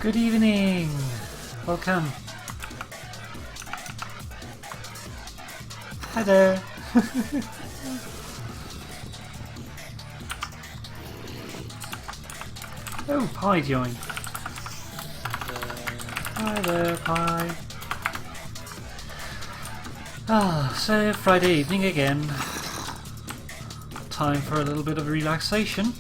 Good evening! Welcome! Hi there! Oh, hi join. Hi there, Pie. So Friday evening again. Time for a little bit of relaxation.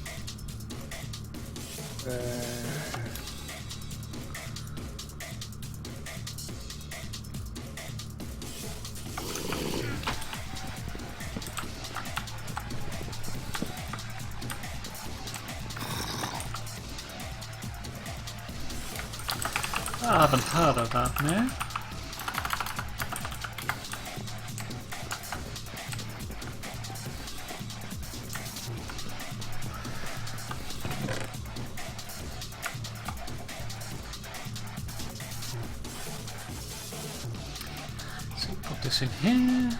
I haven't heard of that, no. So put this in here.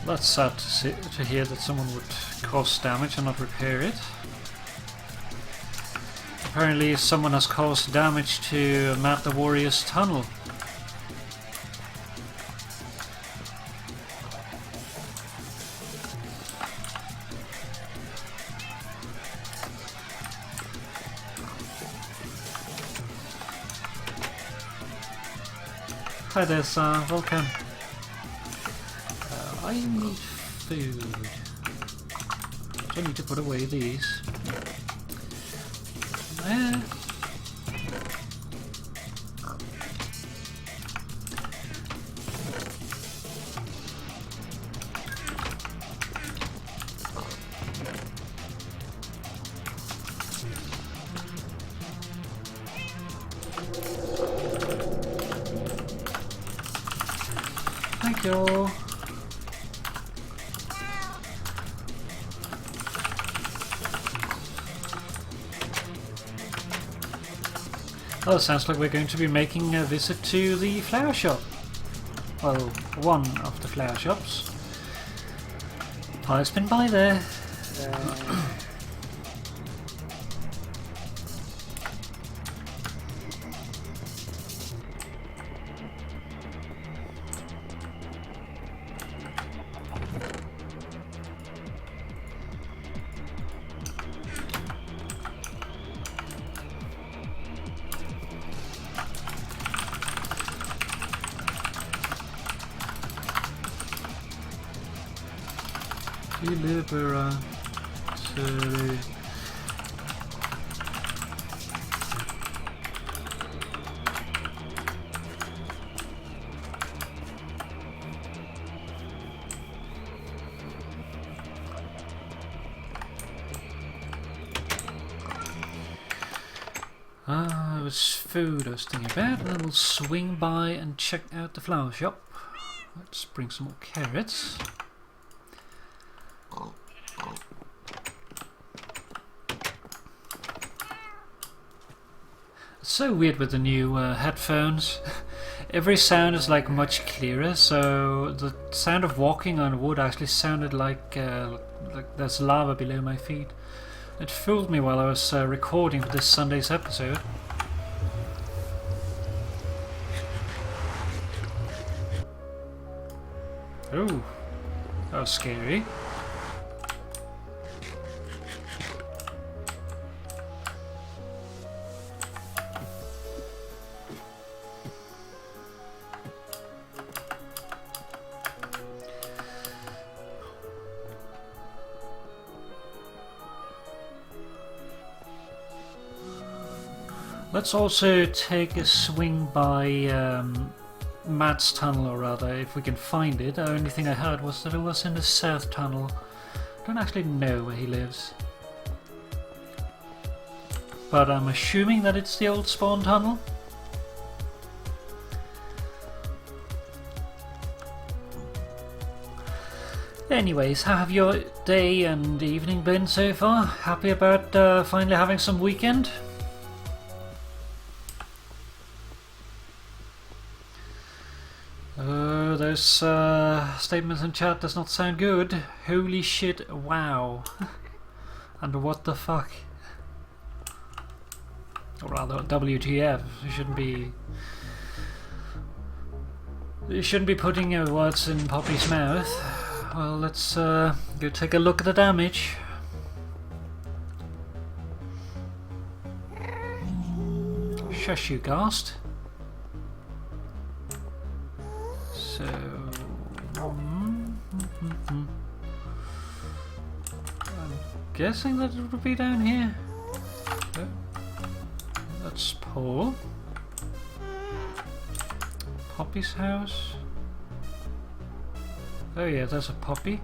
That's sad to hear that someone would cause damage and not repair it. Apparently someone has caused damage to Matt the Warrior's tunnel. Hi there, Sam. Welcome. I need food. So I need to put away these. Thank you. Oh, sounds like we're going to be making a visit to the flower shop. Well, one of the flower shops. Pie's been by there. Deliberate. It was food I was thinking about, and then we'll swing by and check out the flower shop. Let's bring some more carrots. It's so weird with the new headphones. Every sound is like much clearer, so the sound of walking on wood actually sounded like there's lava below my feet. It fooled me while I was recording for this Sunday's episode. Oh, that was scary. Let's also take a swing by Matt's tunnel, or rather, if we can find it. The only thing I heard was that it was in the south tunnel. I don't actually know where he lives. But I'm assuming that it's the old spawn tunnel. Anyways, how have your day and evening been so far? Happy about finally having some weekend? Those statements in chat does not sound good. Holy shit, wow. And what the fuck? Or rather, WTF. You shouldn't be putting words in Poppy's mouth. Well, let's go take a look at the damage. Shush, you ghast. So... I'm guessing that it would be down here. Oh, that's Paul. Poppy's house. Oh yeah, there's a Poppy.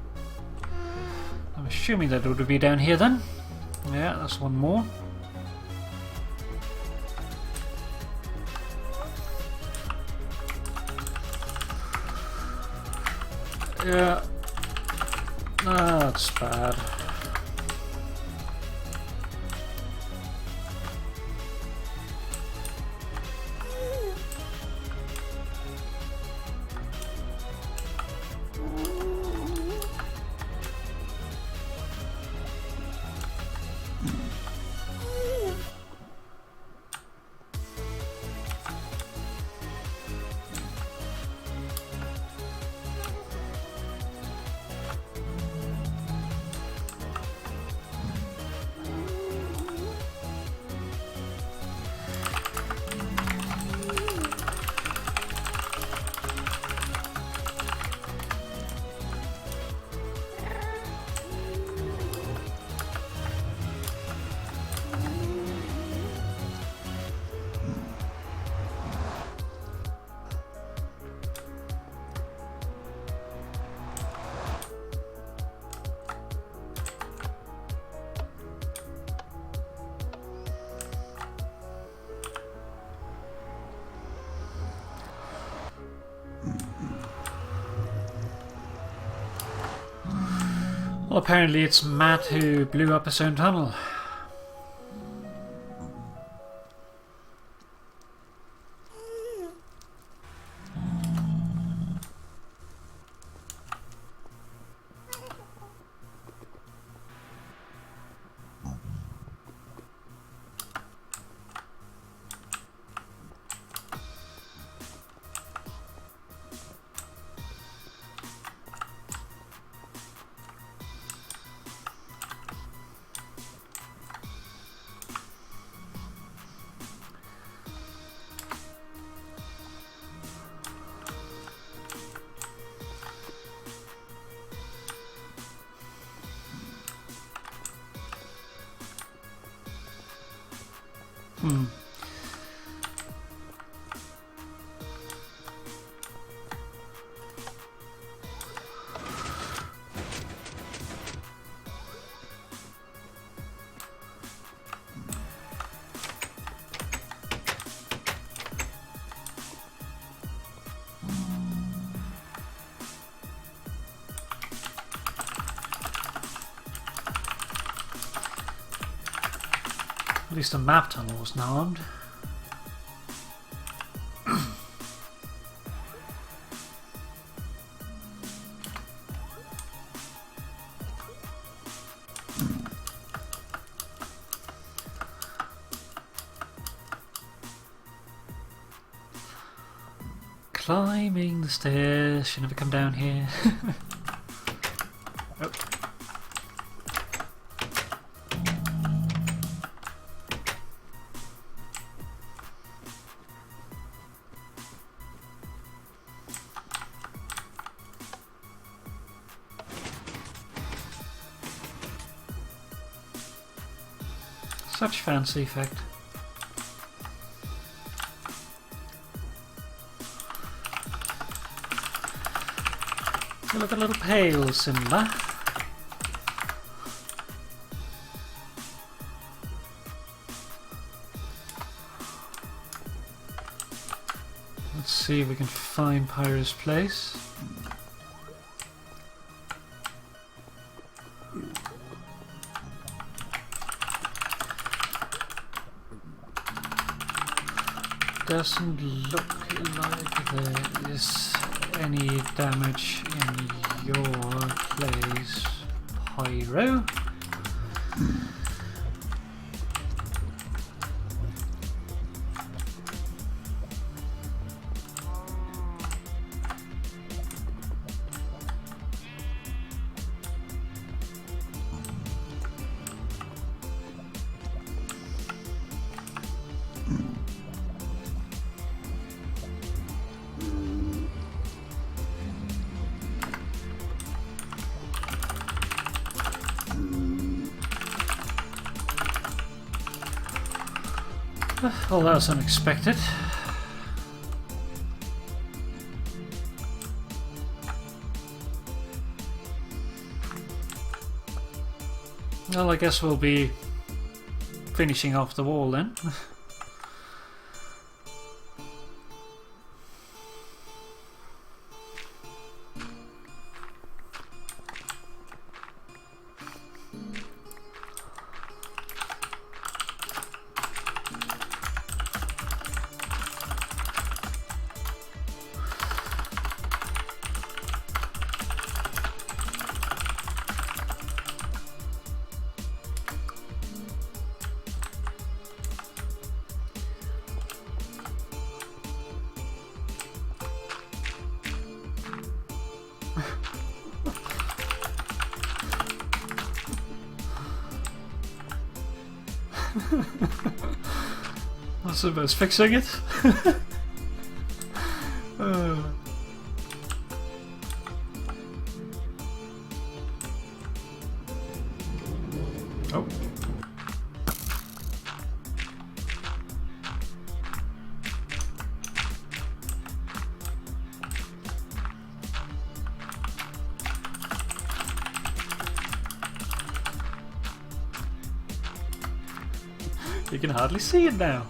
I'm assuming that it would be down here then. Yeah, that's one more. Yeah, that's bad. Well, apparently it's Matt who blew up his own tunnel. At least the map tunnel wasn't harmed. Climbing the stairs, should never come down here. Oh. Such fancy effect. You look a little pale, Simba. Let's see if we can find Pyro's place. Doesn't look like there is any damage in your place, Pyro. Well, that was unexpected. Well, I guess we'll be finishing off the wall then. I suppose fixing it. Oh. You can hardly see it now.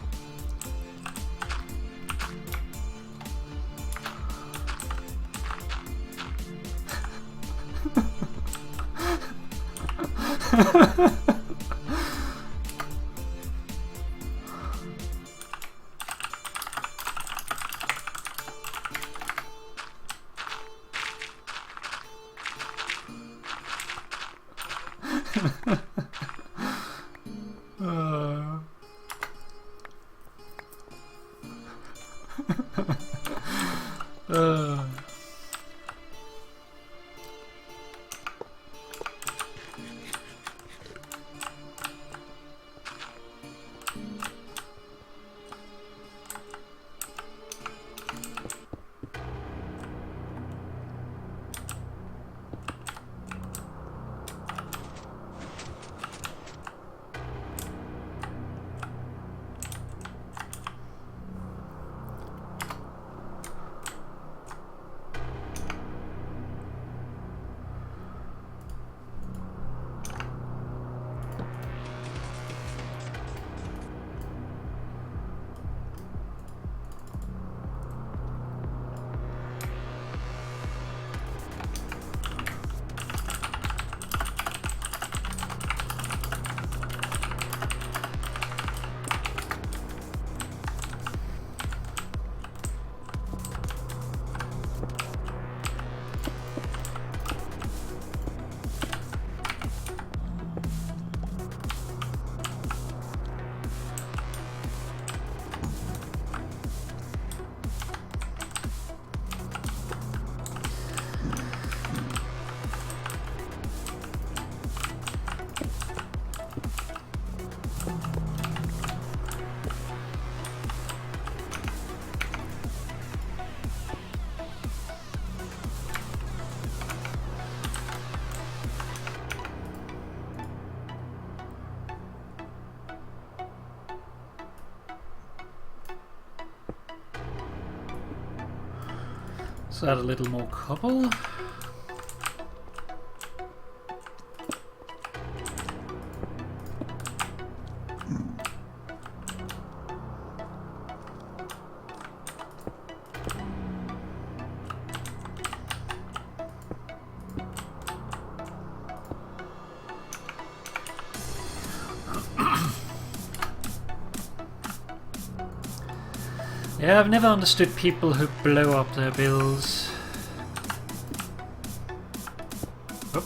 Let's add a little more cobble. Yeah, I've never understood people who blow up their builds. Oh.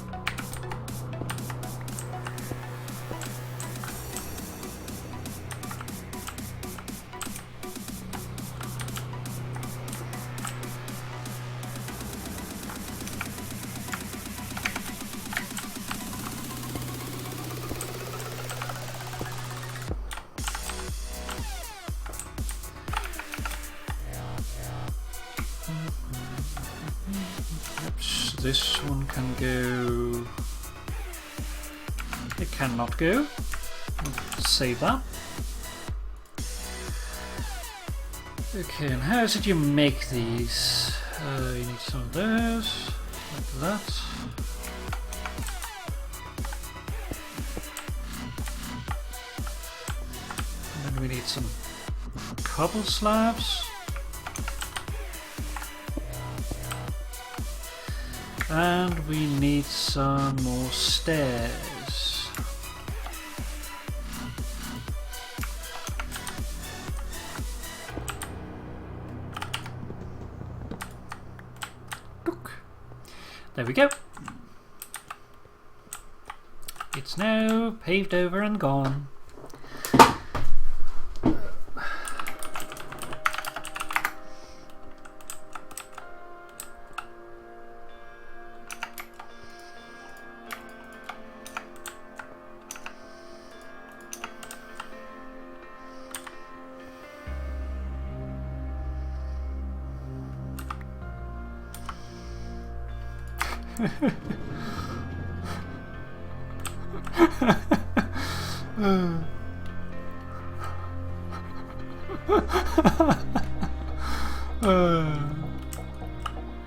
this one can go... It cannot go. Save that. Okay, and how is it you make these? You need some of those, like that. And then we need some cobble slabs. And we need some more stairs. There we go. It's now paved over and gone.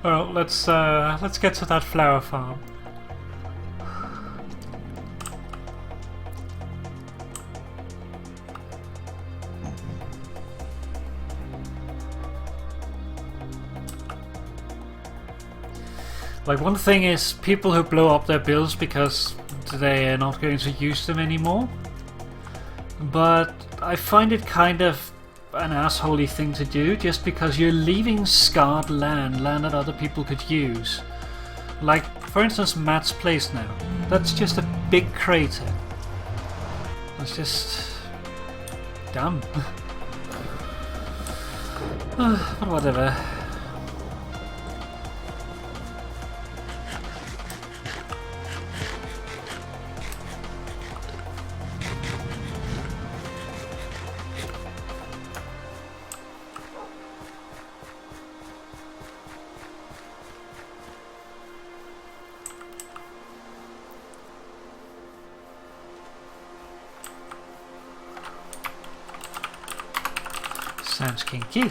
Well, let's get to that flower farm. Like, one thing is people who blow up their builds because they are not going to use them anymore. But I find it kind of an assholey thing to do just because you're leaving scarred land that other people could use. Like, for instance, Matt's place now. That's just a big crater. That's just... dumb. But whatever. Sounds kinky.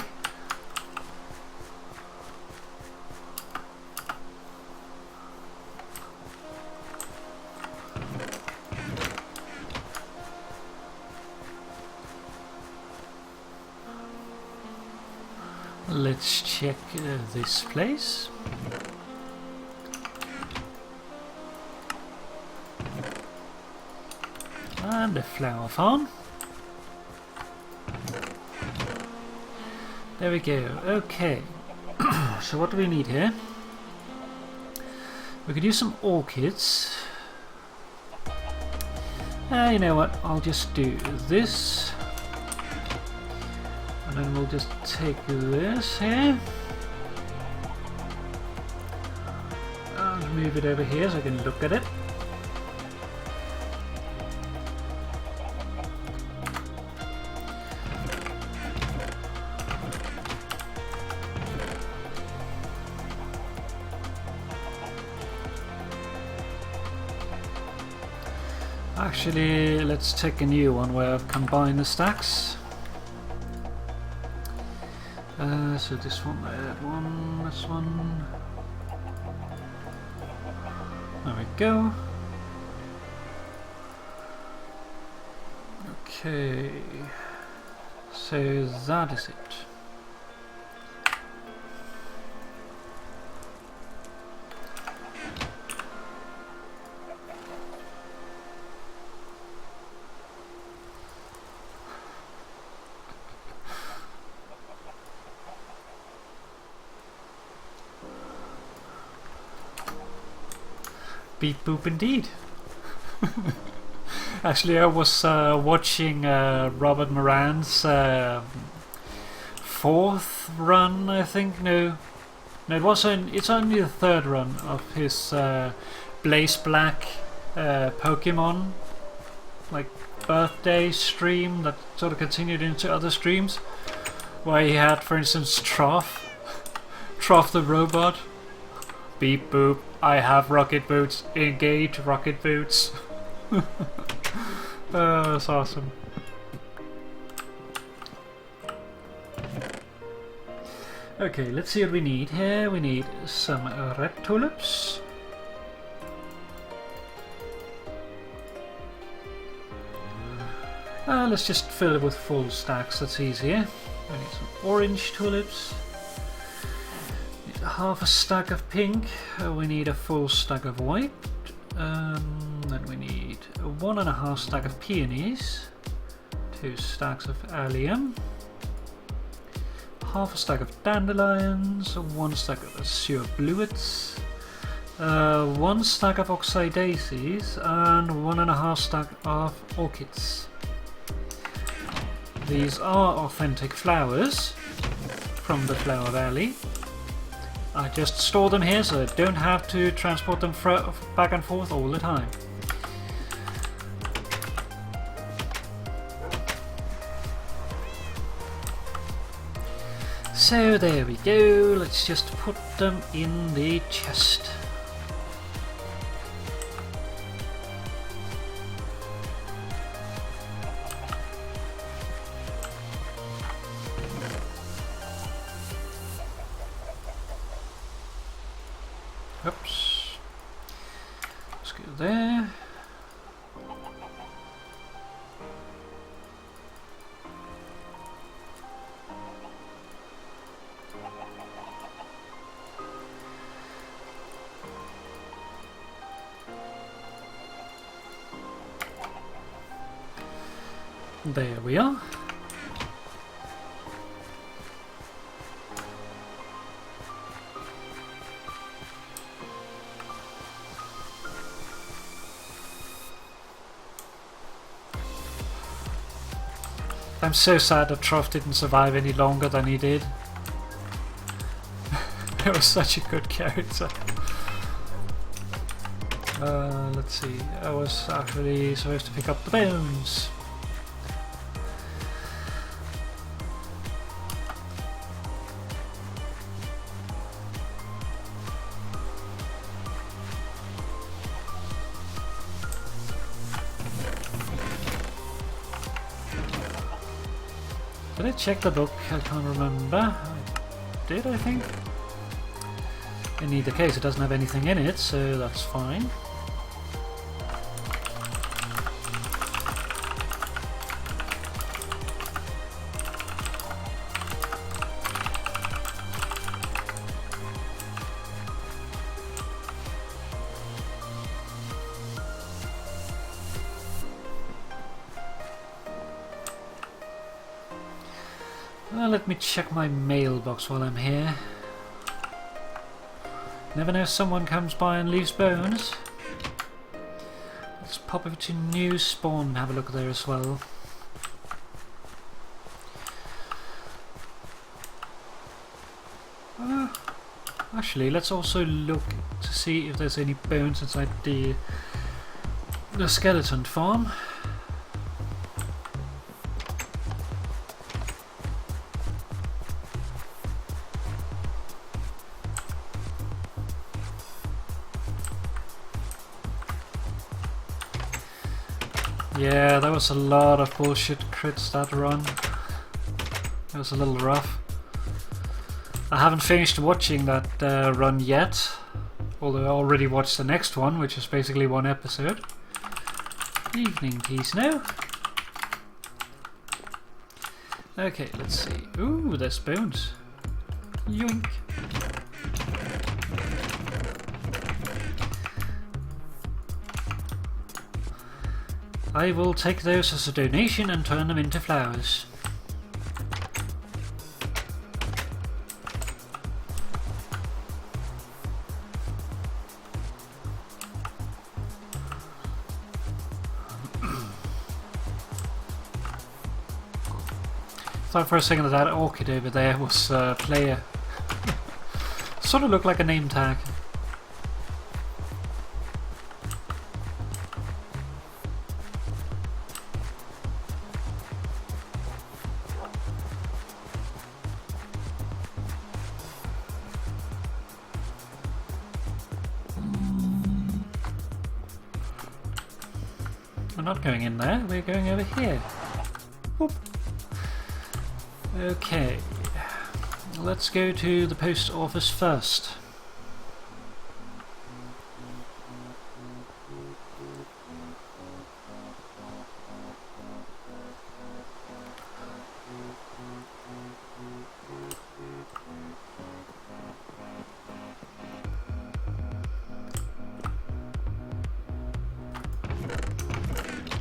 Let's check this place. And the flower farm. There we go. Okay. So what do we need here? We could use some orchids. You know what? I'll just do this. And then we'll just take this here. And move it over here so I can look at it. Actually, let's take a new one where I've combined the stacks. So this one, that one, this one. There we go. Okay, so that is it. Beep boop indeed. Actually, I was watching Robert Moran's fourth run, I think. No, it's only the third run of his Blaze Black Pokemon like birthday stream that sort of continued into other streams, where he had, for instance, Trough the robot. Beep boop. I have rocket boots. Engage rocket boots. That's awesome. Okay, let's see what we need here. We need some red tulips. Let's just fill it with full stacks, that's easier. We need some orange tulips. Need half a stack of pink. We need a full stack of white. Then we need 1.5 stack of peonies. 2 stacks of allium. Half a stack of dandelions. 1 stack of azure bluets. 1 stack of oxeye daisies. And 1.5 stack of orchids. These are authentic flowers from the Flower Valley. I just store them here so I don't have to transport them back and forth all the time. So there we go, let's just put them in the chest. Oops. Let's go there. There we are. I'm so sad that Trough didn't survive any longer than he did. He was such a good character. Let's see, I was actually supposed to pick up the bones. Did I check the book? I can't remember. I did, I think. In either case, it doesn't have anything in it, so that's fine. Let me check my mailbox while I'm here. Never know if someone comes by and leaves bones. Let's pop over to New Spawn and have a look there as well. Actually, let's also look to see if there's any bones inside the skeleton farm. Yeah, that was a lot of bullshit crits that run. It was a little rough. I haven't finished watching that run yet, although I already watched the next one, which is basically 1 episode. Evening, TSnow. Okay, let's see. Ooh, there's bones. Yoink. I will take those as a donation and turn them into flowers. Thought for a second that orchid over there was a player. Sort of looked like a name tag. We're not going in there, we're going over here. Whoop. Okay, let's go to the post office first.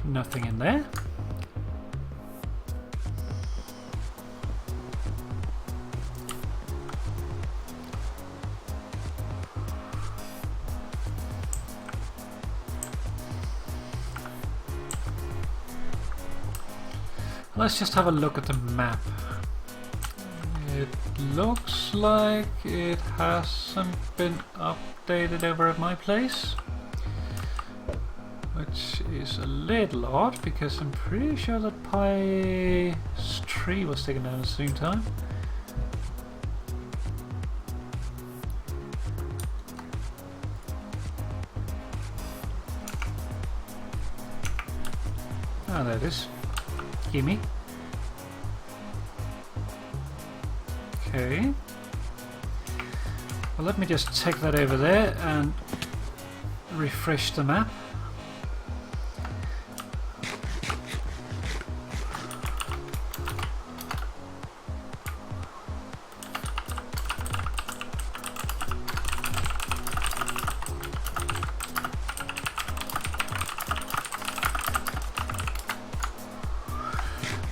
Nothing in there. Let's just have a look at the map. It looks like it hasn't been updated over at my place. Which is a little odd, because I'm pretty sure that Pi's tree was taken down at the same time. Ah, there it is. Gimme. Okay. Well, let me just take that over there and refresh the map.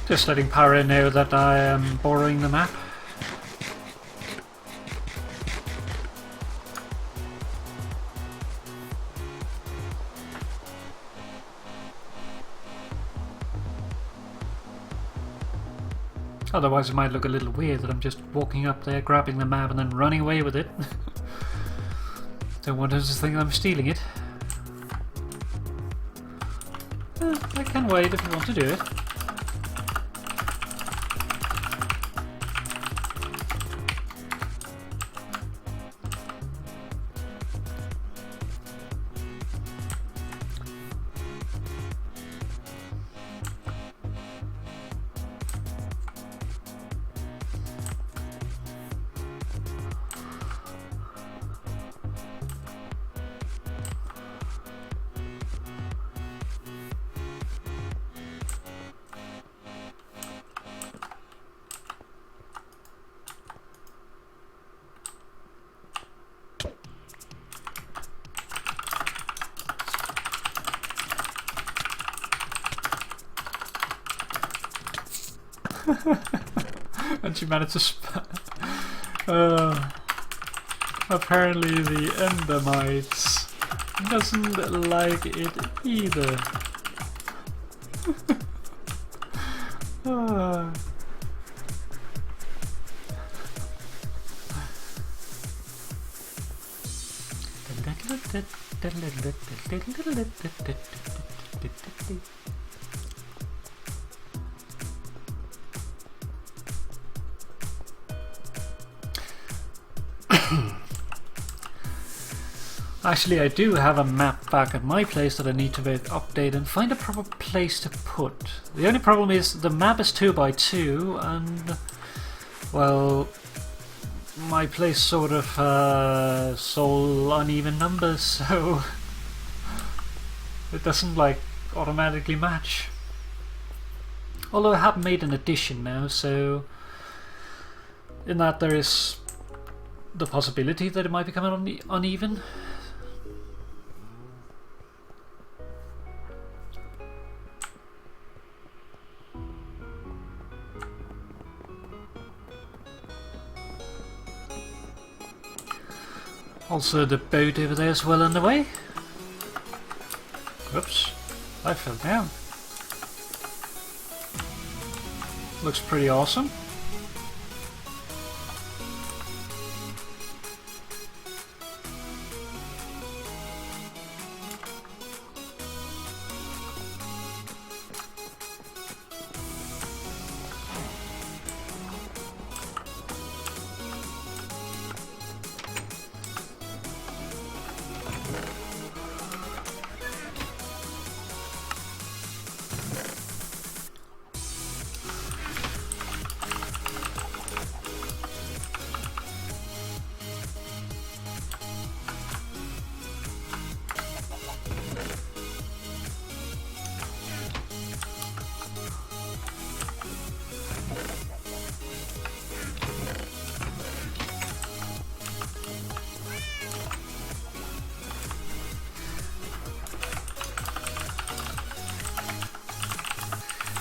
Just letting Para know that I am borrowing the map. Otherwise it might look a little weird that I'm just walking up there, grabbing the map and then running away with it. Don't want them to think I'm stealing it. I can wait if you want to do it. And she managed to apparently the Endermites doesn't like it either. Actually, I do have a map back at my place that I need to update and find a proper place to put. The only problem is the map is 2x2 and, well, my place sort of all uneven numbers, so it doesn't like automatically match. Although I have made an addition now, so in that there is the possibility that it might become uneven. Also, the boat over there is well underway. Oops, I fell down. Looks pretty awesome.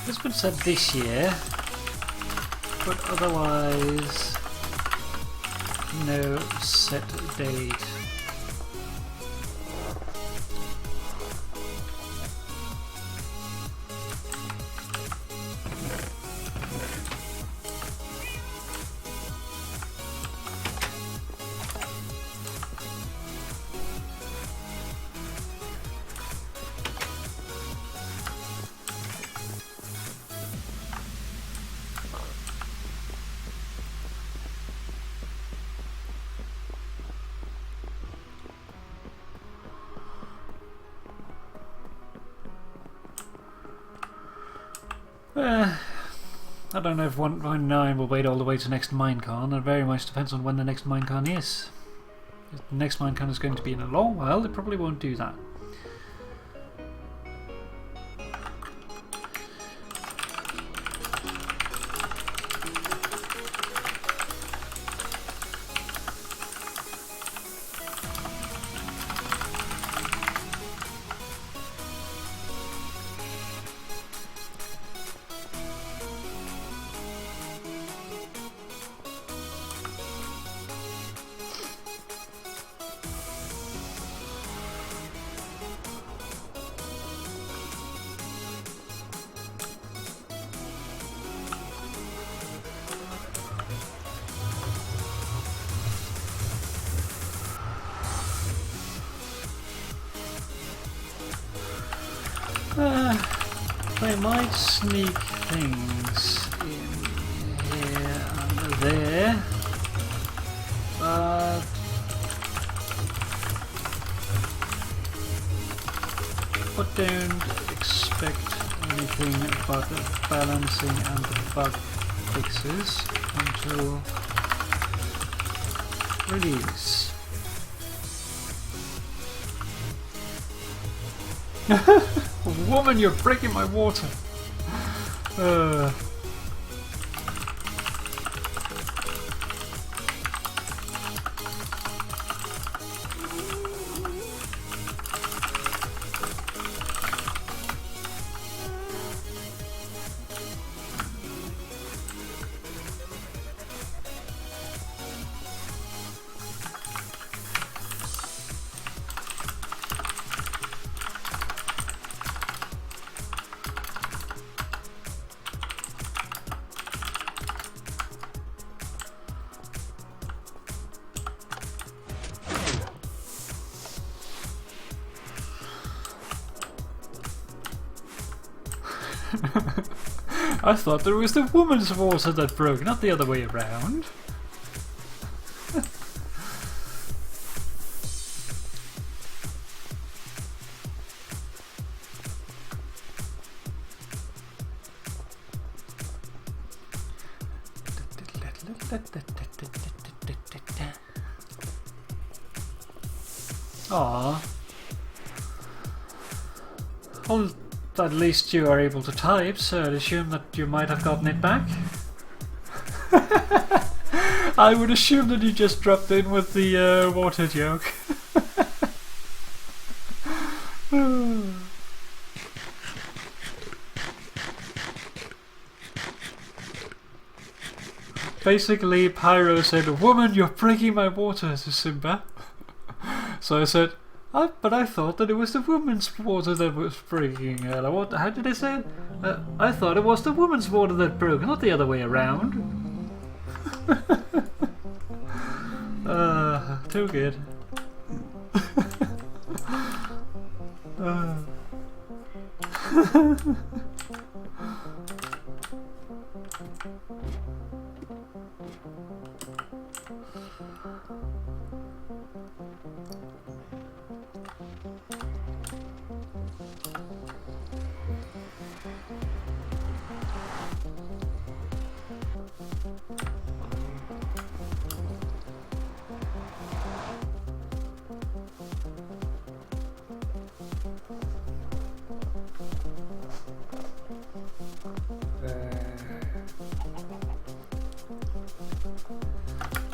It's been said this year, but otherwise no set date. I don't know if 1.9 will wait all the way to next Minecon. It very much depends on when the next Minecon is. If the next Minecon is going to be in a long while, it probably won't do that. They might sneak things in here and there, but don't expect anything but balancing and bug fixes until release. Woman, you're breaking my water! I thought there was the woman's water that broke, not the other way around. Aww. Well, at least you are able to type, so I'd assume that you might have gotten it back. I would assume that you just dropped in with the water joke. Basically, Pyro said, "Woman, you're breaking my water," to Simba. So I said, but I thought that it was the woman's water that was breaking. How did I say it? I thought it was the woman's water that broke, not the other way around. Too good.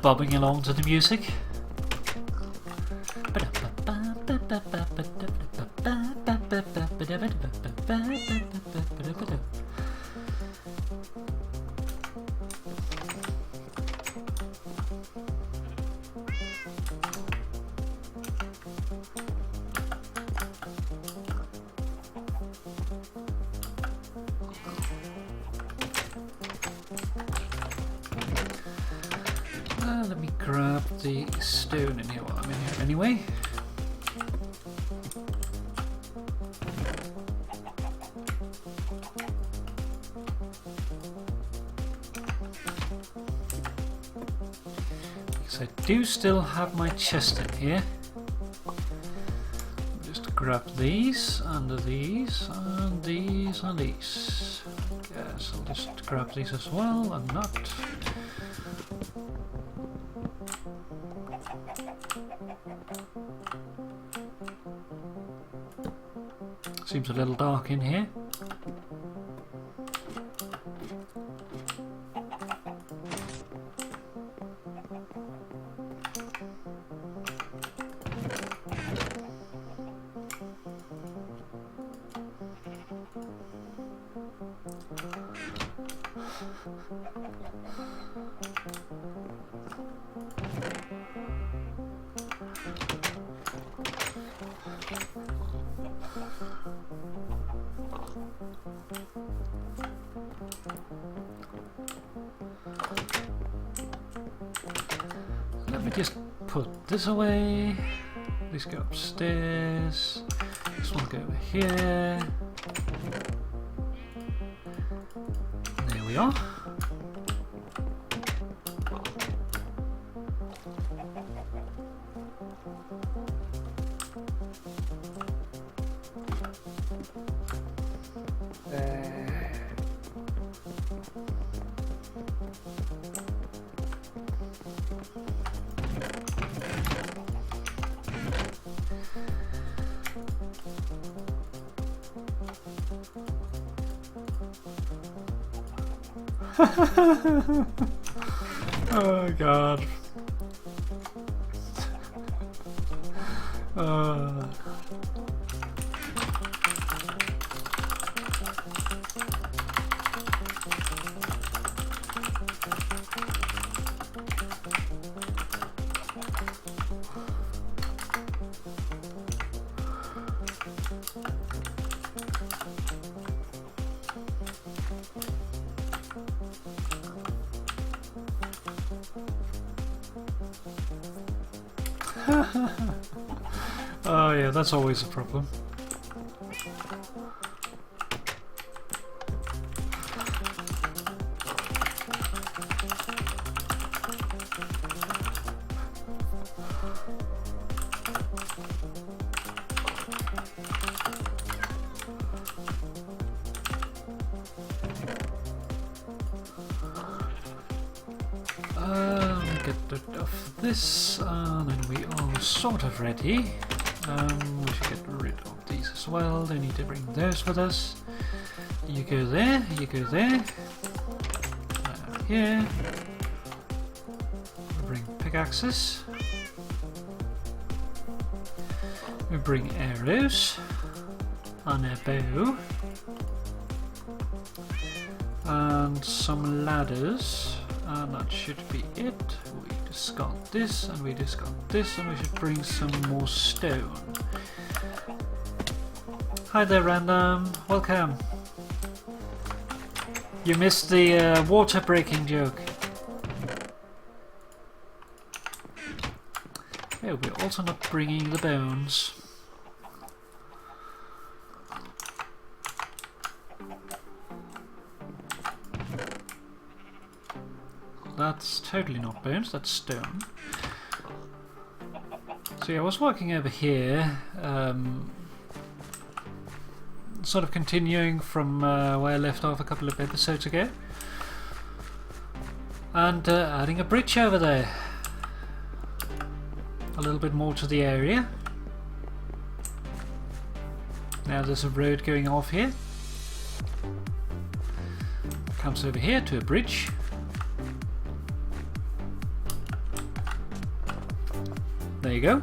Bobbing along to the music. Let me grab the stone in here while I'm in here anyway. Because I do still have my chest in here. Just grab these, and these, and these, and these. Yes, I'll just grab these as well, and not. Seems a little dark in here. Let me just put this away. These go upstairs. This one go over here. There we are. Oh god. Oh yeah, that's always a problem. Get rid of this, and then we are sort of ready. We should get rid of these as well. They need to bring those with us. You go there, you go there. Here. We bring pickaxes. We bring arrows and a bow. And some ladders. And that should be it. We discard this, and we discard this, and we should bring some more stone. Hi there, Random. Welcome. You missed the water breaking joke. Yeah, we're also not bringing the bones. That's totally not bones, that's stone. So yeah, I was walking over here, sort of continuing from where I left off a couple of episodes ago. And adding a bridge over there. A little bit more to the area. Now there's a road going off here. Comes over here to a bridge. There you go.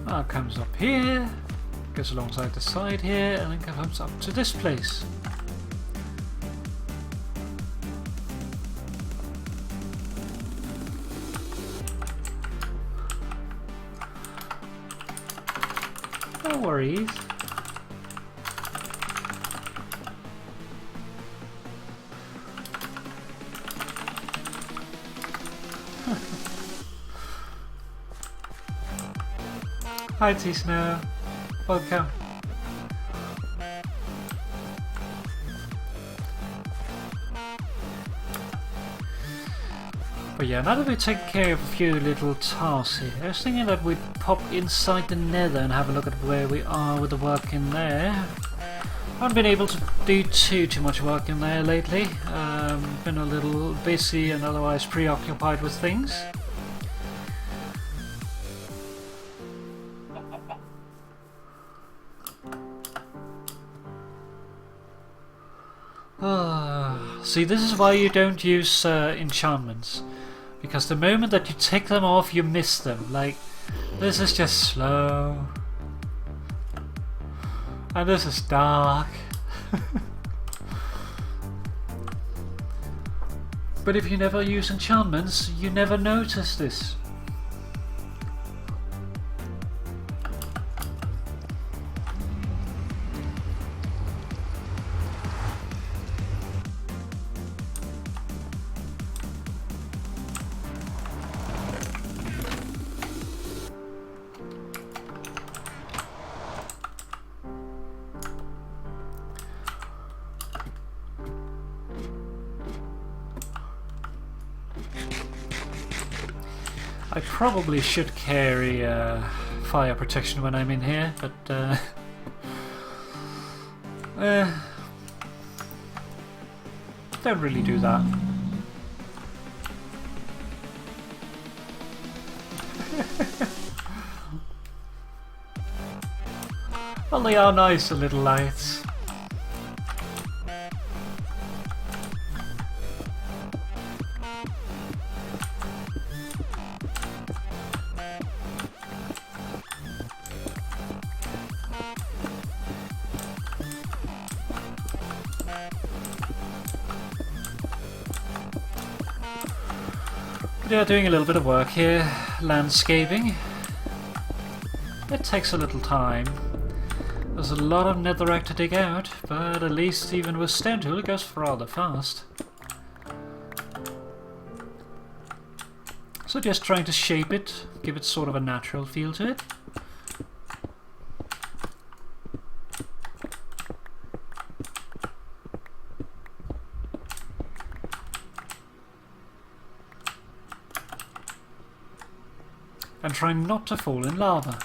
That comes up here, goes alongside the side here, and then comes up to this place. No worries. Hi TSnow, welcome. But yeah, now that we've taken care of a few little tasks here, I was thinking that we'd pop inside the nether and have a look at where we are with the work in there. I haven't been able to do too much work in there lately. Been a little busy and otherwise preoccupied with things. See, this is why you don't use enchantments. Because the moment that you take them off, you miss them. Like, this is just slow. And this is dark. But if you never use enchantments, you never notice this. I probably should carry fire protection when I'm in here, but don't really do that. Well, they are nice, the little lights. Yeah, doing a little bit of work here, landscaping. It takes a little time. There's a lot of netherrack to dig out, but at least even with stone tool it goes rather fast. So just trying to shape it, give it sort of a natural feel to it. And trying not to fall in lava.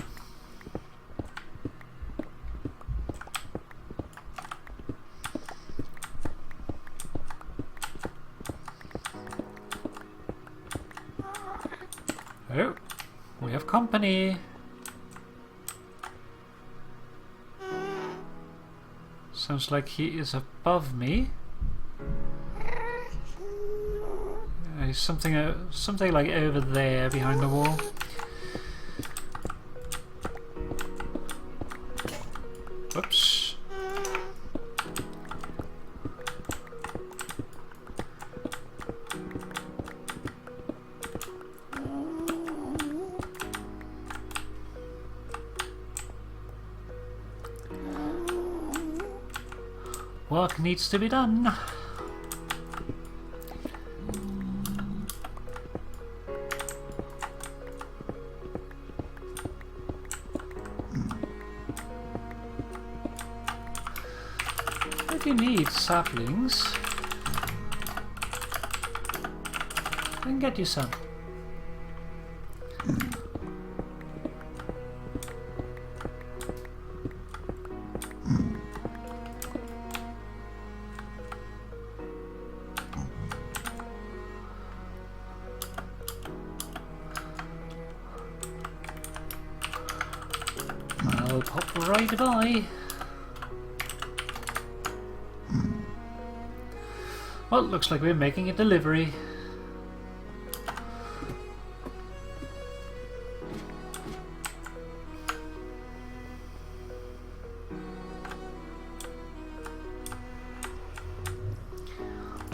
Oh, we have company. Sounds like he is above me. He's something like over there behind the wall. Whoops. Work needs to be done. If you need saplings, I can get you some. I'll pop right by. Well, looks like we're making a delivery.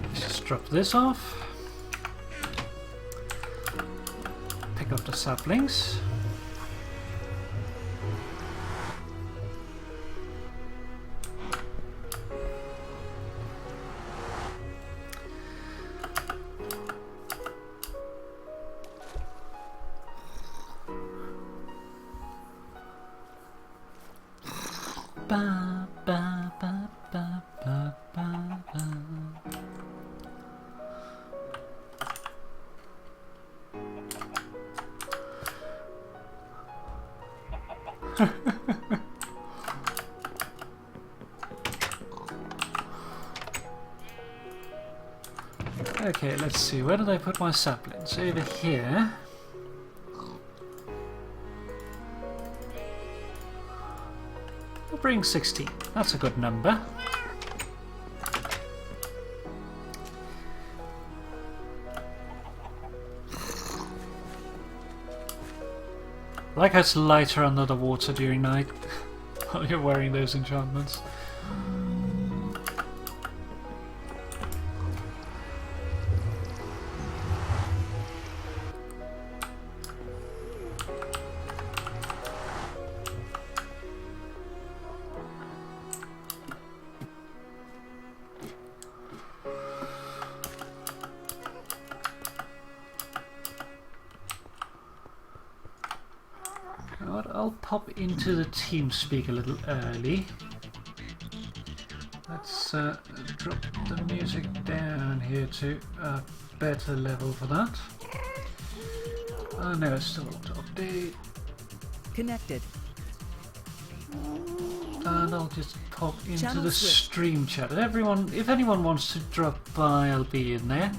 Let's just drop this off. Pick up the saplings. Ba, ba, ba, ba, ba, ba, ba. Okay, let's see. Where did I put my saplings? Over here. We'll bring 16. That's a good number. I like how it's lighter under the water during night while you're wearing those enchantments. I'll pop into the TeamSpeak a little early. Let's drop the music down here to a better level for that. Oh no, it's still to update. Connected. And I'll just pop into the stream chat. Everyone, if anyone wants to drop by, I'll be in there.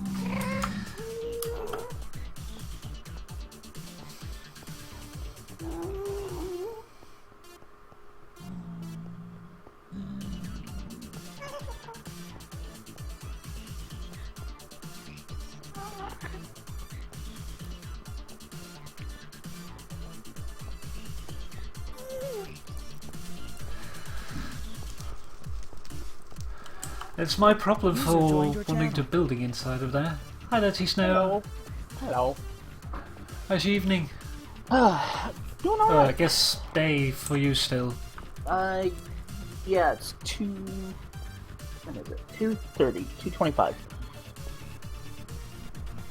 It's my problem for wanting to building inside of there. Hi there, TSnow. Hello. How's your evening? Doing alright. I guess day for you still. Yeah, it's 2... When is it? 2:30, 2:25.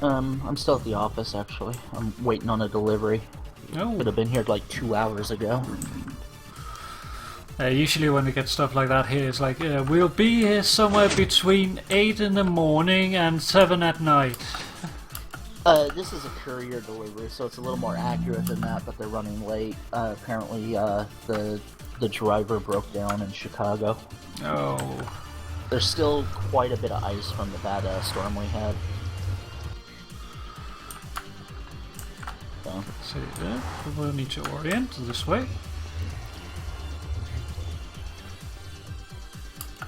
I'm still at the office, actually. I'm waiting on a delivery. Oh. Could have been here like 2 hours ago. Usually when we get stuff like that here, it's like, we'll be here somewhere between 8 in the morning and 7 at night. This is a courier delivery, so it's a little more accurate than that, but they're running late. Apparently, the driver broke down in Chicago. Oh. There's still quite a bit of ice from the bad storm we had. So, we'll need to orient this way.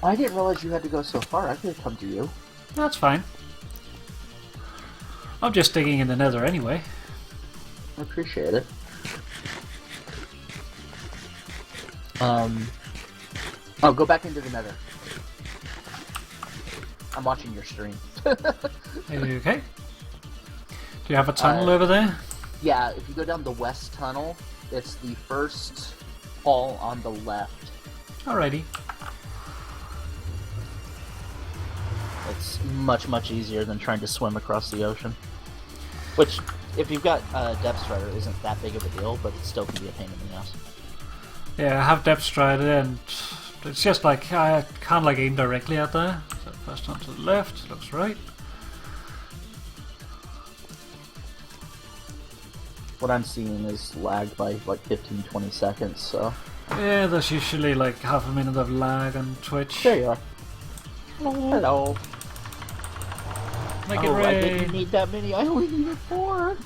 I didn't realize you had to go so far. I could have come to you. That's fine. I'm just digging in the nether anyway. I appreciate it. Oh, go back into the nether. I'm watching your stream. Okay. Do you have a tunnel over there? Yeah, if you go down the west tunnel, it's the first hall on the left. Alrighty. It's much, much easier than trying to swim across the ocean. Which, if you've got Depth Strider, isn't that big of a deal, but it still can be a pain in the ass. Yeah, I have Depth Strider and it's just like, I can't like aim directly at there. So first on to the left, looks right. What I'm seeing is lagged by like 15-20 seconds, so... Yeah, there's usually like half a minute of lag on Twitch. There you are. Hello. Make it I rain. didn't need that many, I only needed 4.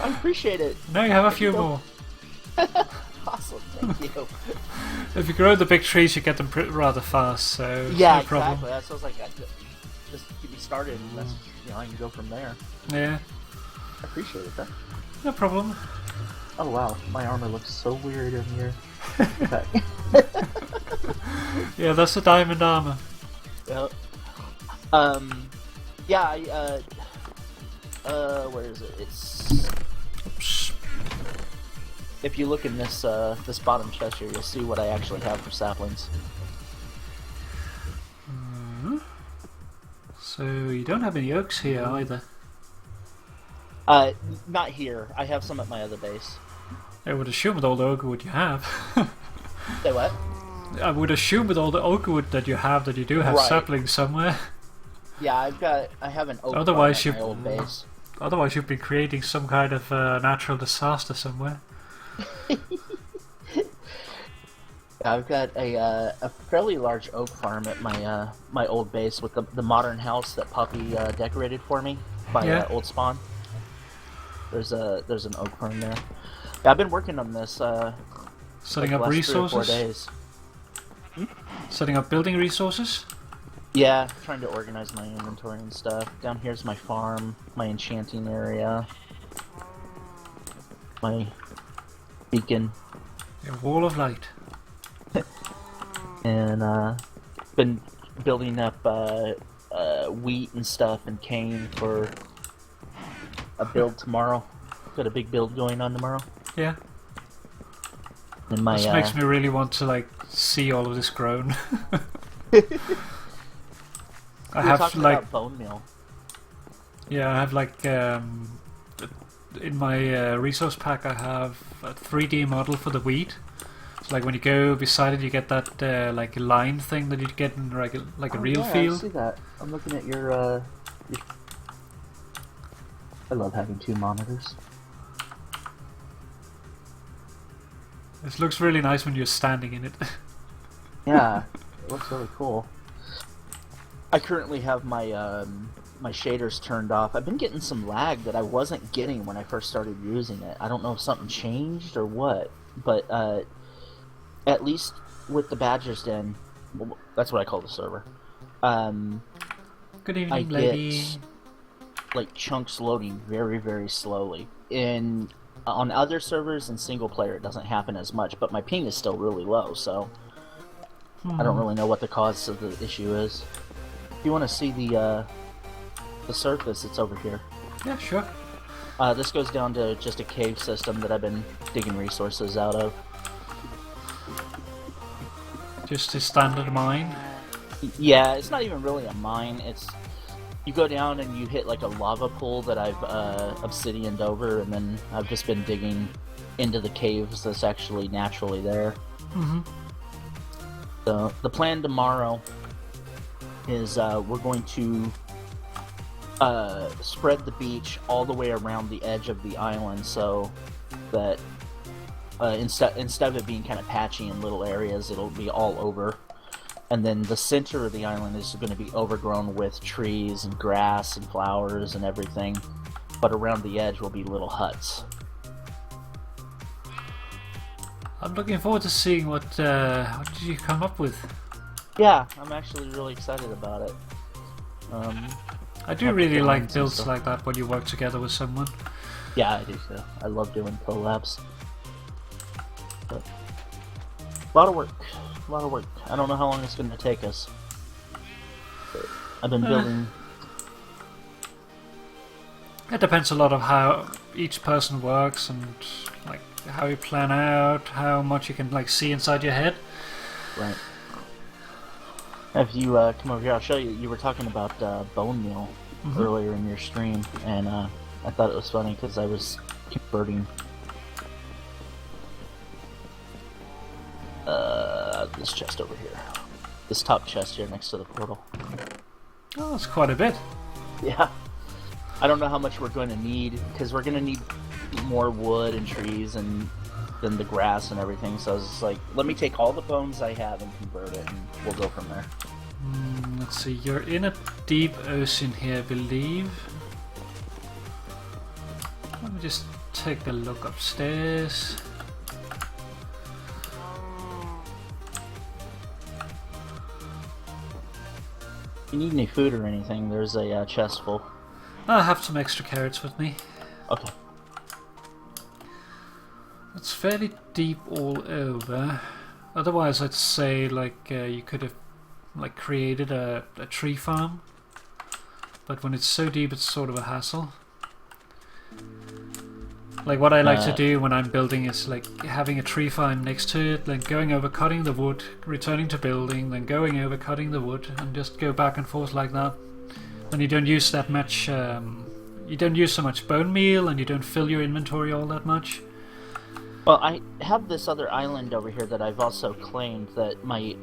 I appreciate it. No, you have a few more. Awesome, thank you. If you grow the big trees, you get them rather fast, so Yeah, no problem. exactly. That's what I was like, just get me started, and that's, I can go from there. Yeah. I appreciate it, though. No problem. Oh wow, my armor looks so weird in here. Okay. Yeah, that's the diamond armor. Yep. Yeah, where is it? It's... Oops. If you look in this, this bottom chest here, you'll see what I actually have for saplings. So you don't have any oaks here either. Not here. I have some at my other base. I would assume with all the oak wood you have. Say what? I would assume with all the oak wood that you have that you do have Right. saplings somewhere. Yeah, I have an oak Otherwise farm at you- my old base. Otherwise you'd be creating some kind of natural disaster somewhere. I've got a fairly large oak farm at my my old base with the modern house that Puppy decorated for me by Yeah. Old Spawn. There's an oak farm there. Yeah, I've been working on this Setting like up the last 3 or 4 resources. days. Setting up building resources. Yeah, trying to organize my inventory and stuff. Down here's my farm, my enchanting area, my beacon, Your wall of light. and been building up wheat and stuff and cane for a build tomorrow. Got a big build going on tomorrow. Yeah. And my This makes me really want to like see all of this grown. I we were have talking like about bone meal. yeah, I have like in my resource pack I have a 3D model for the wheat. So like when you go beside it, you get that like line thing that you get in like a real I field. see that. I'm looking at your. I love having 2 monitors. This looks really nice when you're standing in it. Yeah, it looks really cool. I currently have my my shaders turned off. I've been getting some lag that I wasn't getting when I first started using it. I don't know if something changed or what, but at least with the Badger's Den, well, that's what I call the server. Good I evening, lady. get like chunks loading very, very slowly. On other servers in single player, it doesn't happen as much, but my ping is still really low, so I don't really know what the cause of the issue is. If you want to see the surface, it's over here. Yeah, sure. This goes down to just a cave system that I've been digging resources out of. Just a standard mine. Yeah, it's not even really a mine. It's you go down and you hit like a lava pool that I've obsidianed over, and then I've just been digging into the caves that's actually naturally there. Mm-hmm. So the plan tomorrow is we're going to spread the beach all the way around the edge of the island, so that instead of it being kind of patchy in little areas, it'll be all over. And then the center of the island is going to be overgrown with trees and grass and flowers and everything, but around the edge will be little huts. I'm looking forward to seeing what did you come up with. Yeah, I'm actually really excited about it. I do Have really plans like and builds stuff. like that when you work together with someone. Yeah, I do too. I love doing collabs. But a lot of work. A lot of work. I don't know how long it's going to take us. But I've been building. It depends a lot of how each person works and like how you plan out, how much you can like see inside your head. Right. If you come over here, I'll show you. You were talking about bone meal earlier in your stream, and I thought it was funny because I was converting this chest over here. This top chest here next to the portal. Oh, that's quite a bit. Yeah. I don't know how much we're going to need, because we're going to need more wood and trees and then the grass and everything. So I was just like, let me take all the bones I have and convert it, and we'll go from there. Let's see, you're in a deep ocean here, I believe. Let me just take a look upstairs. If you need any food or anything, there's a chest full. I have some extra carrots with me. Okay. It's fairly deep all over. Otherwise, I'd say like you could have like created a tree farm, but when it's so deep, it's sort of a hassle. Like what I like to do when I'm building is like having a tree farm next to it, then going over cutting the wood, returning to building, then going over cutting the wood, and just go back and forth like that. Then you don't use that much. You don't use so much bone meal, and you don't fill your inventory all that much. Well, I have this other island over here that I've also claimed that my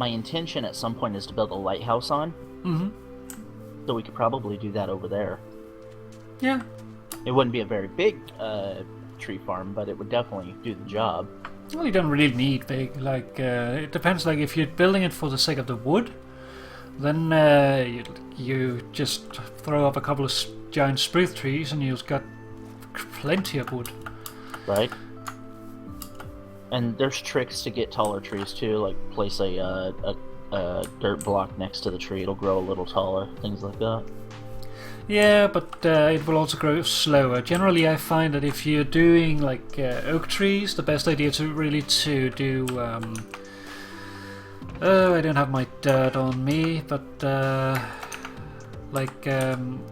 intention at some point is to build a lighthouse on. Mm-hmm. So we could probably do that over there. Yeah. It wouldn't be a very big tree farm, but it would definitely do the job. Well, you don't really need big. Like, it depends. Like, if you're building it for the sake of the wood, then you just throw up a couple of giant spruce trees, and you've got plenty of wood. Right. And there's tricks to get taller trees too, like place a dirt block next to the tree. It'll grow a little taller. Things like that. Yeah, but it will also grow slower. Generally, I find that if you're doing like oak trees, the best idea to do. I don't have my dirt on me, but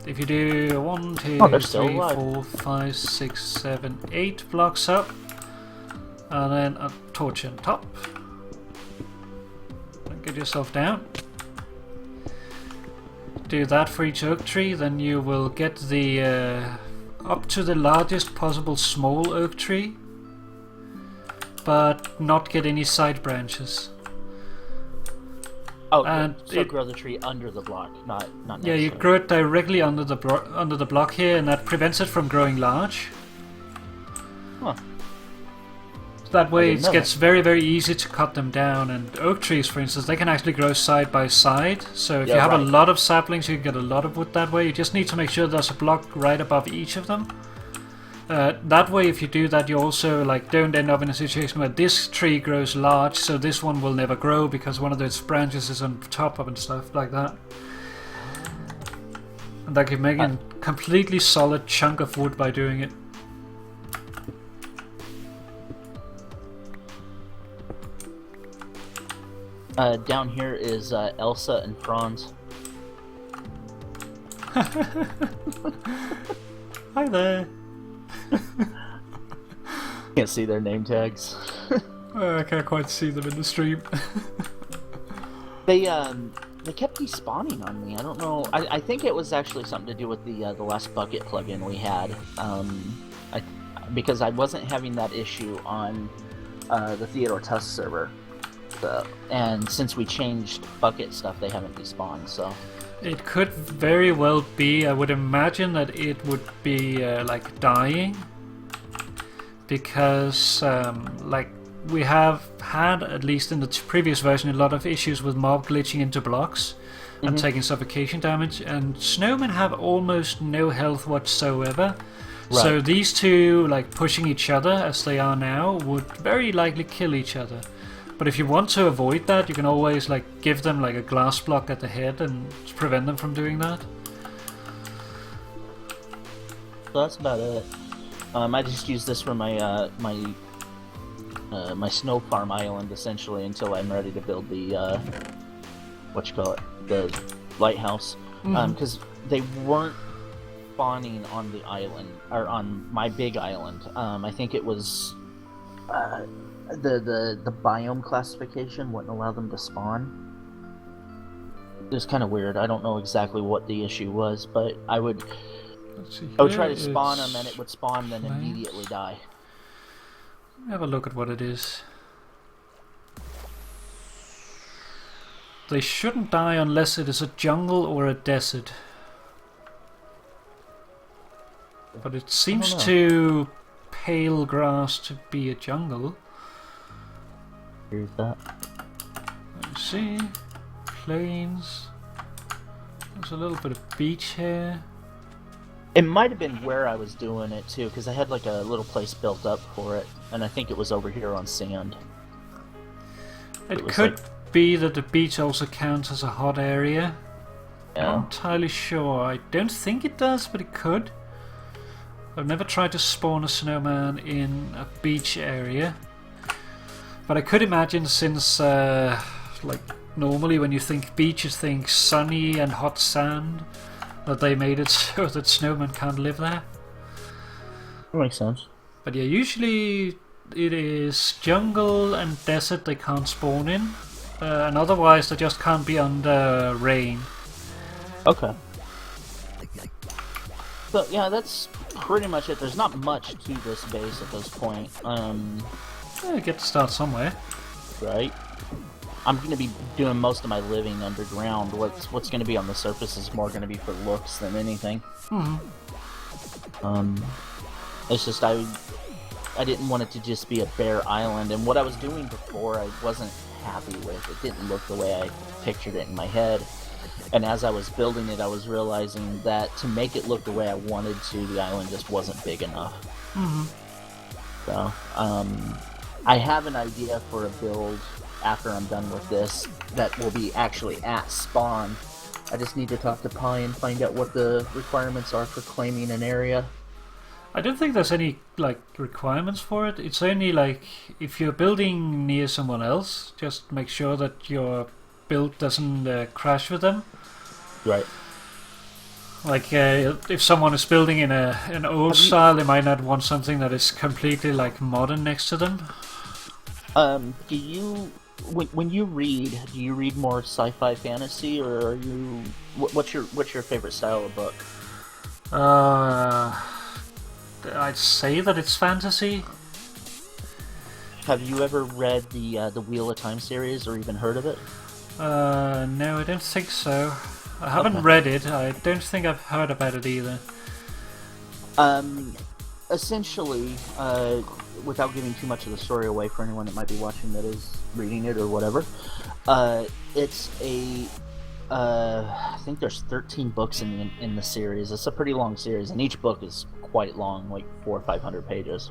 if you do 1, 2, 3, 4, 5, 6, 7, 8 blocks up, and then a torch on top, and get yourself down. Do that for each oak tree, then you will get the up to the largest possible small oak tree, but not get any side branches. Oh, and so grow the tree under the block, not next yeah, you to grow it directly under the block here, and that prevents it from growing large. Huh. That way it gets very, very easy to cut them down. And oak trees, for instance, they can actually grow side by side. So if you have a lot of saplings, you can get a lot of wood that way. You just need to make sure there's a block right above each of them. That way, if you do that, you also don't end up in a situation where this tree grows large, so this one will never grow because one of its branches is on top of and stuff like that. And that can make a completely solid chunk of wood by doing it. Down here is Elsa and Franz. Hi there. Can't see their name tags. I can't quite see them in the stream. They kept despawning on me. I don't know. I think it was actually something to do with the last bucket plugin we had. Because I wasn't having that issue on the Theodore Tusk server. And since we changed bucket stuff, they haven't despawned, so... It could very well be. I would imagine that it would be, dying. Because, we have had, at least in the previous version, a lot of issues with mob glitching into blocks and taking suffocation damage, and snowmen have almost no health whatsoever. Right. So these two, pushing each other, as they are now, would very likely kill each other. But if you want to avoid that, you can always give them a glass block at the head and prevent them from doing that. So that's about it. I just use this for my my snow farm island essentially until I'm ready to build the the lighthouse. Because they weren't spawning on the island or on my big island. I think it was. The biome classification wouldn't allow them to spawn. It was kind of weird. I don't know exactly what the issue was, but I would try to spawn them and it would spawn then immediately die. Have a look at what it is. They shouldn't die unless it is a jungle or a desert. But it seems to pale grass to be a jungle. Here's that. Let's see. Plains. There's a little bit of beach here. It might have been where I was doing it too, because I had a little place built up for it, and I think it was over here on sand. It could be that the beach also counts as a hot area. Yeah. I'm not entirely sure. I don't think it does, but it could. I've never tried to spawn a snowman in a beach area. But I could imagine, since normally when you think beach you think sunny and hot sand, that they made it so that snowmen can't live there. That makes sense. But yeah, usually it is jungle and desert they can't spawn in, and otherwise they just can't be under rain. Okay. So yeah, that's pretty much it. There's not much to this base at this point. You get to start somewhere. Right. I'm going to be doing most of my living underground. What's going to be on the surface is more going to be for looks than anything. It's just I didn't want it to just be a bare island, and what I was doing before I wasn't happy with. It didn't look the way I pictured it in my head. And as I was building it, I was realizing that to make it look the way I wanted to, the island just wasn't big enough. So, I have an idea for a build after I'm done with this that will be actually at spawn. I just need to talk to Pi and find out what the requirements are for claiming an area. I don't think there's any like requirements for it. It's only like if you're building near someone else, just make sure that your build doesn't crash with them. Right. Like if someone is building in an old style, they might not want something that is completely like modern next to them. Do you when you read, do you read more sci-fi fantasy, or are you what's your favorite style of book? I'd say that it's fantasy. Have you ever read the Wheel of Time series, or even heard of it? No, I don't think so. I haven't read it. I don't think I've heard about it either. Essentially, without giving too much of the story away for anyone that might be watching that is reading it or whatever, it's a I think there's 13 books in the series. It's a pretty long series, and each book is quite long, like 400 or 500 pages.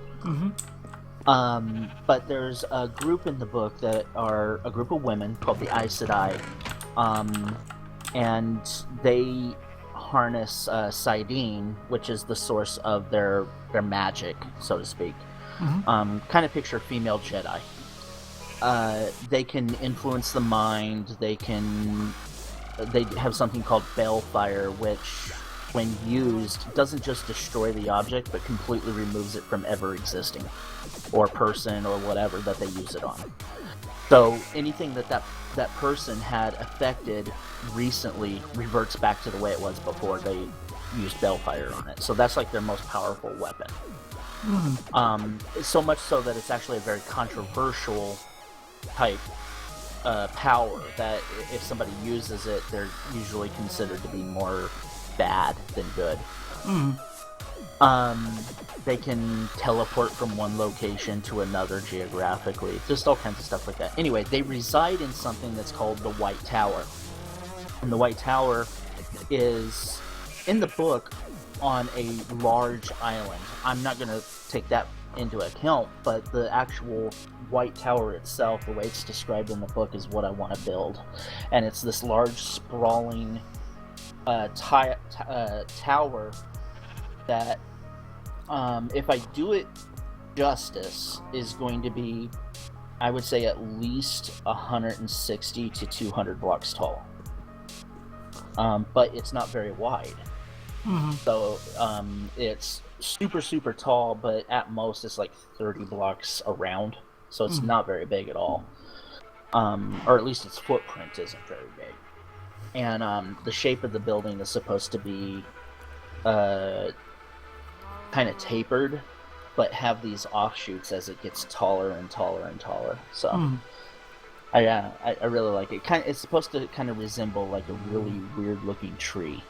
But there's a group in the book that are a group of women called the Aes Sedai, and they harness Sidene, which is the source of their magic, so to speak. Kind of picture female Jedi. They can influence the mind. They have something called balefire, which, when used, doesn't just destroy the object, but completely removes it from ever existing, or person, or whatever that they use it on. So anything that person had affected recently reverts back to the way it was before they used balefire on it. So that's like their most powerful weapon. So much so that it's actually a very controversial type power, that if somebody uses it, they're usually considered to be more bad than good. They can teleport from one location to another geographically, just all kinds of stuff like that. Anyway, they reside in something that's called the White Tower. And the White Tower is, in the book, on a large island. I'm not going to take that into account, but the actual White Tower itself, the way it's described in the book, is what I want to build. And it's this large, sprawling tower that, if I do it justice, is going to be, I would say, at least 160 to 200 blocks tall. But it's not very wide. So it's super tall, but at most it's like 30 blocks around, so it's not very big at all. Or at least its footprint isn't very big. And the shape of the building is supposed to be kind of tapered, but have these offshoots as it gets taller and taller and taller. So I really like it. It's supposed to kind of resemble like a really weird looking tree.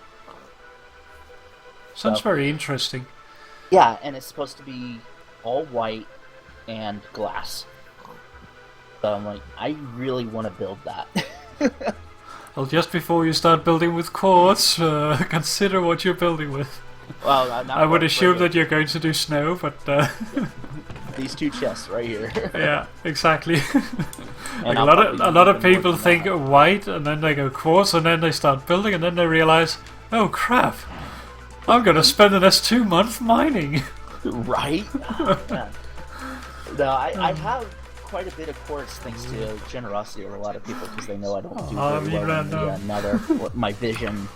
Sounds very interesting. Yeah, and it's supposed to be all white and glass. So I'm like, I really want to build that. Well, just before you start building with quartz, consider what you're building with. Well, I would assume that you're going to do snow, but... Yeah. These two chests right here. Yeah, exactly. Like a lot of people think white, and then they go quartz, and then they start building, and then they realize, oh crap, I'm going to spend the next 2 months mining. Right? Yeah. No, I have quite a bit of quartz thanks to generosity of a lot of people, because they know I don't do very well in the nether. My vision,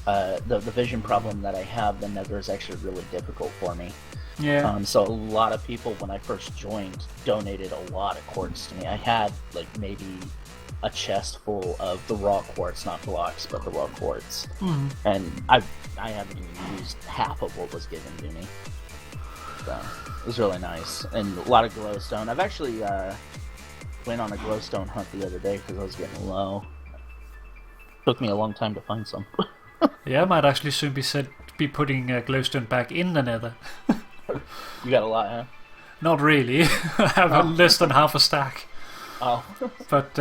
the vision problem that I have, the nether is actually really difficult for me. Yeah. So a lot of people, when I first joined, donated a lot of quartz to me. I had like maybe a chest full of the raw quartz, not blocks, but the raw quartz. Mhm. And I haven't even used half of what was given to me. So it was really nice, and a lot of glowstone. I've actually went on a glowstone hunt the other day because I was getting low. Took me a long time to find some. Yeah, I might actually soon be putting glowstone back in the nether. You got a lot, huh? Not really. I have less than half a stack. Oh. But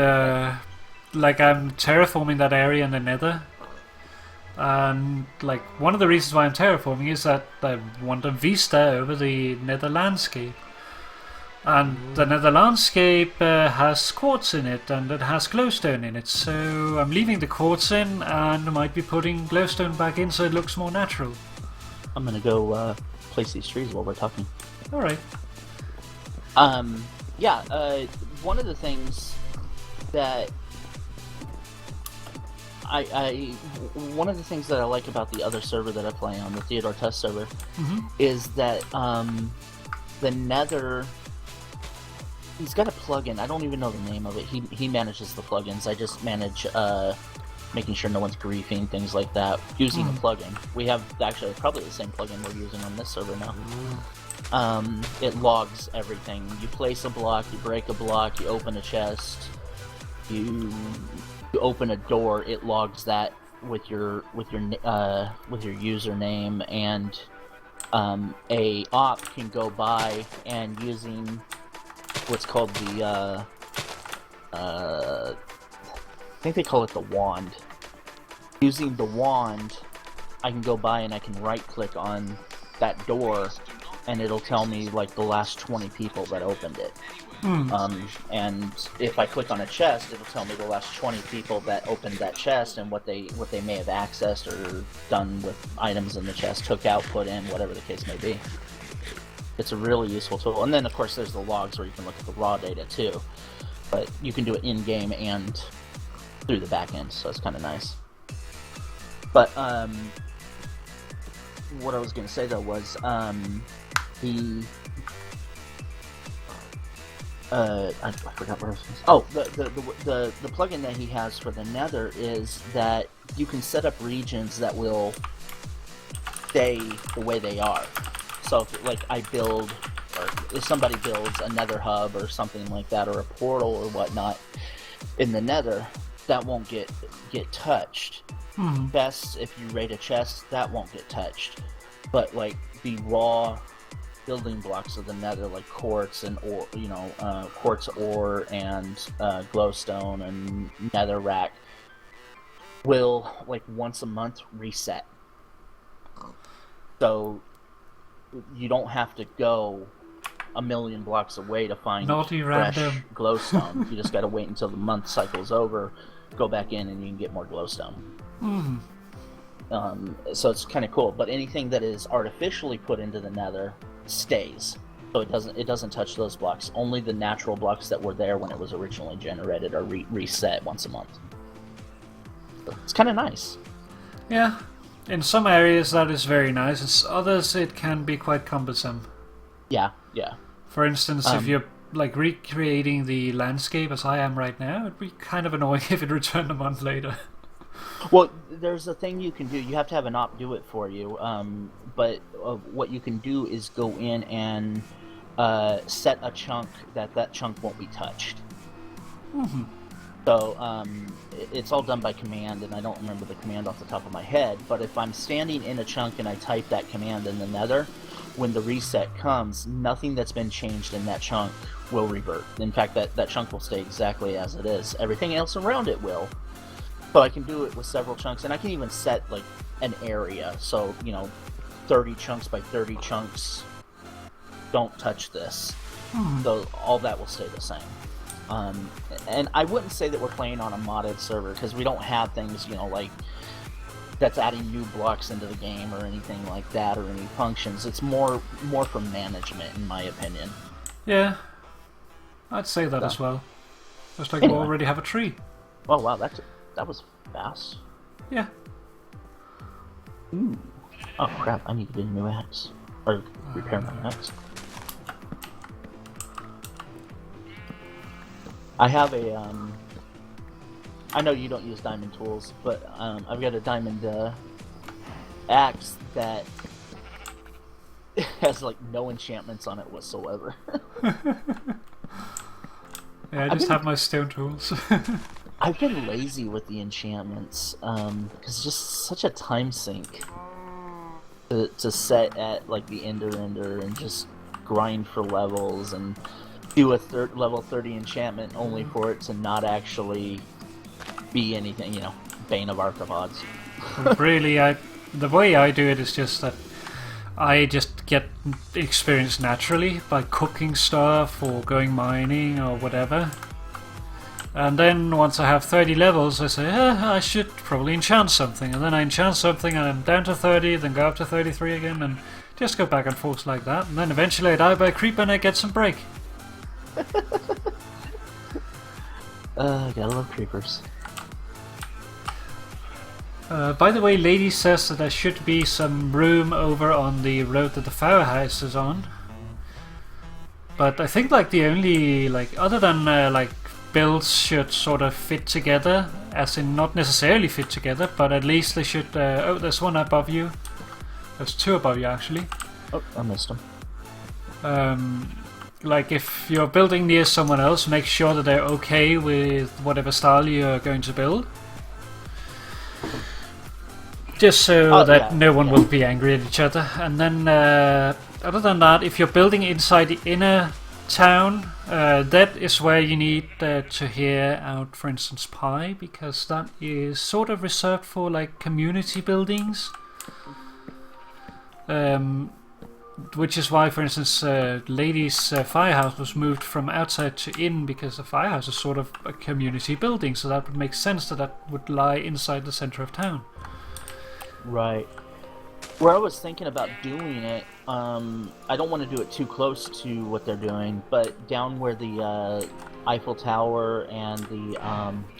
like I'm terraforming that area in the nether. And like one of the reasons why I'm terraforming is that I want a vista over the nether landscape. And the nether landscape has quartz in it, and it has glowstone in it. So I'm leaving the quartz in, and I might be putting glowstone back in so it looks more natural. I'm gonna go place these trees while we're talking. Alright. Yeah, one of the things that one of the things that I like about the other server that I play on, the Theodore Test server, is that the Nether, he's got a plugin. I don't even know the name of it. He manages the plugins. I just manage making sure no one's griefing, things like that, using the plugin. We have actually probably the same plugin we're using on this server now. It logs everything. You place a block, you break a block, you open a chest, you open a door. It logs that with your username, and a op can go by and using what's called the I think they call it the wand. Using the wand, I can go by and I can right click on that door, and it'll tell me like the last 20 people that opened it. And if I click on a chest, it'll tell me the last 20 people that opened that chest and what they may have accessed or done with items in the chest, took out, put in, whatever the case may be. It's a really useful tool. And then of course there's the logs where you can look at the raw data too. But you can do it in game and through the back end, so it's kind of nice. But what I was going to say though was I forgot what I was going to say. Oh, the plugin that he has for the Nether is that you can set up regions that will stay the way they are. So if like I build, or if somebody builds a Nether hub or something like that, or a portal or whatnot in the Nether, that won't get touched. Best if you raid a chest, that won't get touched. But like the raw building blocks of the Nether, like quartz and ore, quartz ore and glowstone and netherrack, will like once a month reset. So you don't have to go a million blocks away to find Naughty fresh random. glowstone. You just got to wait until the month cycle's over, go back in, and you can get more glowstone. So it's kind of cool. But anything that is artificially put into the Nether stays. So it doesn't touch those blocks. Only the natural blocks that were there when it was originally generated are reset once a month. So it's kind of nice. Yeah. In some areas that is very nice. In others it can be quite cumbersome. Yeah. For instance, if you're like recreating the landscape as I am right now, it'd be kind of annoying if it returned a month later. Well, there's a thing you can do. You have to have an op do it for you. But what you can do is go in and set a chunk that chunk won't be touched. So it's all done by command, and I don't remember the command off the top of my head. But if I'm standing in a chunk and I type that command in the Nether, when the reset comes, nothing that's been changed in that chunk will revert. In fact, that chunk will stay exactly as it is. Everything else around it will. So I can do it with several chunks, and I can even set like an area. So 30 chunks by 30 chunks. Don't touch this. So all that will stay the same. And I wouldn't say that we're playing on a modded server because we don't have things like that's adding new blocks into the game or anything like that, or any functions. It's more for management, in my opinion. Yeah, I'd say that as well. Just like Anyway. we already have a tree. Oh wow, that was fast. Yeah. Ooh. Oh crap! I need to get a new axe or repair my axe. I have a I know you don't use diamond tools, but I've got a diamond axe that has like no enchantments on it whatsoever. Yeah, I just have my stone tools. I've been lazy with the enchantments because it's just such a time sink to set at like the ender and just grind for levels and do a level 30 enchantment only for it to not actually be anything, you know, Bane of Arthropods. Really, the way I do it is just that I just get experience naturally by cooking stuff or going mining or whatever. And then once I have 30 levels, I say, I should probably enchant something. And then I enchant something and I'm down to 30, then go up to 33 again, and just go back and forth like that. And then eventually I die by a creeper and I get some break. Gotta love creepers. By the way, Lady says that there should be some room over on the road that the firehouse is on. But I think like the only, like, other than like builds should sort of fit together, as in not necessarily fit together, but at least they should. Oh, there's one above you. There's two above you actually. Oh, I missed them. Like if you're building near someone else, make sure that they're okay with whatever style you're going to build. Just so that no one will be angry at each other. And then, other than that, if you're building inside the inner town, that is where you need to hear out, for instance, Pi, because that is sort of reserved for like community buildings. Which is why, for instance, Lady's firehouse was moved from outside to in, because the firehouse is sort of a community building, so that would make sense that that would lie inside the center of town. Right. Where I was thinking about doing it, I don't want to do it too close to what they're doing, but down where the Eiffel Tower and the,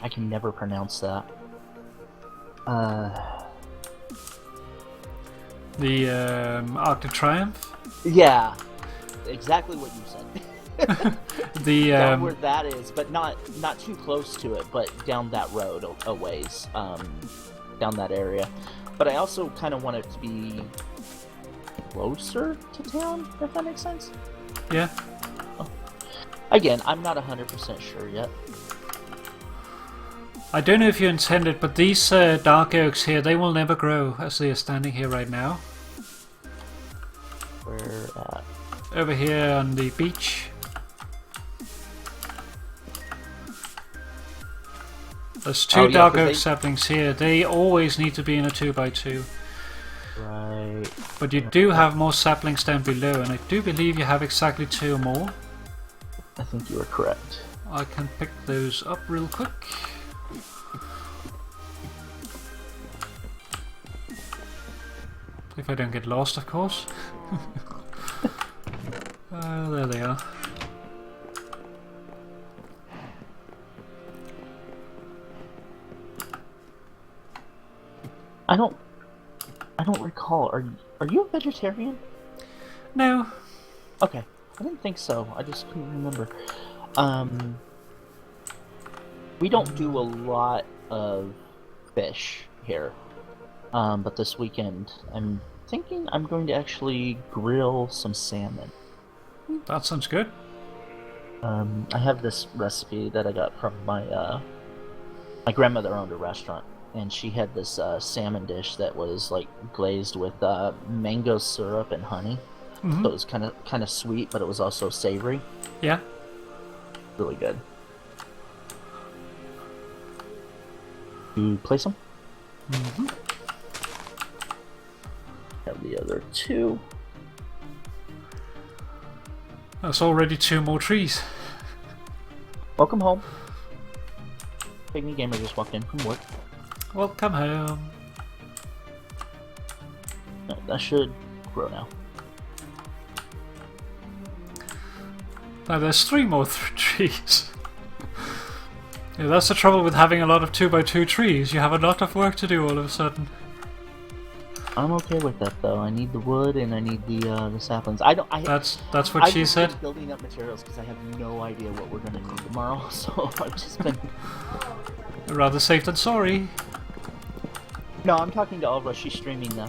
I can never pronounce that. The Arc de Triomphe? Yeah, exactly what you said. The down where that is, but not too close to it, but down that road a ways, down that area. But I also kind of want it to be closer to town, if that makes sense. Yeah. Oh. Again, I'm not 100% sure yet. I don't know if you intended, but these dark oaks here, they will never grow as they are standing here right now. Where at? Over here on the beach. There's two dark oak saplings here. They always need to be in a 2x2. Right. But you do have more saplings down below, and I do believe you have exactly 2 more. I think you are correct. I can pick those up real quick. If I don't get lost, of course. There they are. I don't recall. Are you a vegetarian? No. Okay. I didn't think so. I just couldn't remember. We don't do a lot of fish here. But this weekend, I'm thinking I'm going to actually grill some salmon. That sounds good. I have this recipe that I got from my grandmother owned a restaurant, and she had this salmon dish that was like glazed with mango syrup and honey. Mm-hmm. So it was kind of sweet, but it was also savory. Yeah. Really good. You play some? Mm-hmm. Have the other 2. That's already 2 more trees. Welcome home. Pygmy Gamer just walked in from work. Welcome home. No, that should grow now. Now there's 3 more trees. Yeah, that's the trouble with having a lot of 2x2 trees. You have a lot of work to do all of a sudden. I'm okay with that though. I need the wood and I need the saplings. That's what she said. I'm building up materials because I have no idea what we're gonna need tomorrow. So I've just been Rather safe than sorry. No, I'm talking to Alva. She's streaming now.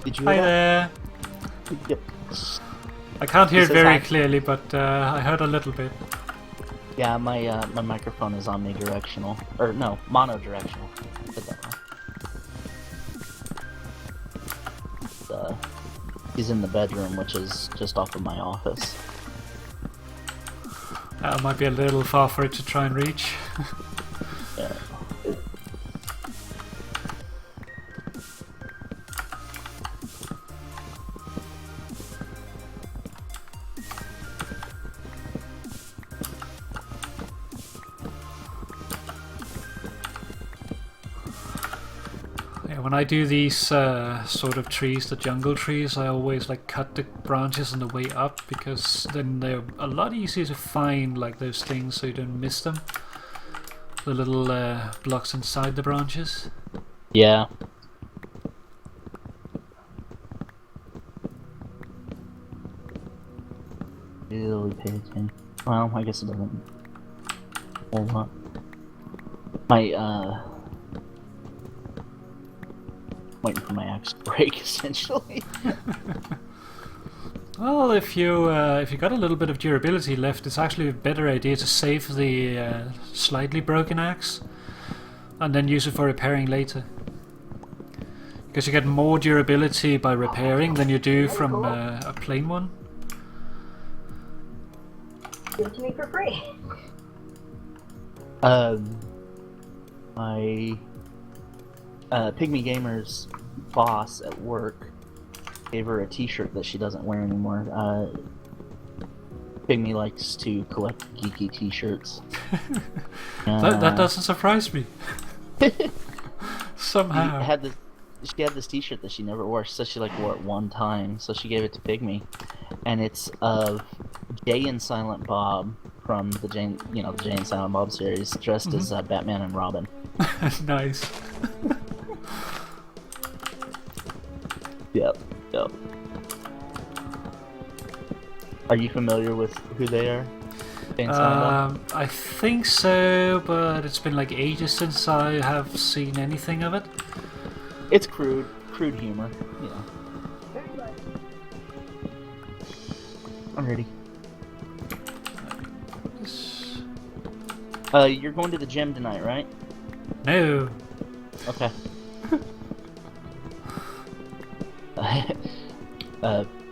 Did you Hi hear that? there. Yep. I can't hear He it says very hi. clearly, but I heard a little bit. Yeah, my microphone is omnidirectional. Or no, monodirectional. Said that wrong. He's in the bedroom, which is just off of my office. Might be a little far for it to try and reach. Yeah. Yeah, when I do these sort of trees, the jungle trees, I always like cut the branches on the way up because then they're a lot easier to find, like those things, so you don't miss them. The little blocks inside the branches. Yeah. Really pay attention. Well, I guess it doesn't. Hold on. Waiting for my axe to break, essentially. Well, if you got a little bit of durability left, it's actually a better idea to save the slightly broken axe and then use it for repairing later. Because you get more durability by repairing than you do from a plain one. Give it to me for free. My Pygmy Gamer's boss at work gave her a t-shirt that she doesn't wear anymore. Pygmy likes to collect geeky t-shirts. That doesn't surprise me. Somehow. She had this t-shirt that she never wore. She said she like wore it one time, so she gave it to Pygmy. And it's of Jay and Silent Bob from the Jay and Silent Bob series, dressed as Batman and Robin. Nice. Yep. Are you familiar with who they are? Jay and Silent Bob? I think so, but it's been like ages since I have seen anything of it. It's crude humor. You know. I'm ready. You're going to the gym tonight, right? No. Okay.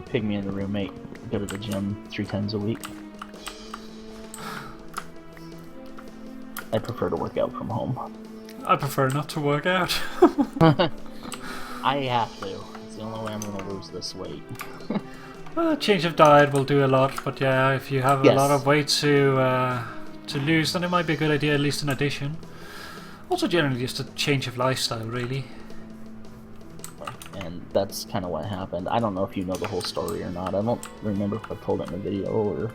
Pygmy and the roommate go to the gym 3 times a week. I prefer to work out from home. I prefer not to work out. I have to. It's the only way I'm going to lose this weight. Well, a change of diet will do a lot, but yeah, if you have a lot of weight to lose, then it might be a good idea, at least in addition. Also, generally, just a change of lifestyle, really. And that's kind of what happened. I don't know if you know the whole story or not. I don't remember if I told it in a video or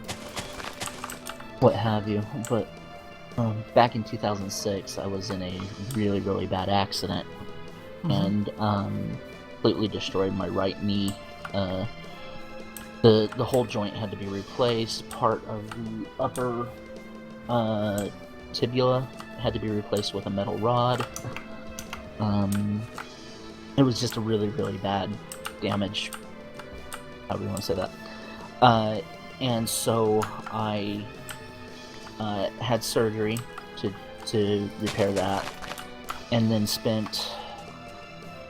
what have you, but back in 2006, I was in a really, really bad accident and completely destroyed my right knee. The whole joint had to be replaced. Part of the upper tibia had to be replaced with a metal rod. It was just a really, really bad damage. However you want to say that. And so I had surgery to repair that, and then spent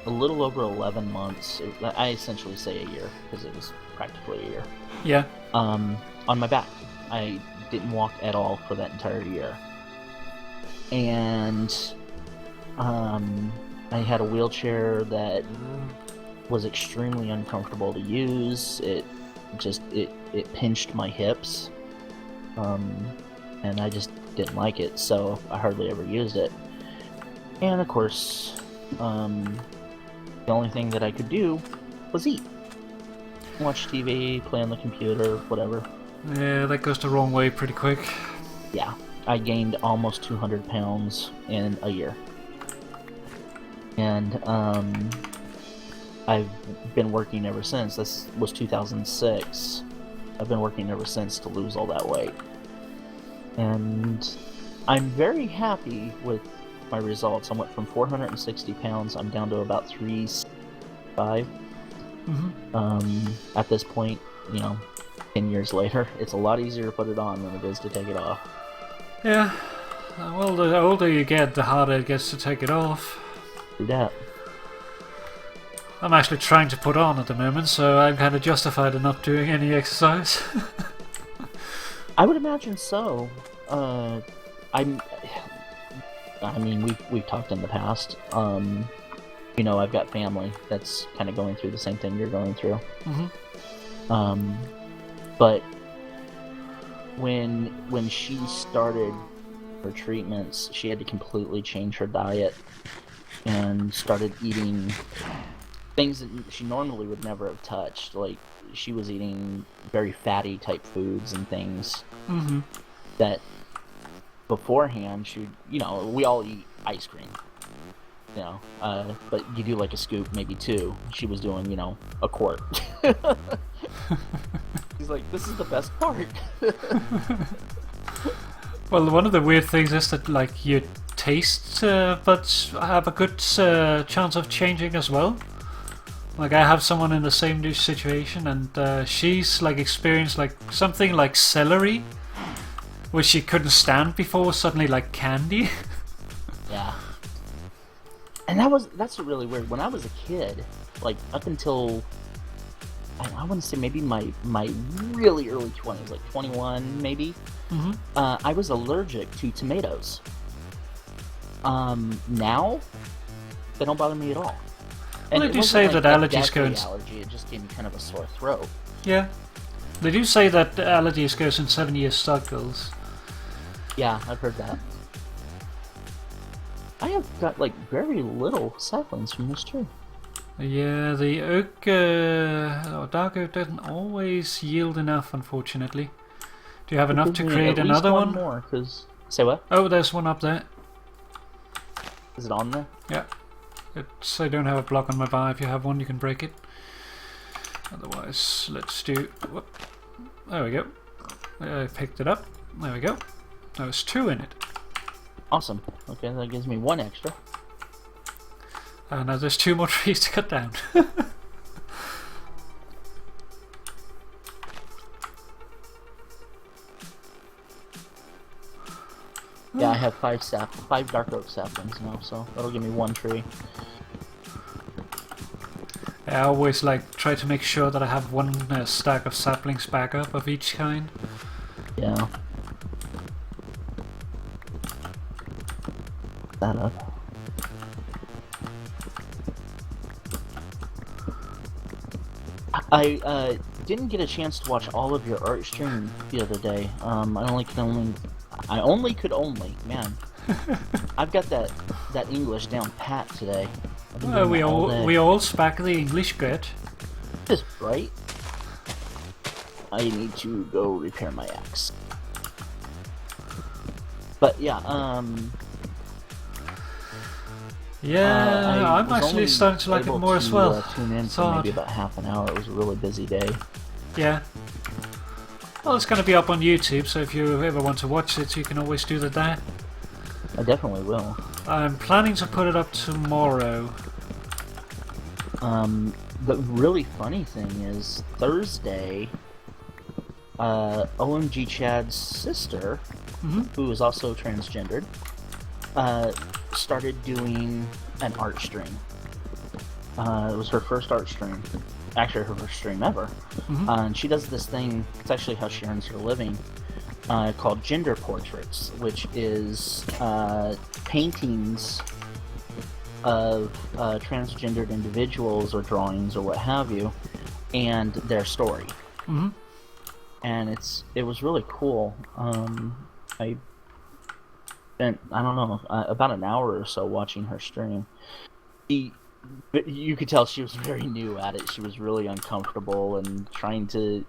a little over 11 months. I essentially say a year because it was practically a year. Yeah. On my back. I didn't walk at all for that entire year. And I had a wheelchair that was extremely uncomfortable to use. It pinched my hips. And I just didn't like it, so I hardly ever used it. And of course, the only thing that I could do was eat. Watch TV, play on the computer, whatever. Yeah, that goes the wrong way pretty quick. Yeah, I gained almost 200 pounds in a year. And I've been working ever since. This was 2006. I've been working ever since to lose all that weight. and I'm very happy with my results. I went from 460 pounds. I'm down to about 305. At this point, 10 years later, it's a lot easier to put it on than it is to take it off. Yeah. Well, the older you get, the harder it gets to take it off. Do that. I'm actually trying to put on at the moment, so I'm kind of justified in not doing any exercise. I would imagine so. I mean, we've talked in the past. I've got family that's kind of going through the same thing you're going through. But when she started her treatments, she had to completely change her diet and started eating things that she normally would never have touched. Like, she was eating very fatty type foods and things that beforehand we all eat ice cream, but you do like a scoop, maybe two. She was doing, a quart. He's like, this is the best part. Well, one of the weird things is that, like, your taste buds have a good chance of changing as well. Like, I have someone in the same situation, and she's like experienced like something like celery, which she couldn't stand before, suddenly like candy. Yeah. And that's really weird. When I was a kid, like up until I want to say maybe my really early 20s, like 21 maybe, I was allergic to tomatoes. Now they don't bother me at all. Well, they do say that allergies go in... allergy, it just gave me kind of a sore throat. Yeah. They do say that allergies goes in 7-year cycles. Yeah, I've heard that. I have got, like, very little saplings from this tree. Yeah, the oak, dark oak doesn't always yield enough, unfortunately. Do you have enough to create another one? More, cause... Say what? Oh, there's one up there. Is it on there? Yeah. I don't have a block on my bar. If you have one, you can break it. Otherwise, let's do... Whoop. There we go. I picked it up. There we go. There's 2 in it. Awesome. Okay, that gives me 1 extra. And now there's 2 more trees to cut down. Yeah, I have 5 dark oak saplings now, so that'll give me 1 tree. I always try to make sure that I have 1 stack of saplings back up of each kind. Yeah. That up. I didn't get a chance to watch all of your art stream the other day. I only could only, man. I've got that English down pat today. We all speak the English good. Is right. I need to go repair my axe. But yeah, yeah, I'm actually starting to like it more as well. Tune in for maybe about half an hour. It was a really busy day. Yeah. Well, it's going to be up on YouTube, so if you ever want to watch it, you can always do that there. I definitely will. I'm planning to put it up tomorrow. The really funny thing is, Thursday, OMG Chad's sister, who is also transgendered, started doing an art stream. It was her first art stream. Actually, her first stream ever. And she does this thing, it's actually how she earns her living, called gender portraits, which is paintings of transgendered individuals or drawings or what have you, and their story. And it was really cool. I spent, I don't know, about an hour or so watching her stream. You could tell she was very new at it. She was really uncomfortable and trying to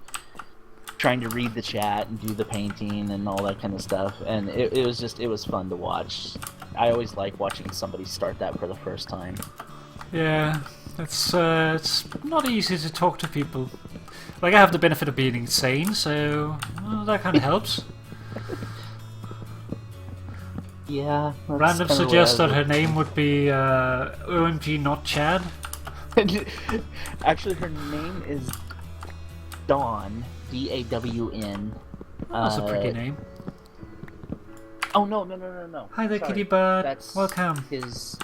read the chat and do the painting and all that kind of stuff. And it was fun to watch. I always like watching somebody start that for the first time. Yeah, it's not easy to talk to people. Like, I have the benefit of being insane, so that kind of helps. Yeah. that's Random kinda the way suggests I that her name would be OMG not Chad. would- Actually, her name is Dawn. Dawn. Oh, that's a pretty name. Oh no. Hi there, Sorry. kitty bird. That's Welcome. his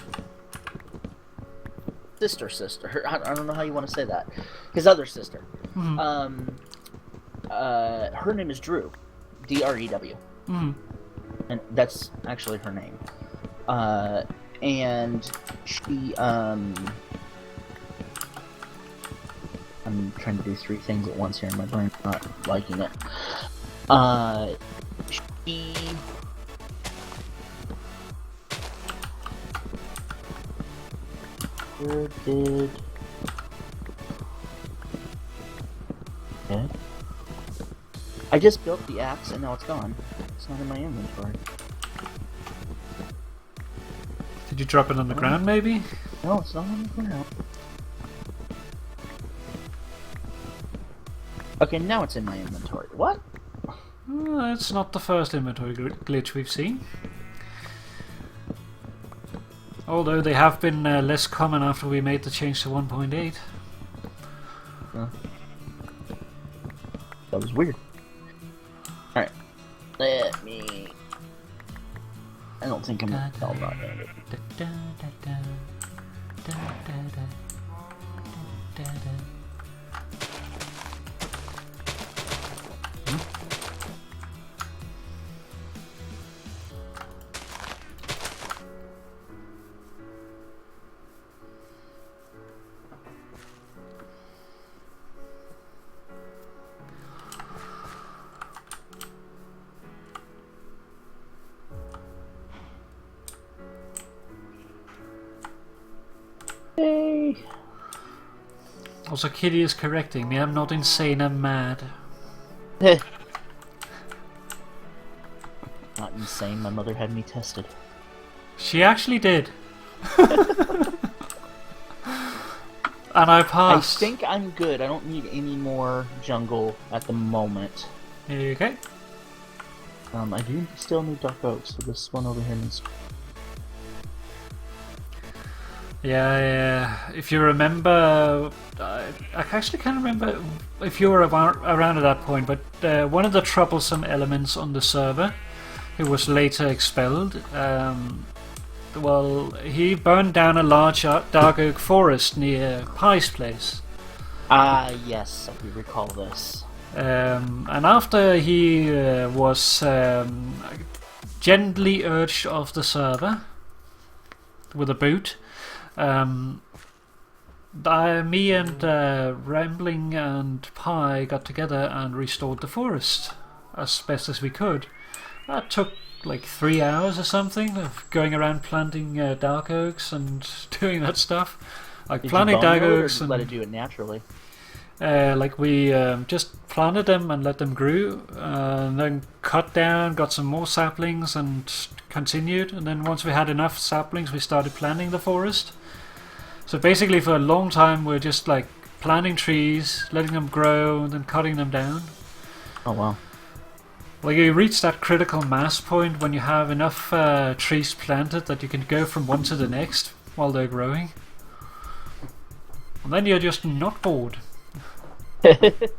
sister. I don't know how you want to say that. His other sister. Mhm. Her name is Drew. Drew. Mhm. And that's actually her name. And she I'm trying to do 3 things at once here and my brain's not liking it. She Where did I just built the axe and now it's gone. It's not in my inventory. Did you drop it on the ground, maybe? No, it's not on the ground. Okay, now it's in my inventory. What? It's not the first inventory glitch we've seen. Although they have been less common after we made the change to 1.8. That was weird. Alright. Let me... I don't think I'm gonna tell about it. Hey. Also, Kitty is correcting me. I'm not insane, I'm mad. Not insane, my mother had me tested. She actually did. And I I passed. think I'm good. I don't need any more jungle at the moment. Okay. I do still need dark oak, so this one over here needs... Yeah. If you remember, I actually can't remember if you were around at that point, but one of the troublesome elements on the server, who was later expelled, well, he burned down a large dark oak forest near Pie's place. Ah, yes, I do recall this. And after he was gently urged off the server with a boot, me and Rambling and Pie got together and restored the forest as best as we could. That took like 3 hours or something of going around planting dark oaks and doing that stuff. Like Did planting you bone dark mow it, or oaks did you and let it do it naturally? like we just planted them and let them grow, and then cut down, got some more saplings and continued, and then once we had enough saplings we started planting the forest. So basically for a long time we're just like planting trees, letting them grow, and then cutting them down. Oh wow. Like you reach that critical mass point when you have enough trees planted that you can go from one to the next while they're growing. And then you're just not bored. Alright.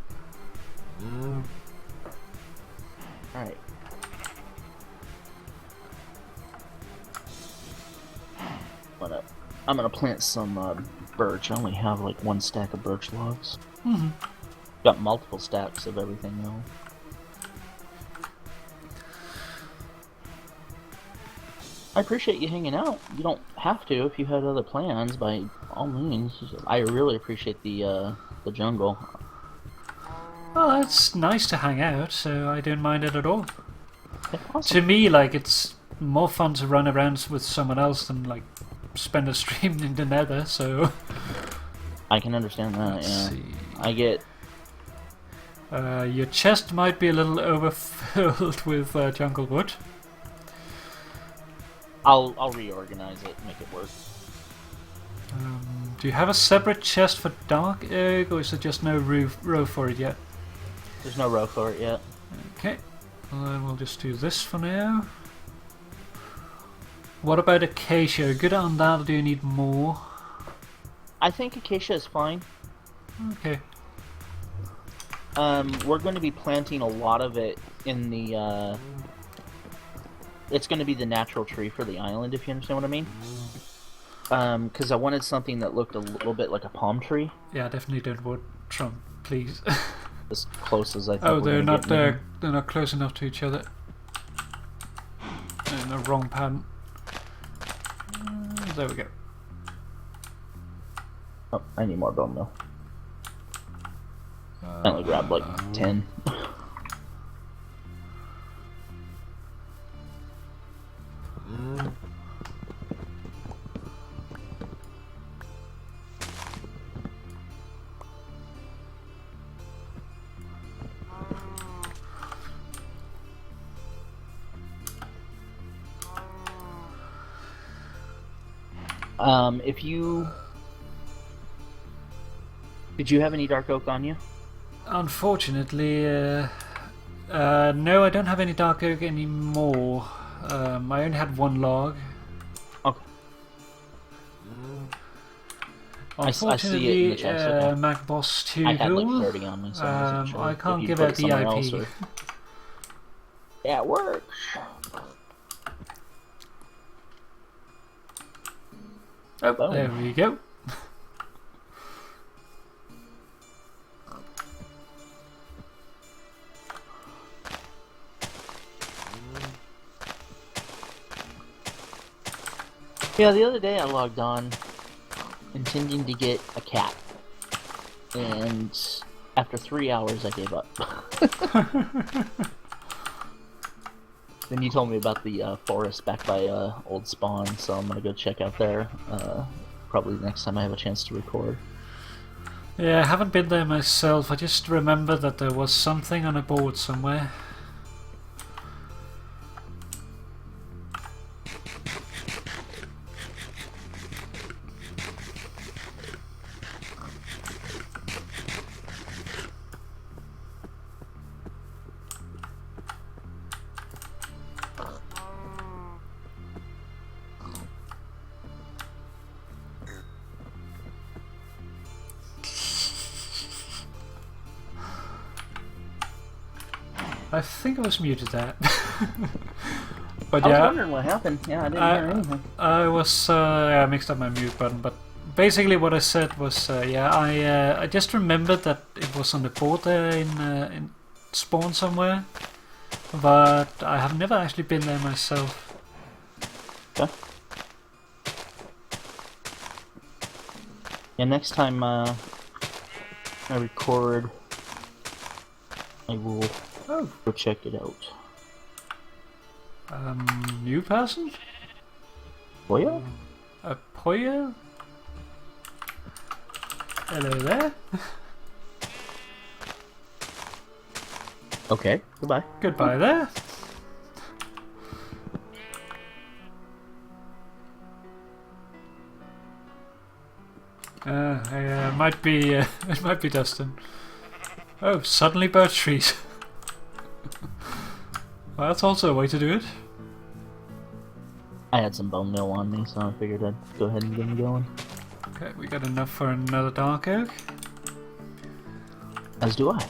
I'm gonna plant some birch. I only have like 1 stack of birch logs. Mm-hmm. Got multiple stacks of everything though. I appreciate you hanging out. You don't have to if you had other plans, by all means. I really appreciate the jungle. Well, it's nice to hang out, so I don't mind it at all. Yeah, awesome. To me, like, it's more fun to run around with someone else than, like, spend a stream in the nether, so... I can understand that, Let's yeah. see. I get... Your chest might be a little overfilled with jungle wood. I'll reorganize it, make it work. Do you have a separate chest for dark oak, or is there just no row for it yet? There's no row for it yet. Okay, well, then we'll just do this for now. What about acacia? Good on that, or do you need more? I think acacia is fine. Okay. We're going to be planting a lot of it in the, it's going to be the natural tree for the island, if you understand what I mean. Because I wanted something that looked a little bit like a palm tree. Yeah, definitely don't want Trump, please. As close as I think Oh, we're they're gonna not get. they're not close enough to each other. In the wrong pattern. There we go. Oh, I need more bone meal. I only grabbed like 10. If you... Did you have any dark oak on you? Unfortunately, no, I don't have any dark oak anymore. I only had one log. Okay. I see it in Unfortunately, the chest, okay. Mac Boss 2 I had like Cool, 30 on me, so I wasn't sure I if can't you give put out it the somewhere else, IP. or... Yeah, it works. Oh, Boom. there we go. Yeah, the other day I logged on intending to get a cat. And after 3 hours I gave up. Then you told me about the forest back by Old Spawn, so I'm gonna go check out there probably next time I have a chance to record. Yeah, I haven't been there myself. I just remember that there was something on a board somewhere. I think I was muted there. But I was yeah, wondering what happened. Yeah, I didn't hear anything. I was I mixed up my mute button, but basically what I said was yeah, I just remembered that it was on the board there in Spawn somewhere, but I have never actually been there myself. Okay. Yeah, next time I record, I will go check it out. New person? Boya? A Poya? Hello there. Okay, goodbye. Goodbye there. Might be it might be Dustin. Oh, suddenly birch trees. Well, that's also a way to do it. I had some bone meal on me, so I figured I'd go ahead and get me going. Okay, we got enough for another dark oak. As do I.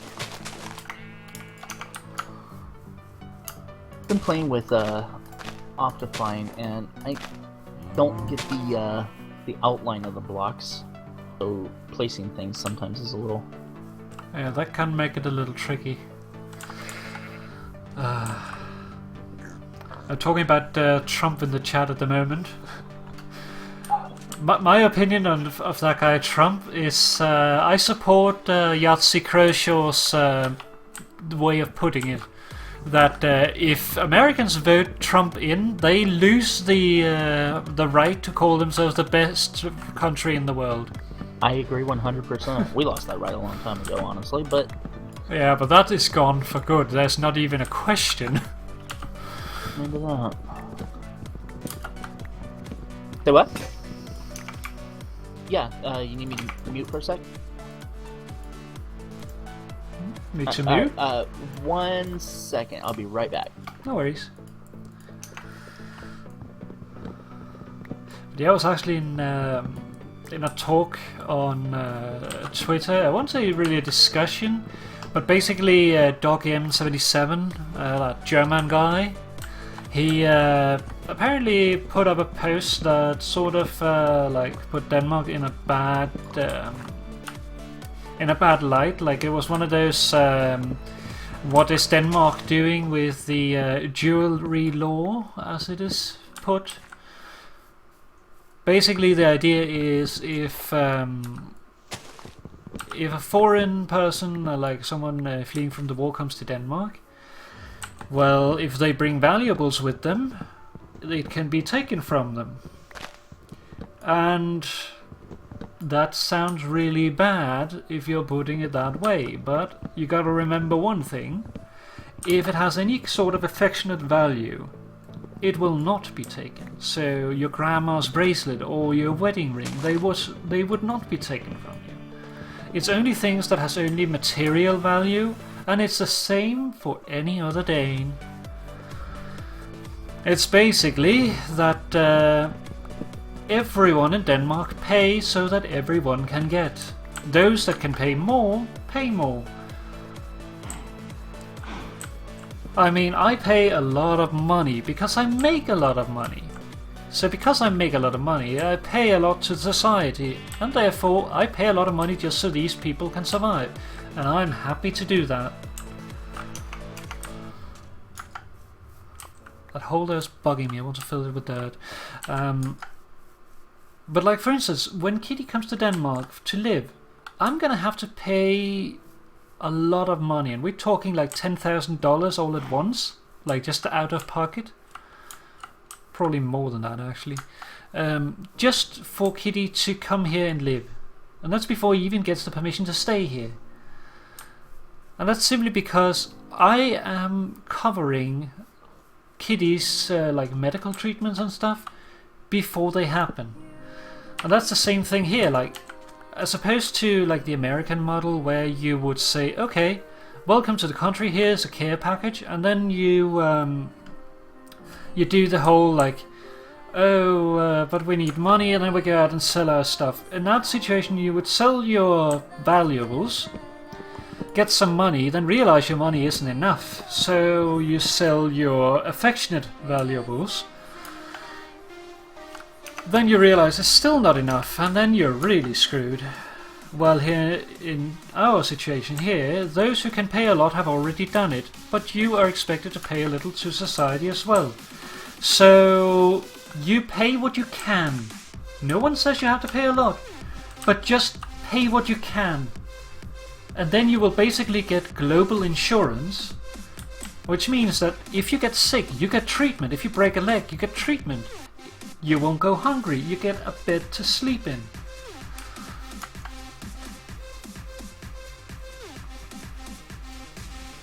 Been playing with Optifine, and I don't get the outline of the blocks, so placing things sometimes is a little... Yeah, that can make it a little tricky. I'm talking about Trump in the chat at the moment. My opinion of that guy Trump is I support Yahtzee Crowshaw's way of putting it. That if Americans vote Trump in, they lose the right to call themselves the best country in the world. I agree 100%. We lost that right a long time ago, honestly, but... Yeah, but that is gone for good. There's not even a question. Maybe that. Say what? Yeah, you need me to mute for a sec? Me to mute? 1 second. I'll be right back. No worries. Yeah, I was actually in a talk on Twitter. I won't say really a discussion, but basically Dog M77, that German guy, he apparently put up a post that sort of like put Denmark in a bad light. Like it was one of those what is Denmark doing with the jewelry law, as it is put. Basically, the idea is if a foreign person, like someone fleeing from the war, comes to Denmark, well, if they bring valuables with them, it can be taken from them. And that sounds really bad if you're putting it that way, but you gotta remember one thing. If it has any sort of affectionate value, it will not be taken. So your grandma's bracelet or your wedding ring, they would not be taken from you. It's only things that has only material value, and it's the same for any other Dane. It's basically that everyone in Denmark pay so that everyone can get. Those that can pay more, pay more. I mean, I pay a lot of money because I make a lot of money. So because I make a lot of money, I pay a lot to society, and therefore I pay a lot of money just so these people can survive. And I'm happy to do that. That hole there's bugging me, I want to fill it with dirt. But like for instance, when Kitty comes to Denmark to live, I'm gonna have to pay a lot of money, and we're talking like $10,000 all at once, like just out of pocket. Probably more than that actually. Just for Kitty to come here and live, and that's before he even gets the permission to stay here. And that's simply because I am covering Kitty's like medical treatments and stuff before they happen. And that's the same thing here, like as opposed to like the American model where you would say, okay, welcome to the country, here's a care package, and then you do the whole like, oh, but we need money, and then we go out and sell our stuff. In that situation, you would sell your valuables, get some money, then realize your money isn't enough, so you sell your affectionate valuables. Then you realize it's still not enough, and then you're really screwed. Well, here in our situation here, those who can pay a lot have already done it, but you are expected to pay a little to society as well. So you pay what you can. No one says you have to pay a lot, but just pay what you can. And then you will basically get global insurance, which means that if you get sick, you get treatment. If you break a leg, you get treatment. You won't go hungry, you get a bed to sleep in.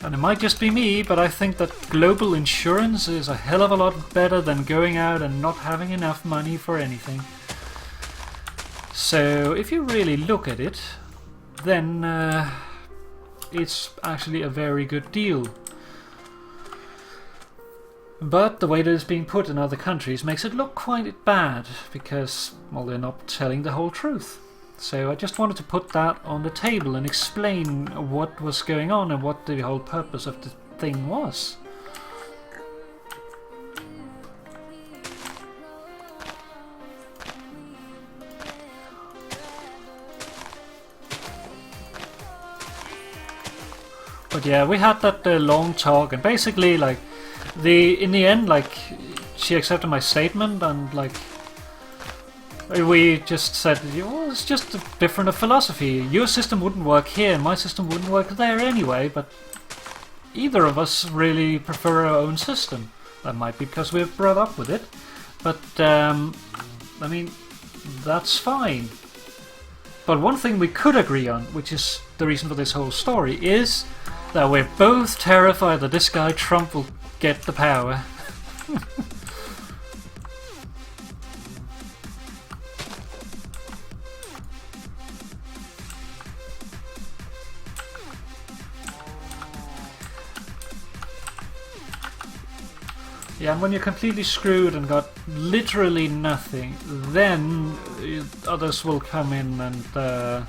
And it might just be me, but I think that global insurance is a hell of a lot better than going out and not having enough money for anything. So if you really look at it, then it's actually a very good deal. But the way that it's being put in other countries makes it look quite bad, because, well, they're not telling the whole truth. So I just wanted to put that on the table and explain what was going on and what the whole purpose of the thing was. But yeah, we had that long talk, and basically, like, in the end, like, she accepted my statement, and like, we just said, well, it's just a different philosophy. Your system wouldn't work here, and my system wouldn't work there anyway, but either of us really prefer our own system. That might be because we're brought up with it, but I mean, that's fine. But one thing we could agree on, which is the reason for this whole story, is that we're both terrified that this guy Trump will get the power. Yeah, and when you're completely screwed and got literally nothing, then others will come in and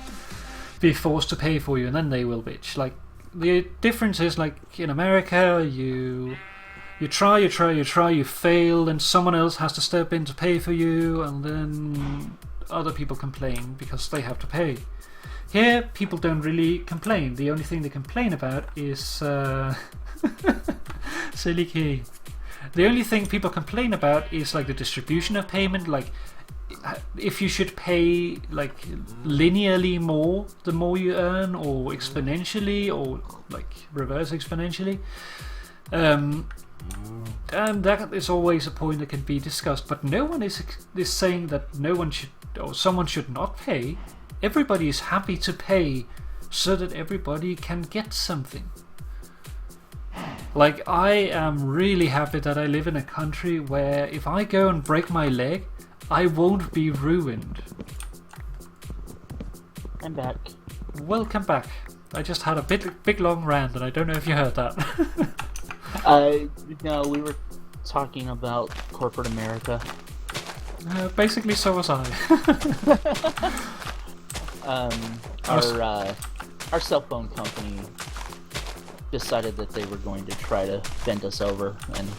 be forced to pay for you, and then they will bitch. Like, the difference is, like, in America, you try, you fail, and someone else has to step in to pay for you, and then other people complain because they have to pay. Here, people don't really complain. The only thing they complain about is silly key. The only thing people complain about is like the distribution of payment, like if you should pay like linearly more the more you earn, or exponentially, or like reverse exponentially. And that is always a point that can be discussed, but no one is saying that no one should or someone should not pay. Everybody is happy to pay so that everybody can get something. Like, I am really happy that I live in a country where if I go and break my leg, I won't be ruined. I'm back. Welcome back. I just had a big long rant, and I don't know if you heard that. No, we were talking about corporate America. Basically, so was I. Our cell phone company decided that they were going to try to bend us over and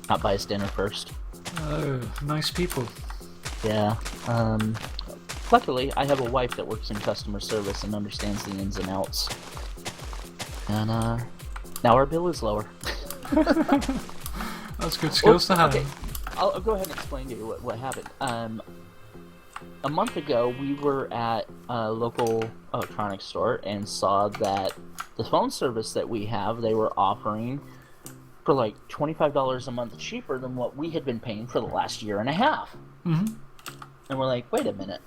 not buy us dinner first. Oh, nice people. Yeah. Luckily, I have a wife that works in customer service and understands the ins and outs. And now our bill is lower. That's good skills to have. Okay, I'll go ahead and explain to you what happened. A month ago, we were at a local electronics store and saw that the phone service that we have, they were offering for like $25 a month cheaper than what we had been paying for the last year and a half. Mm-hmm. And we're like, wait a minute.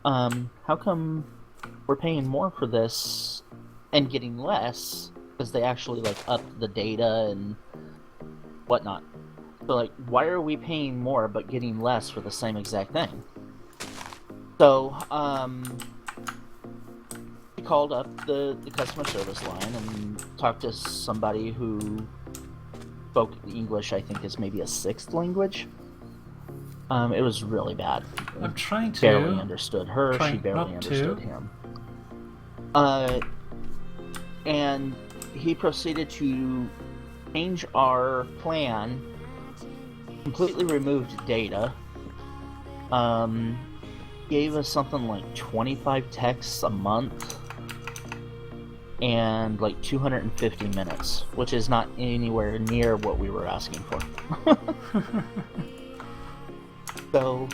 How come we're paying more for this and getting less? Because they actually like upped the data and whatnot. So like, why are we paying more but getting less for the same exact thing? So, we called up the customer service line and talked to somebody who spoke English, I think is maybe a sixth language. It was really bad. I'm trying to. Barely understood her, she Trying barely not understood to. him. And he proceeded to change our plan, completely removed data, gave us something like 25 texts a month, and like 250 minutes, which is not anywhere near what we were asking for. So,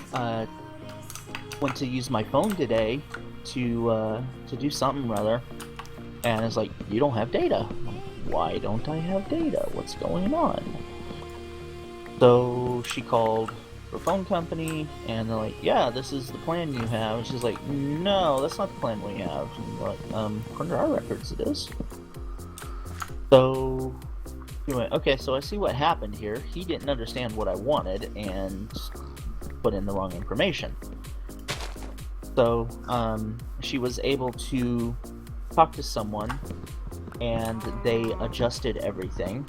went to use my phone today to do something rather, and it's like, you don't have data. I'm like, why don't I have data? What's going on? So she called her phone company, and they're like, yeah, this is the plan you have. And she's like, no, that's not the plan we have. And they're like, according to our records, it is. So he went, okay, so I see what happened here. He didn't understand what I wanted and put in the wrong information. So she was able to talk to someone, and they adjusted everything.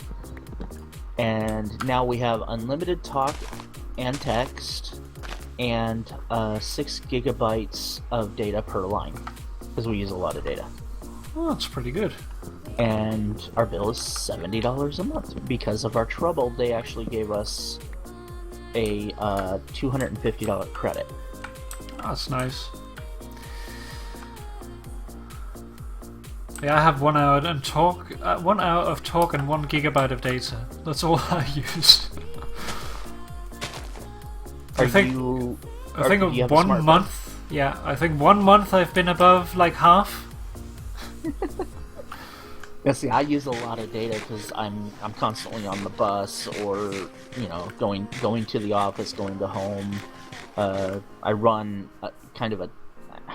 And now we have unlimited talk and text, and 6 gigabytes of data per line, because we use a lot of data. Oh, that's pretty good. And our bill is $70 a month. Because of our trouble, they actually gave us a $250 credit. That's nice. Yeah, I have 1 hour and talk, 1 hour of talk and 1 gigabyte of data. That's all I use. I think do you have a 1 smartphone? month. Yeah, I think 1 month I've been above like half. Yeah, see, I use a lot of data because I'm constantly on the bus, or going to the office, going to home. I run kind of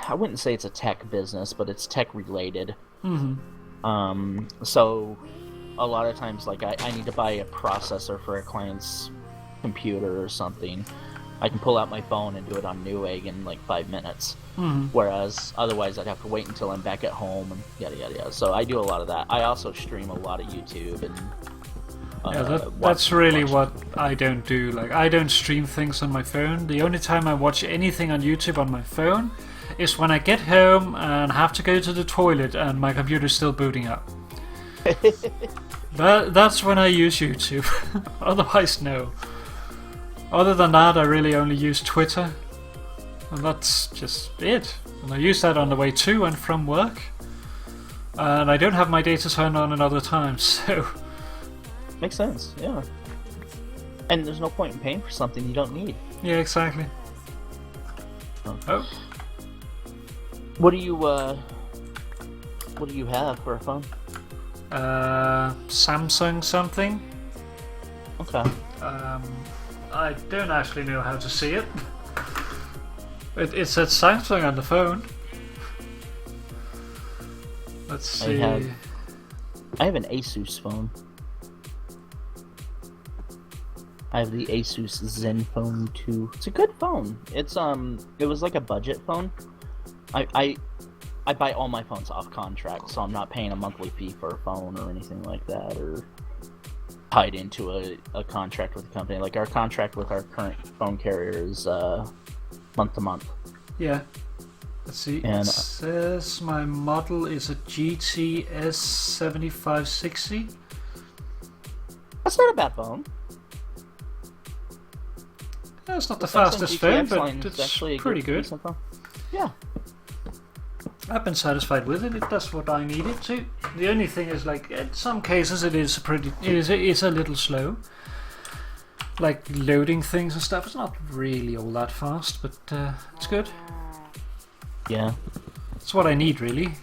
I wouldn't say it's a tech business, but it's tech related. Mm-hmm. So a lot of times, like I need to buy a processor for a client's computer or something. I can pull out my phone and do it on Newegg in like 5 minutes. Mm-hmm. Whereas otherwise I'd have to wait until I'm back at home and yada yada yada. So I do a lot of that. I also stream a lot of YouTube and Yeah, that's watch- really watch. what I don't do. Like, I don't stream things on my phone. The only time I watch anything on YouTube on my phone is when I get home and have to go to the toilet and my computer's still booting up. That's when I use YouTube. Otherwise, no. Other than that, I really only use Twitter. And that's just it. And I use that on the way to and from work. And I don't have my data turned on at other times, so... Makes sense, yeah. And there's no point in paying for something you don't need. Yeah, exactly. Oh. What do you have for a phone? Samsung something. Okay. I don't actually know how to see it. It said Samsung on the phone. Let's see. I have an Asus phone. I have the Asus Zenfone 2. It's a good phone. It's it was like a budget phone. I buy all my phones off contract, so I'm not paying a monthly fee for a phone or anything like that, or tied into a contract with a company. Like, our contract with our current phone carrier is month to month. Yeah. Let's see. And, it says my model is a GTS 7560. That's not a bad phone. Yeah, it's not the Samsung fastest GTX phone, line but is it's actually a pretty good. decent phone. Yeah. I've been satisfied with it. It does what I need it to. The only thing is, like, in some cases it is a little slow. Like, loading things and stuff. It's not really all that fast, but it's good. Yeah. It's what I need, really.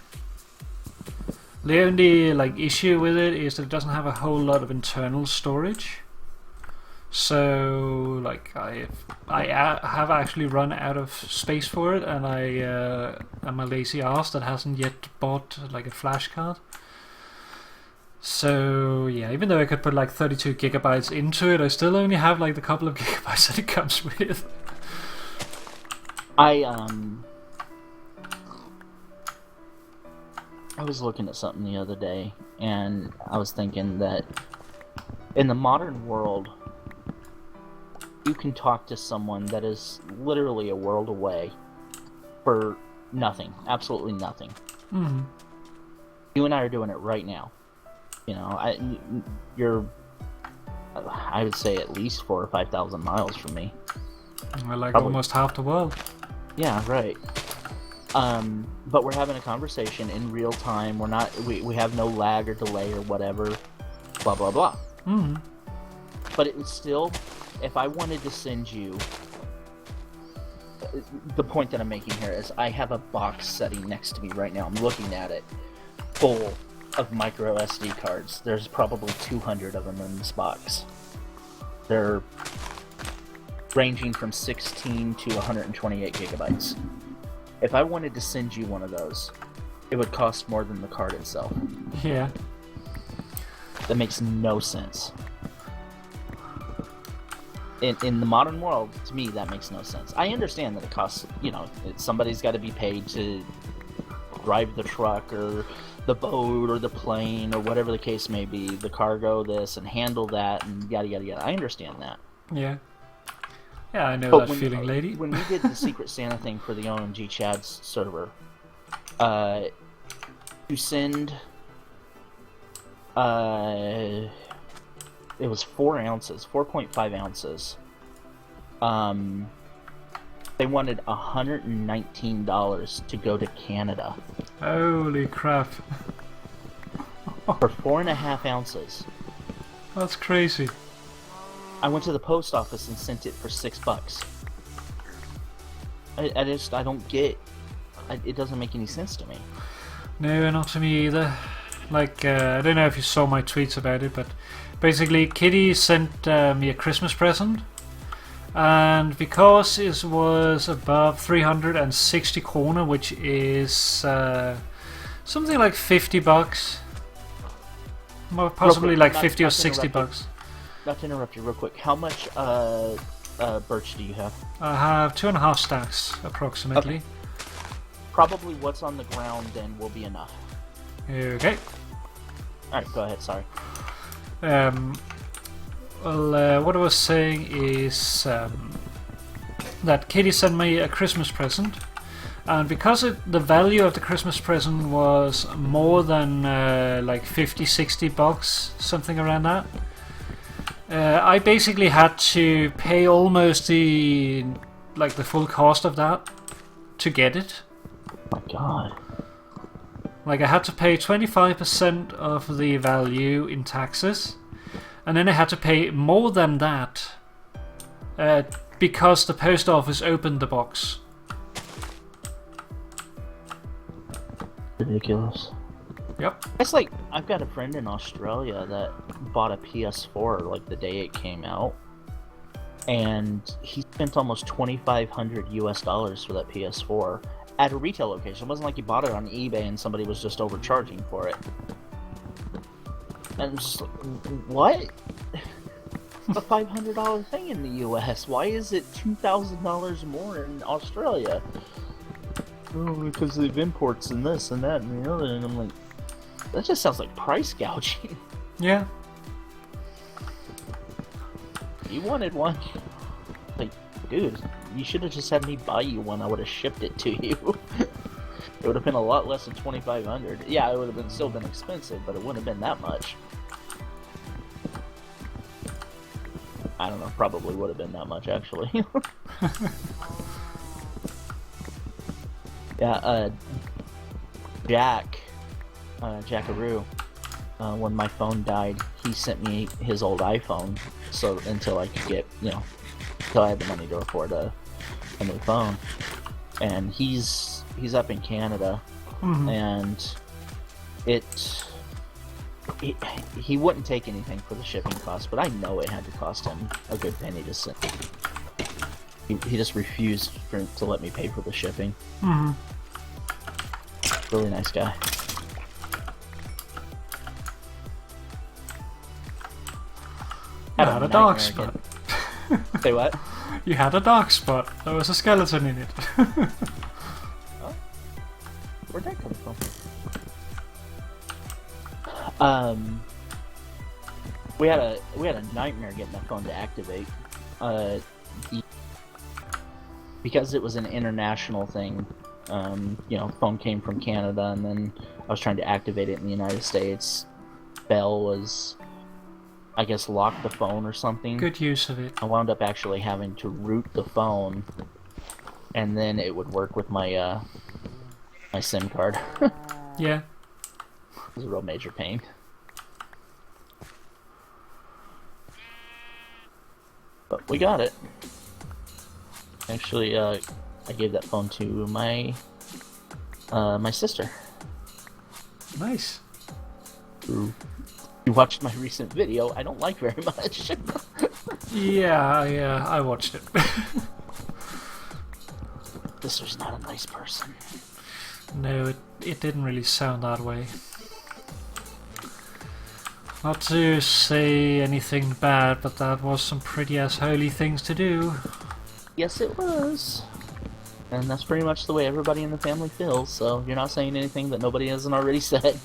The only, like, issue with it is that it doesn't have a whole lot of internal storage. So, like, I have actually run out of space for it, and I am a lazy ass that hasn't yet bought, like, a flash card. So, yeah, even though I could put, like, 32 gigabytes into it, I still only have, like, the couple of gigabytes that it comes with. I was looking at something the other day, and I was thinking that in the modern world, you can talk to someone that is literally a world away for nothing, absolutely nothing. Mm-hmm. You and I are doing it right now. You know, you're, I would say, at least 4,000 or 5,000 miles from me. We're like Probably. almost half the world. Yeah, right. But we're having a conversation in real time. We're not. We have no lag or delay or whatever. Blah blah blah. Mm-hmm. But it was still, if I wanted to send you, the point that I'm making here is I have a box sitting next to me right now. I'm looking at it, full of micro SD cards. There's probably 200 of them in this box. They're ranging from 16 to 128 gigabytes. If I wanted to send you one of those, it would cost more than the card itself. Yeah. That makes no sense. In the modern world, to me, that makes no sense. I understand that it costs, somebody's got to be paid to drive the truck or the boat or the plane or whatever the case may be, the cargo, this, and handle that, and yada yada yada. I understand that. Yeah. Yeah, I know But that feeling, lady. When we did the Secret Santa thing for the OMG Chad's server, to send, it was 4 ounces, 4.5 ounces. They wanted $119 to go to Canada. Holy crap. For 4.5 ounces. That's crazy. I went to the post office and sent it for $6. I don't get. It doesn't make any sense to me. No, not to me either. Like, I don't know if you saw my tweets about it, but basically Kitty sent me a Christmas present, and because it was above 360 kroner, which is something like $50, more possibly like 50 or 60 bucks. Not to interrupt you real quick, how much birch do you have? I have 2.5 stacks approximately. Okay. Probably what's on the ground then will be enough. Okay. Alright, go ahead, sorry. Well, what I was saying is that Katie sent me a Christmas present, and because the value of the Christmas present was more than like 50-60 bucks, something around that, I basically had to pay almost the full cost of that to get it. Oh my god. Like, I had to pay 25% of the value in taxes, and then I had to pay more than that because the post office opened the box. Ridiculous. Yep. It's like, I've got a friend in Australia that bought a PS4 like the day it came out, and he spent almost $2,500 for that PS4 at a retail location. It wasn't like he bought it on eBay and somebody was just overcharging for it. And I'm just like, what? A $500 thing in the US. Why is it $2,000 more in Australia? Oh, because of imports and this and that and the other. And I'm like, that just sounds like price gouging. Yeah. You wanted one. Like, dude, you should have just had me buy you one. I would have shipped it to you. It would have been a lot less than $2,500. Yeah, it would have still been expensive, but it wouldn't have been that much. I don't know, probably would have been that much, actually. Yeah, Jackaroo, when my phone died, he sent me his old iPhone, so until I could get, until I had the money to afford a new phone. And he's up in Canada, and he wouldn't take anything for the shipping cost, but I know it had to cost him a good penny to send. He just refused to let me pay for the shipping. Really nice guy. You had a dark spot. Say what? You had a dark spot. There was a skeleton in it. Oh. Where'd that come from? We had a nightmare getting that phone to activate. Because it was an international thing. Phone came from Canada, and then I was trying to activate it in the United States. Bell was, I guess, locked the phone or something. Good use of it. I wound up actually having to root the phone, and then it would work with my my SIM card. Yeah. It was a real major pain. But we got it. Actually, I gave that phone to my my sister. Nice. Who you watched my recent video. I don't like very much. Yeah, I watched it. Sister's not a nice person. No, it didn't really sound that way. Not to say anything bad, but that was some pretty assholey things to do. Yes, it was. And that's pretty much the way everybody in the family feels, so you're not saying anything that nobody hasn't already said.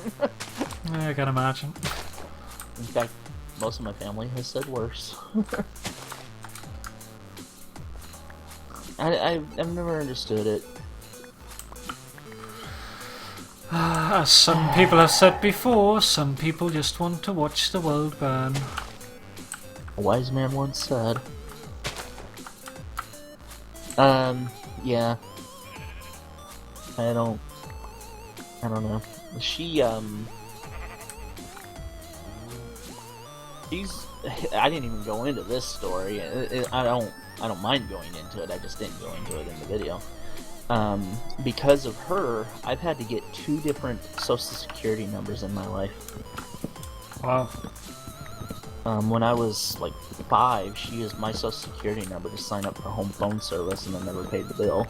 I can imagine. In fact, most of my family has said worse. I've never understood it. As some people have said before, some people just want to watch the world burn. A wise man once said. Yeah. I don't know. She's, I didn't even go into this story. I don't mind going into it. I just didn't go into it in the video. Because of her, I've had to get 2 different social security numbers in my life. Wow. When I was like 5, she used my social security number to sign up for home phone service and then never paid the bill.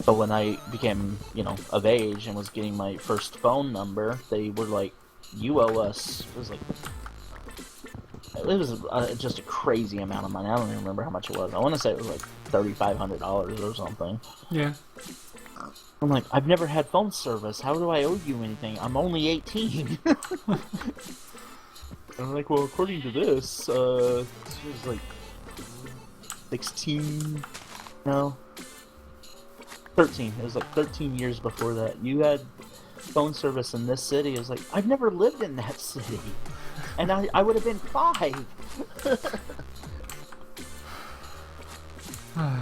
But when I became, of age and was getting my first phone number, they were like, you owe us. It was just a crazy amount of money. I don't even remember how much it was. I want to say it was like $3,500 or something. Yeah. I'm like, I've never had phone service. How do I owe you anything? I'm only 18. I'm like, well, according to this, this was like 16, no, 13. It was like 13 years before that. You had phone service in this city. It was like, I've never lived in that city. And I would have been 5.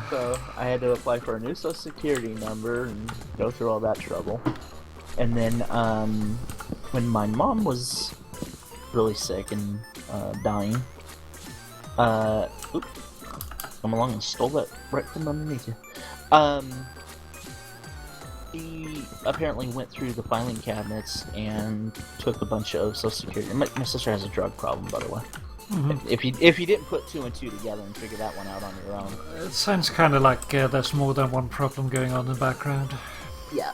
So I had to apply for a new social security number and go through all that trouble. And then when my mom was really sick and dying, oops, come along and stole that right from underneath you. She apparently went through the filing cabinets and took a bunch of social security. My sister has a drug problem, by the way. Mm-hmm. If you didn't put 2 and 2 together and figure that one out on your own. It sounds kind of like there's more than one problem going on in the background. Yeah.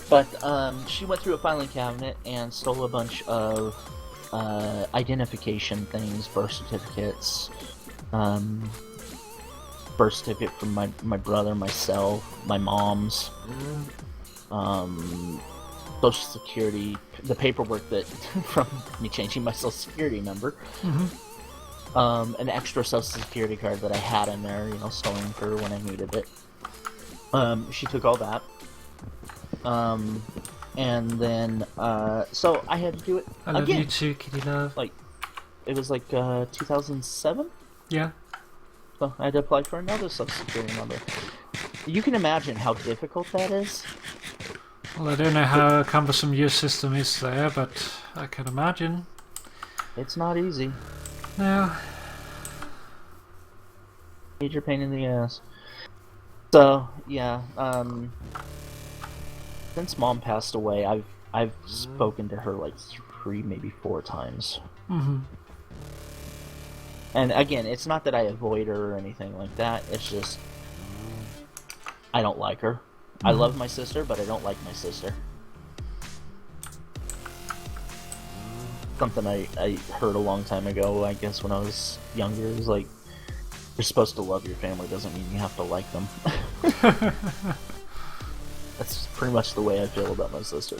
But she went through a filing cabinet and stole a bunch of identification things, birth certificates, birth certificate from my brother, myself, my mom's, social security, the paperwork that from me changing my social security number, an extra social security card that I had in there, storing for when I needed it. She took all that. And then, so I had to do it I love again. you too, Kitty Love. Like, it was like 2007? Yeah. So I had to apply for another social security number. You can imagine how difficult that is. Well, I don't know how cumbersome your system is there, but I can imagine. It's not easy. No. Major pain in the ass. So, yeah, since Mom passed away, I've spoken to her like 3, maybe 4 times. And again, it's not that I avoid her or anything like that. It's just I don't like her. I love my sister, but I don't like my sister. Something I heard a long time ago, I guess when I was younger, is like, you're supposed to love your family, doesn't mean you have to like them. That's pretty much the way I feel about my sister.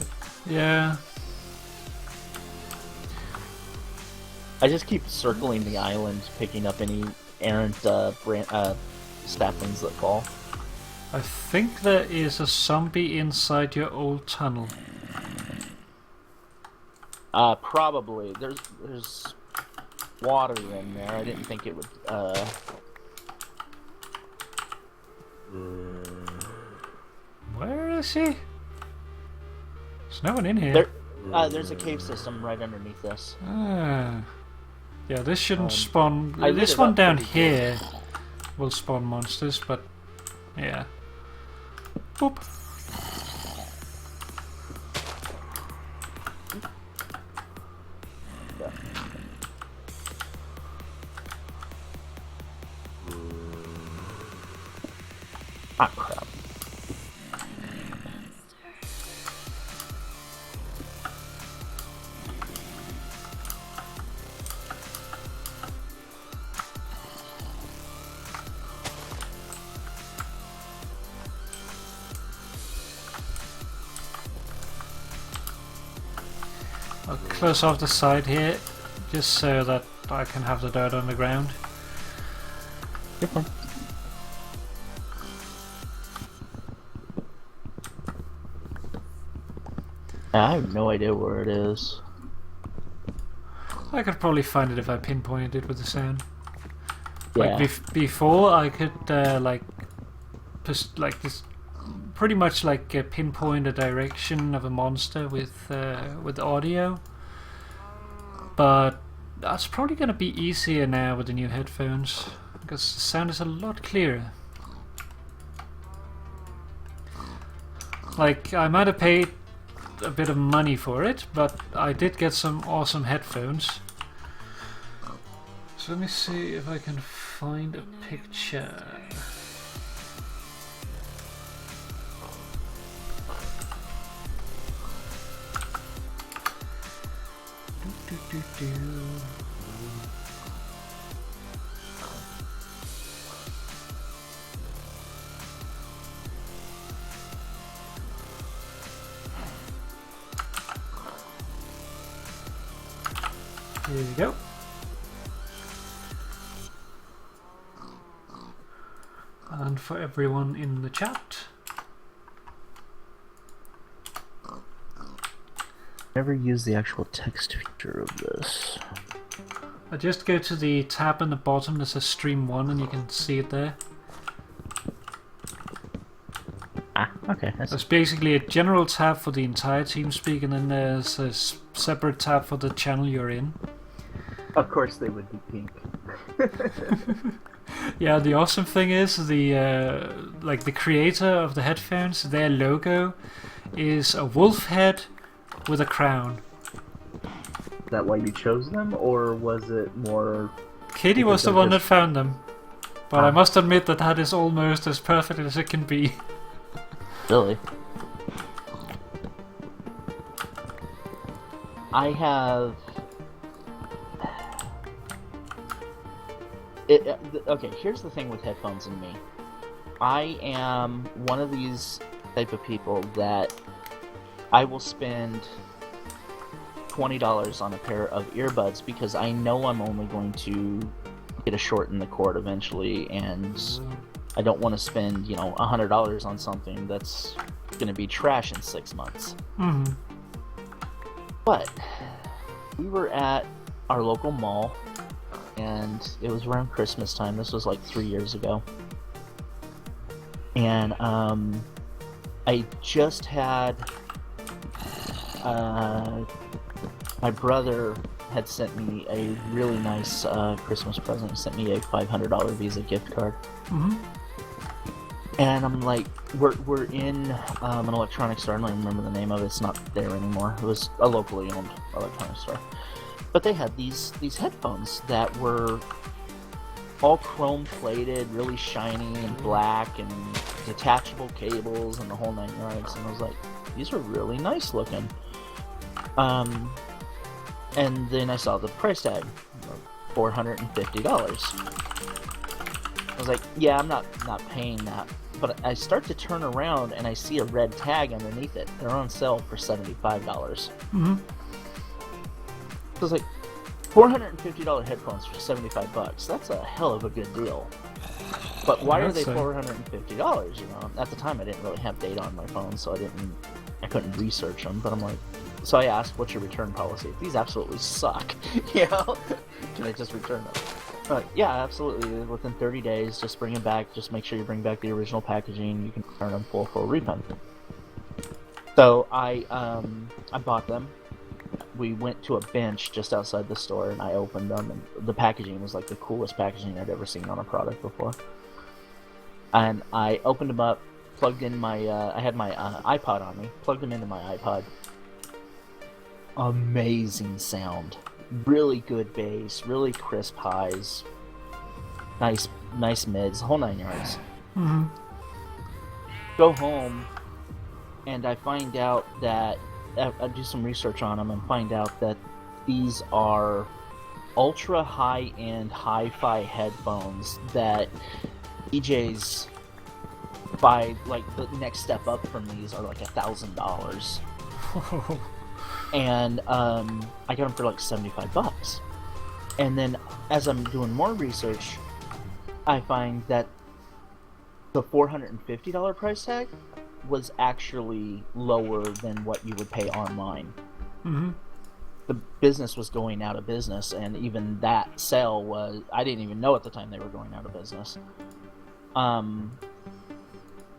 Yeah. I just keep circling the island, picking up any errant saplings that fall. I think there is a zombie inside your old tunnel. Probably. There's water in there. I didn't think it would, Where is he? There's no one in here. There's a cave system right underneath this. Ah. Yeah, this shouldn't spawn... I lit This it one up down pretty here will spawn monsters, but... Yeah. Boop. Ah, crap. I'll close off the side here, just so that I can have the dirt on the ground. I have no idea where it is. I could probably find it if I pinpointed it with the sound. Yeah. Like before, I could just pretty much pinpoint a direction of a monster with audio. But that's probably gonna be easier now with the new headphones, because the sound is a lot clearer. Like, I might have paid a bit of money for it, but I did get some awesome headphones. So let me see if I can find a picture. Do. Here you go. And for everyone in the chat, Never use the actual text feature of this. I just go to the tab in the bottom that says Stream 1 and you can see it there. Ah, okay. There's basically a general tab for the entire TeamSpeak, and then there's a separate tab for the channel you're in. Of course they would be pink. Yeah, the awesome thing is the creator of the headphones, their logo is a wolf head with a crown. Is that why you chose them, or was it more... Katie was the one that found them, but I must admit that that is almost as perfect as it can be. Really? I have... Okay, here's the thing with headphones and me. I am one of these type of people that I will spend $20 on a pair of earbuds because I know I'm only going to get a short in the cord eventually, and I don't want to spend, $100 on something that's going to be trash in 6 months. Mm-hmm. But we were at our local mall, and it was around Christmas time. This was like 3 years ago. And I just had my brother had sent me a really nice Christmas present. He sent me a $500 Visa gift card. Mm-hmm. And I'm like, we're in an electronics store. I don't even remember the name of it. It's not there anymore. It was a locally owned electronics store. But they had these headphones that were all chrome plated, really shiny and black, and detachable cables and the whole 9 yards. And I was like, these are really nice looking. And then I saw the price tag, $450. I was like, yeah, I'm not paying that. But I start to turn around and I see a red tag underneath it. They're on sale for $75. Mm-hmm. So I was like, $450 headphones for $75. That's a hell of a good deal. But why are they $450? At the time I didn't really have data on my phone, so I couldn't research them. But I'm like, so I asked, what's your return policy? If these absolutely suck, can I just return them? Yeah, absolutely. Within 30 days, just bring them back. Just make sure you bring back the original packaging. You can return them for a refund. So I bought them. We went to a bench just outside the store, and I opened them, and the packaging was like the coolest packaging I'd ever seen on a product before. And I opened them up, plugged in my, I had my iPod on me, plugged them into my iPod. Amazing sound. Really good bass, really crisp highs, nice mids, the whole 9 yards. Mm-hmm. Go home, and I find out that I do some research on them and find out that these are ultra high-end hi-fi headphones that DJs buy. Like, the next step up from these are like $1,000. And I got them for like $75. And then as I'm doing more research, I find that the $450 price tag was actually lower than what you would pay online. Mm-hmm. The business was going out of business, and even that sale was... I didn't even know at the time they were going out of business.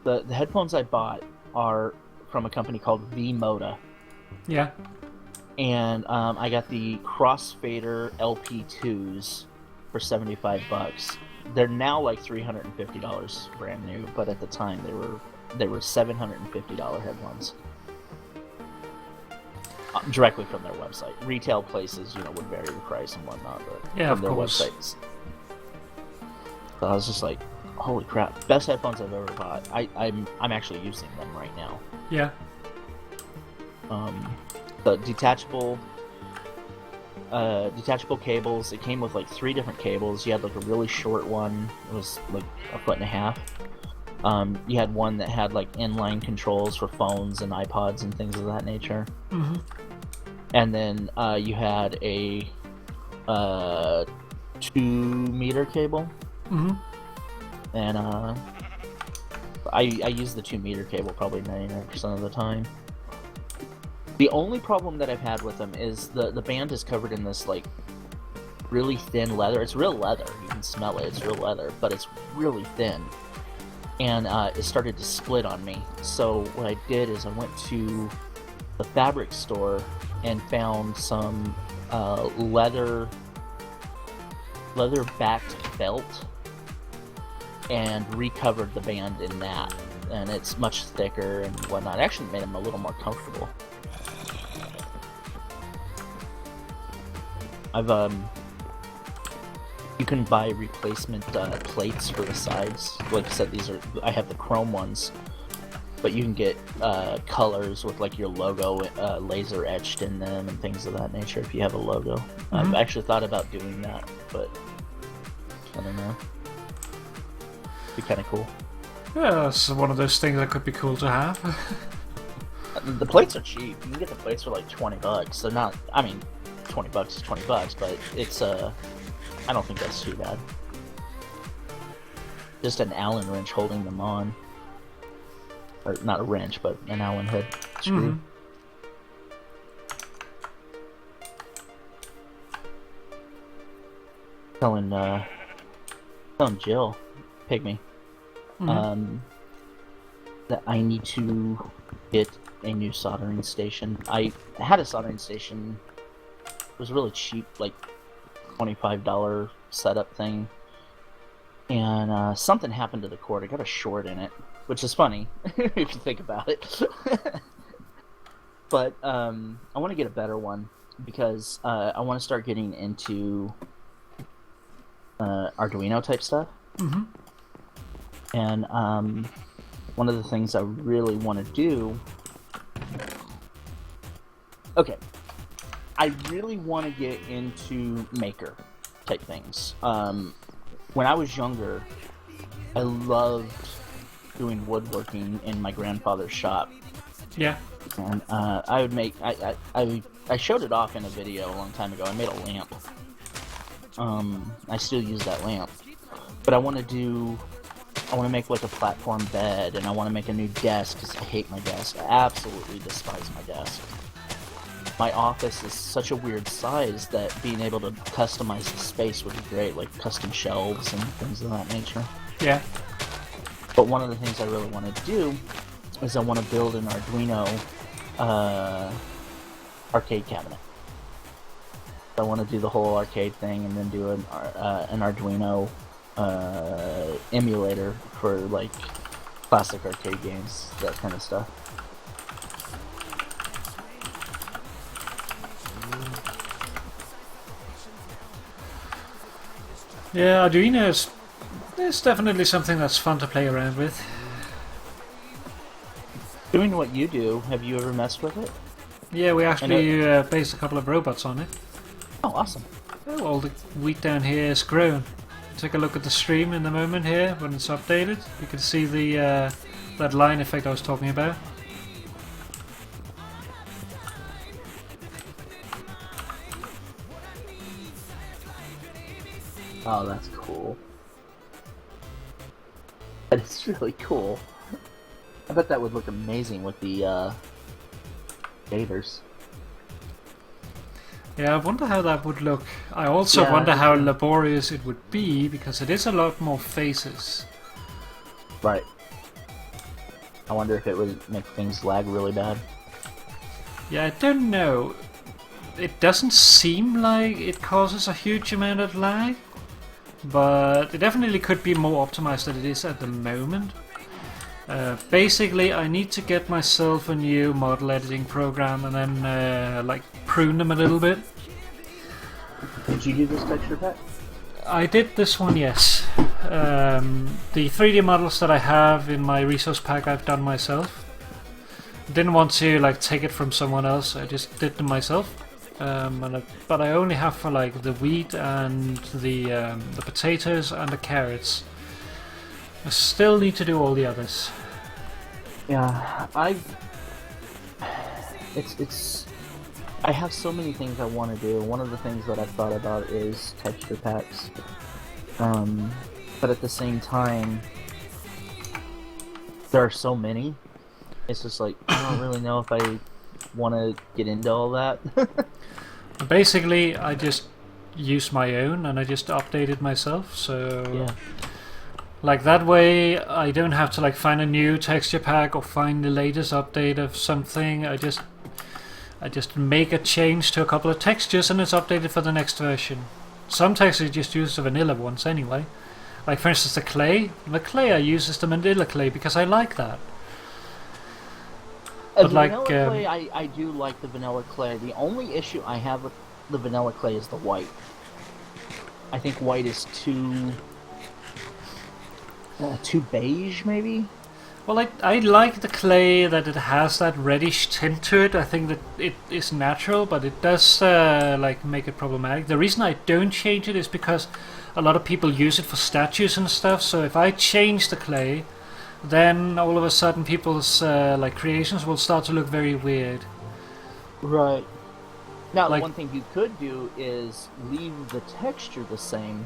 The headphones I bought are from a company called V-Moda. Yeah. And I got the Crossfader LP2s for $75. They're now like $350 brand new, but at the time they were $750 headphones. Directly from their website. Retail places, would vary the price and whatnot, but yeah, from their websites. So I was just like, holy crap, best headphones I've ever bought. I'm actually using them right now. Yeah. The detachable cables. It came with like 3 different cables. You had like a really short one. It was like 1.5 feet. You had one that had like inline controls for phones and iPods and things of that nature. Mm-hmm. And then you had a 2-meter cable, Mm-hmm. and I use the 2-meter cable probably 99% of the time. The only problem that I've had with them is the band is covered in this like really thin leather. It's real leather. You can smell it. It's real leather, but it's really thin. And it started to split on me. So what I did is I went to the fabric store and found some leather-backed felt and recovered the band in that. And it's much thicker and whatnot. It actually made them a little more comfortable. You can buy replacement plates for the sides. Like I said, I have the chrome ones, but you can get colors with like your logo laser etched in them and things of that nature if you have a logo. Mm-hmm. I've actually thought about doing that, but I don't know. Be kind of cool. Yeah, it's one of those things that could be cool to have. The plates are cheap. You can get the plates for like $20. So not, I mean, $20 is $20, but it's I don't think that's too bad. Just an Allen wrench holding them on. Or not a wrench, but an Allen head screw. Mm-hmm. Telling Jill, Pygmy, that I need to get a new soldering station. I had a soldering station. It was really cheap, like $25 setup thing, and something happened to the cord. I got a short in it, which is funny if you think about it. But I want to get a better one because I want to start getting into Arduino type stuff. Mm-hmm. And one of the things I really want to do. Okay. I really want to get into maker type things. When I was younger, I loved doing woodworking in my grandfather's shop. Yeah. And I would make. I showed it off in a video a long time ago. I made a lamp. I still use that lamp, but I want to make like a platform bed, and I want to make a new desk because I hate my desk. I absolutely despise my desk. My office is such a weird size that being able to customize the space would be great, like custom shelves and things of that nature. Yeah. But one of the things I really want to do is I want to build an Arduino arcade cabinet. I want to do the whole arcade thing and then do an Arduino emulator for like classic arcade games, that kind of stuff. Yeah, Arduino is definitely something that's fun to play around with. Doing what you do, have you ever messed with it? Yeah, we actually based a couple of robots on it. Oh, awesome. Oh, all the wheat down here is grown. Take a look at the stream in the moment here when it's updated. You can see the that line effect I was talking about. Oh, that's cool. That is really cool. I bet that would look amazing with the shaders. Yeah, I wonder how that would look. I also wonder how laborious it would be, because it is a lot more faces. Right. I wonder if it would make things lag really bad. Yeah, I don't know. It doesn't seem like it causes a huge amount of lag, but it definitely could be more optimized than it is at the moment. Basically, I need to get myself a new model editing program and then like prune them a little bit. Did you do this texture pack? I did this one, yes. The 3D models that I have in my resource pack I've done myself. Didn't want to like take it from someone else, I just did them myself. But I only have for like the wheat and the potatoes and the carrots. I still need to do all the others. Yeah, it's I have so many things I want to do. One of the things that I've thought about is texture packs. But at the same time, there are so many. It's just like, I don't really know if I want to get into all that. Basically, I just use my own and I just update it myself. So, Yeah. like that way, I don't have to like find a new texture pack or find the latest update of something. I just make a change to a couple of textures and it's updated for the next version. Some textures just use the vanilla ones anyway. Like for instance, the clay. The clay I use is the vanilla clay because I like that. The But like, vanilla clay, I do like the vanilla clay. The only issue I have with the vanilla clay is the white. I think white is too beige, maybe? well, I like the clay that it has that reddish tint to it. I think that it is natural, but it does like make it problematic. The reason I don't change it is because a lot of people use it for statues and stuff. So if I change the clay, then all of a sudden people's like creations will start to look very weird. Right. Now, Like- the one thing you could do is leave the texture the same,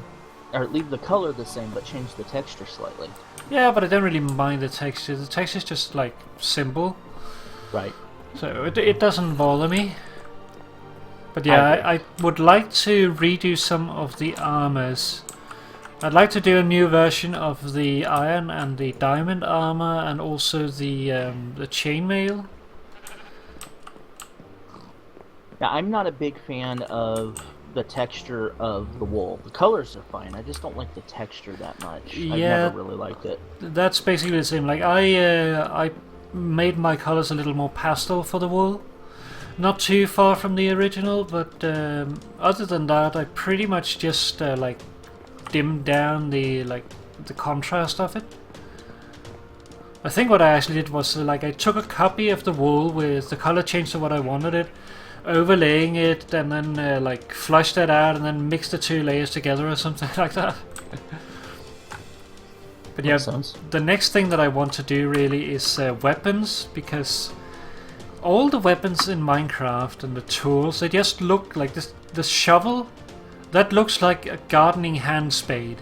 or leave the color the same, but change the texture slightly. Yeah, but I don't really mind the texture. The texture's just like simple, Right. so it doesn't bother me. But yeah, I would like to redo some of the armors. I'd like to do a new version of the iron and the diamond armor, and also the chainmail. Now, I'm not a big fan of the texture of the wool. The colors are fine. I just don't like the texture that much. I've Yeah. never really liked it. That's basically the same. Like I made my colors a little more pastel for the wool. Not too far from the original, but other than that, I pretty much just like dimmed down the contrast of it. I think what I actually did was like I took a copy of the wool with the color changed to what I wanted it, overlaying it, and then like flushed that out, and then mixed the two layers together or something like that. But yeah, Makes sense. the next thing that I want to do really is weapons, because all the weapons in Minecraft and the tools, they just look like this. The shovel, that looks like a gardening hand spade.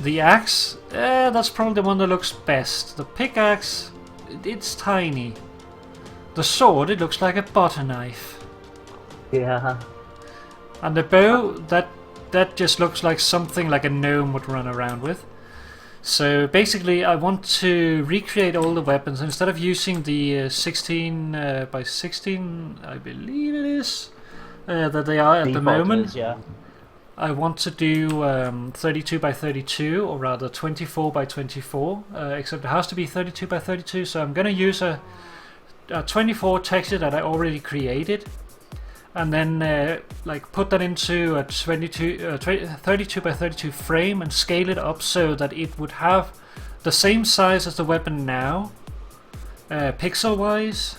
The axe, that's probably the one that looks best. The pickaxe, it's tiny. The sword, it looks like a butter knife. Yeah. And the bow, that just looks like something like a gnome would run around with. So basically, I want to recreate all the weapons. Instead of using the 16 by 16, I believe it is, that they are at the Default moment. is, yeah. I want to do 32 by 32, or rather 24 by 24, except it has to be 32 by 32, so I'm going to use a 24 texture that I already created, and then like put that into a 32 by 32 frame and scale it up so that it would have the same size as the weapon now, pixel wise,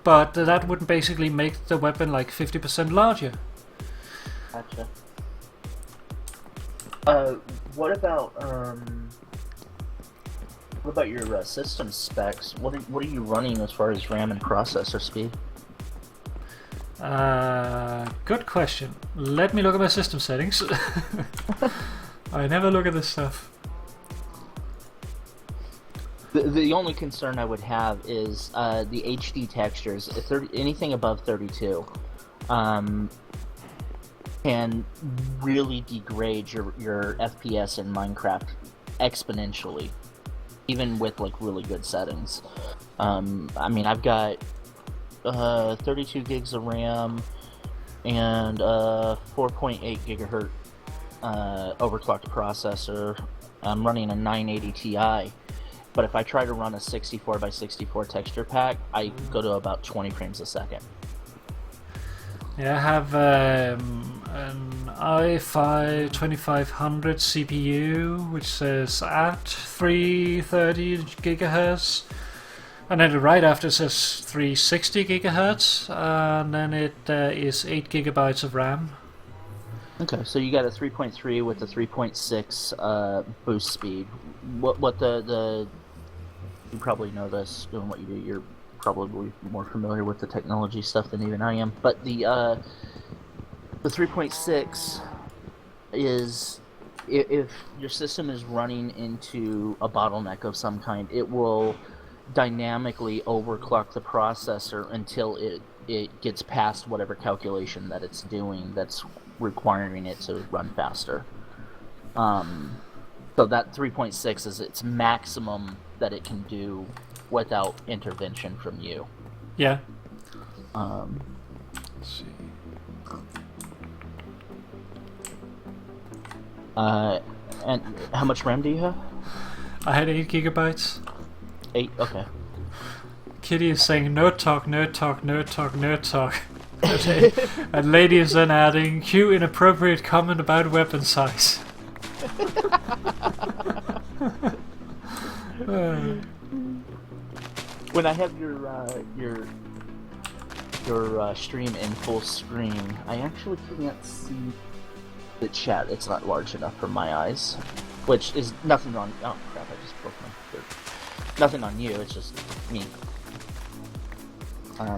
but that would basically make the weapon like 50% larger. Gotcha. What about your system specs? What are you running as far as RAM and processor speed? Good question. Let me look at my system settings. I never look at this stuff. The only concern I would have is the HD textures. If anything above 32, can really degrade your FPS in Minecraft exponentially, even with like really good settings. I mean, I've got 32 gigs of RAM and 4.8 gigahertz overclocked processor. I'm running a 980 Ti, but if I try to run a 64 by 64 texture pack, I go to about 20 frames a second. Yeah, I have an i5 2500 CPU, which says at 330 gigahertz, and then right after it says 360 gigahertz, and then it is 8 gigabytes of RAM. Okay, so you got a 3.3 with a 3.6 boost speed. What the you probably know this doing what you do. probably more familiar with the technology stuff than even I am. But the 3.6 is, if your system is running into a bottleneck of some kind, it will dynamically overclock the processor until it gets past whatever calculation that it's doing that's requiring it to run faster. So that 3.6 is its maximum that it can do without intervention from you. Yeah. Um, Let's see. and how much RAM do you have? I had 8 gigabytes. 8? Okay. Kitty is saying nerd talk, nerd talk, nerd talk, nerd talk. And Lady is then adding, cue inappropriate comment about weapon size. When I have your stream in full screen, I actually can't see the chat. It's not large enough for my eyes, which is nothing on. Oh crap! I just broke my shirt. Nothing on you. It's just me.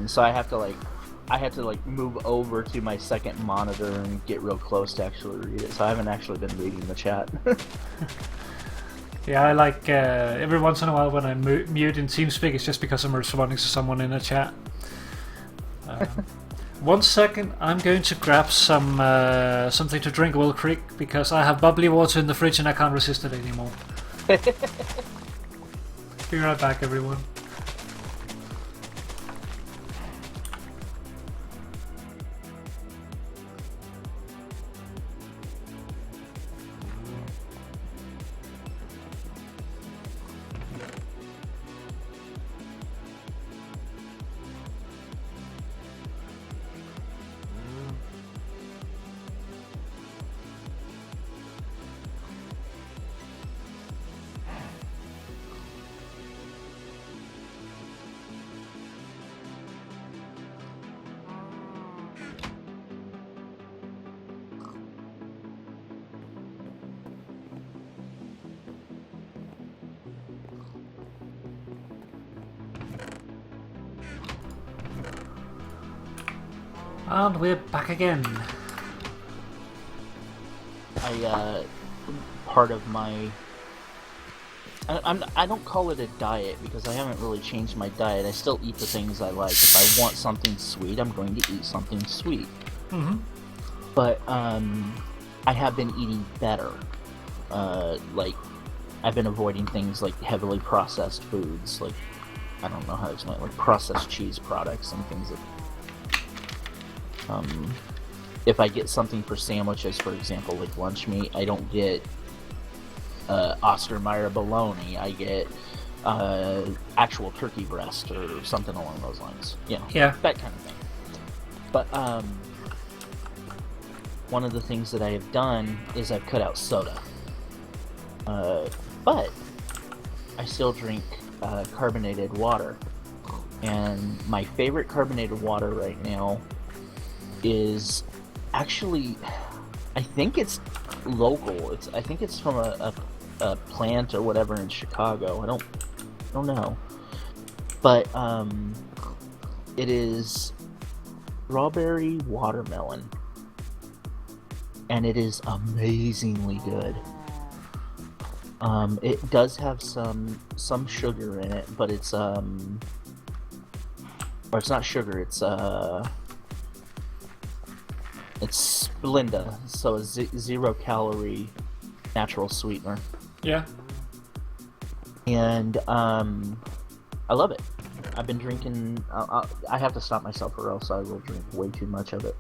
So I have to move over to my second monitor and get real close to actually read it. So I haven't actually been reading the chat. Yeah, I like every once in a while when I mute in TeamSpeak, it's just because I'm responding to someone in the chat. 1 second, I'm going to grab some something to drink real quick because I have bubbly water in the fridge and I can't resist it anymore. Be right back, everyone. And we're back again. Part of my... I don't call it a diet because I haven't really changed my diet. I still eat the things I like. If I want something sweet, I'm going to eat something sweet. Mm-hmm. But I have been eating better. Like, I've been avoiding things like heavily processed foods, like, I don't know how to explain it, like processed cheese products and things that... if I get something for sandwiches, for example, like lunch meat, I don't get Oscar Mayer bologna. I get actual turkey breast or something along those lines. You know, Yeah. that kind of thing. But one of the things that I have done is I've cut out soda. But I still drink carbonated water. And my favorite carbonated water right now is actually, I think it's local. I think it's from a plant or whatever in Chicago. I don't know, but it is strawberry watermelon, and it is amazingly good. It does have some sugar in it, but it's or it's not sugar. It's Splenda, so a 0 calorie natural sweetener. Yeah. And I love it. I've been drinking. I have to stop myself, or else I will drink way too much of it.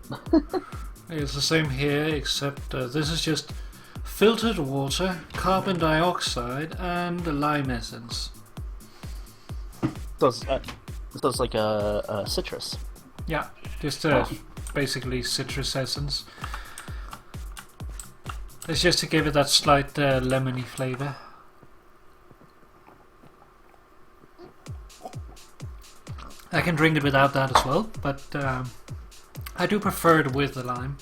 It's the same here, except this is just filtered water, carbon dioxide, and lime essence. So it's like a citrus. Yeah, just basically citrus essence. It's just to give it that slight lemony flavor. I can drink it without that as well, but I do prefer it with the lime.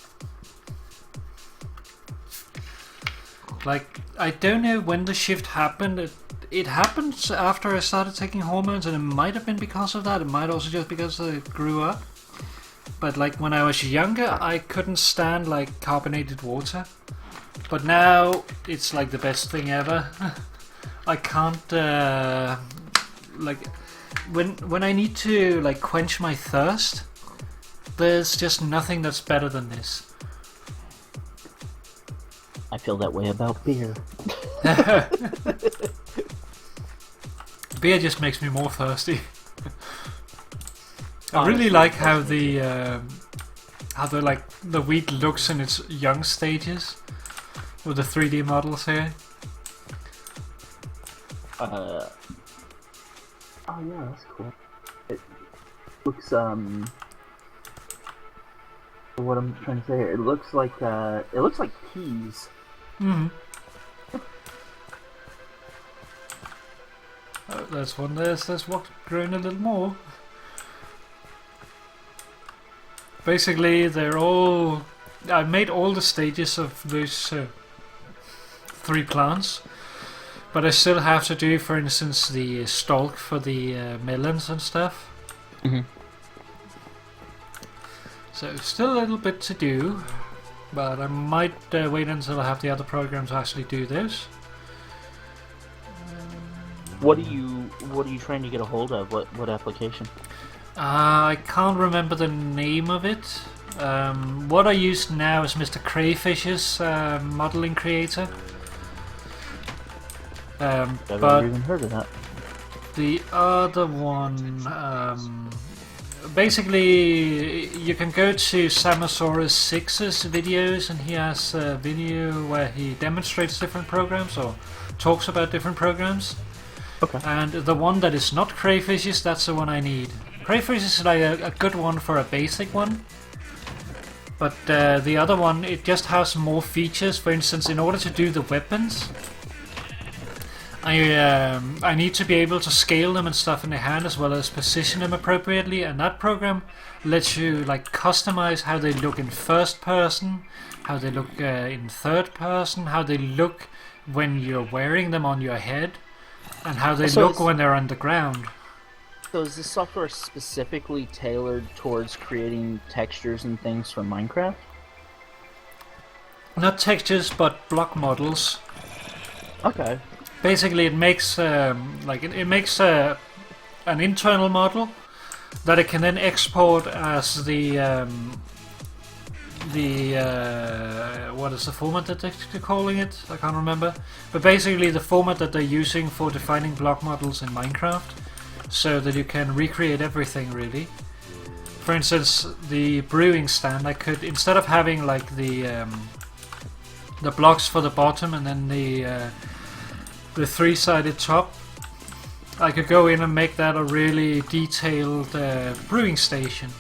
Like, I don't know when the shift happened. It happened after I started taking hormones, and it might have been because of that. It might also just because I grew up. But like when I was younger, I couldn't stand like carbonated water. But now it's like the best thing ever. I can't like when I need to like quench my thirst. There's just nothing that's better than this. I feel that way about beer. Beer just makes me more thirsty. I really like how the like the wheat looks in its young stages with the 3D models here. Oh yeah, that's cool. It looks what I'm trying to say here. It looks like peas. Mm-hmm. Oh, there's one there. There's what growing a little more. Basically, they're all. I made all the stages of those 3 plants, but I still have to do, for instance, the stalk for the melons and stuff. Mm-hmm. So still a little bit to do, but I might wait until I have the other program to actually do this. What are you trying to get a hold of? What application? I can't remember the name of it. What I use now is Mr. Crayfish's modeling creator. I've But never even heard of that. the other one, basically, you can go to Samosaurus 6's videos, and he has a video where he demonstrates different programs or talks about different programs. Okay. And the one that is not Crayfish's, that's the one I need. Crayfish is like a good one for a basic one. But the other one, it just has more features. For instance, in order to do the weapons, I need to be able to scale them and stuff in the hand, as well as position them appropriately. And that program lets you like customize how they look in first person, how they look in third person, how they look when you're wearing them on your head, and how they look when they're on the ground. So is this software specifically tailored towards creating textures and things for Minecraft? Not textures, but block models. Okay. Basically, it makes it makes an internal model that it can then export as the what is the format that they're calling it? I can't remember. But basically, the format that they're using for defining block models in Minecraft, so that you can recreate everything really. For instance, the brewing stand, I could, instead of having like the blocks for the bottom and then the 3-sided top, I could go in and make that a really detailed brewing station.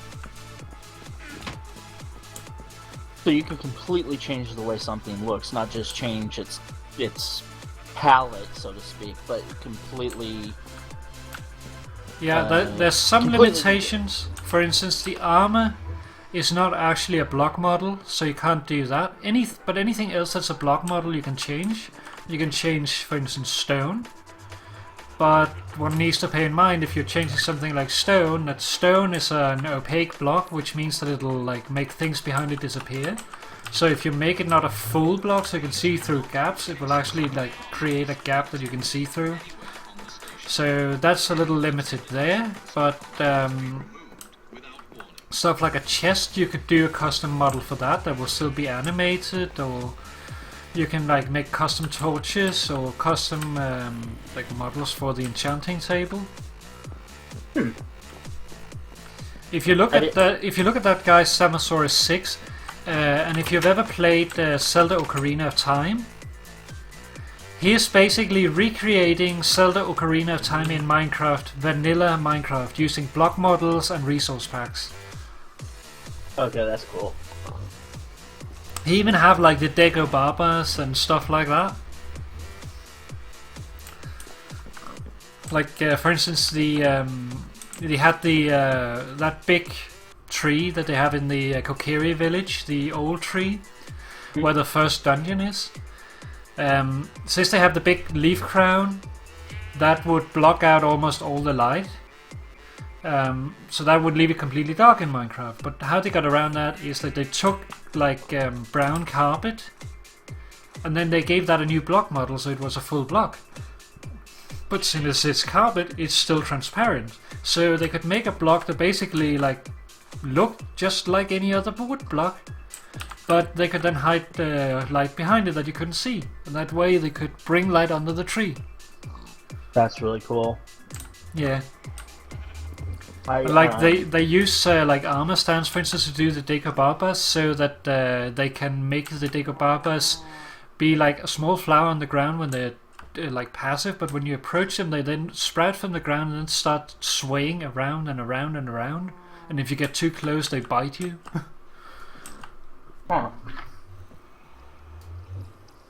So you can completely change the way something looks, not just change its palette, so to speak, but completely. Yeah, there's some limitations. For instance, the armor is not actually a block model, so you can't do that. But anything else that's a block model you can change. You can change, for instance, stone. But one needs to pay in mind, if you're changing something like stone, that stone is an opaque block, which means that it'll like make things behind it disappear. So if you make it not a full block so you can see through gaps, it will actually like create a gap that you can see through. So that's a little limited there, but stuff like a chest, you could do a custom model for that will still be animated, or you can like make custom torches or custom like models for the enchanting table. If you look at that guy Samosaurus 6, and if you've ever played Zelda Ocarina of Time, he is basically recreating Zelda Ocarina of Time in Minecraft, vanilla Minecraft, using block models and resource packs. Okay, that's cool. He even have like the Dagobabas and stuff like that. Like for instance, they had that big tree that they have in the Kokiri village, the old tree, where the first dungeon is. Since they have the big leaf crown, that would block out almost all the light. So that would leave it completely dark in Minecraft. But how they got around that is that they took like brown carpet, and then they gave that a new block model, so it was a full block. But since it's carpet, it's still transparent. So they could make a block that basically like looked just like any other wood block, but they could then hide the light behind it that you couldn't see, and that way they could bring light under the tree. That's really cool. Yeah. They use like armor stands, for instance, to do the Dagobarbas, so that they can make the Dagobarbas be like a small flower on the ground when they're like passive, but when you approach them, they then sprout from the ground and then start swaying around and around and around. And if you get too close, they bite you. Huh.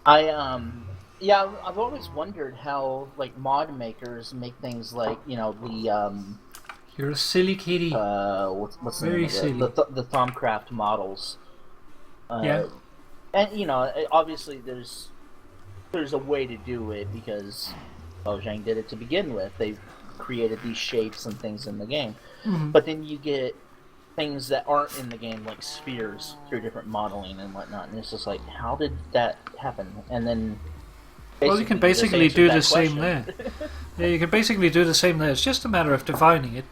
I've always wondered how like mod makers make things like, you know, the You're a silly kitty. What's the Very name of silly. the Thaumcraft models. Yeah. And you know, obviously there's a way to do it because Mojang did it to begin with. They created these shapes and things in the game. Mm-hmm. But then you get things that aren't in the game, like spheres, through different modeling and whatnot. And it's just like, how did that happen? And then Well, you can basically do the same there. Yeah, you can basically do the same there. It's just a matter of defining it.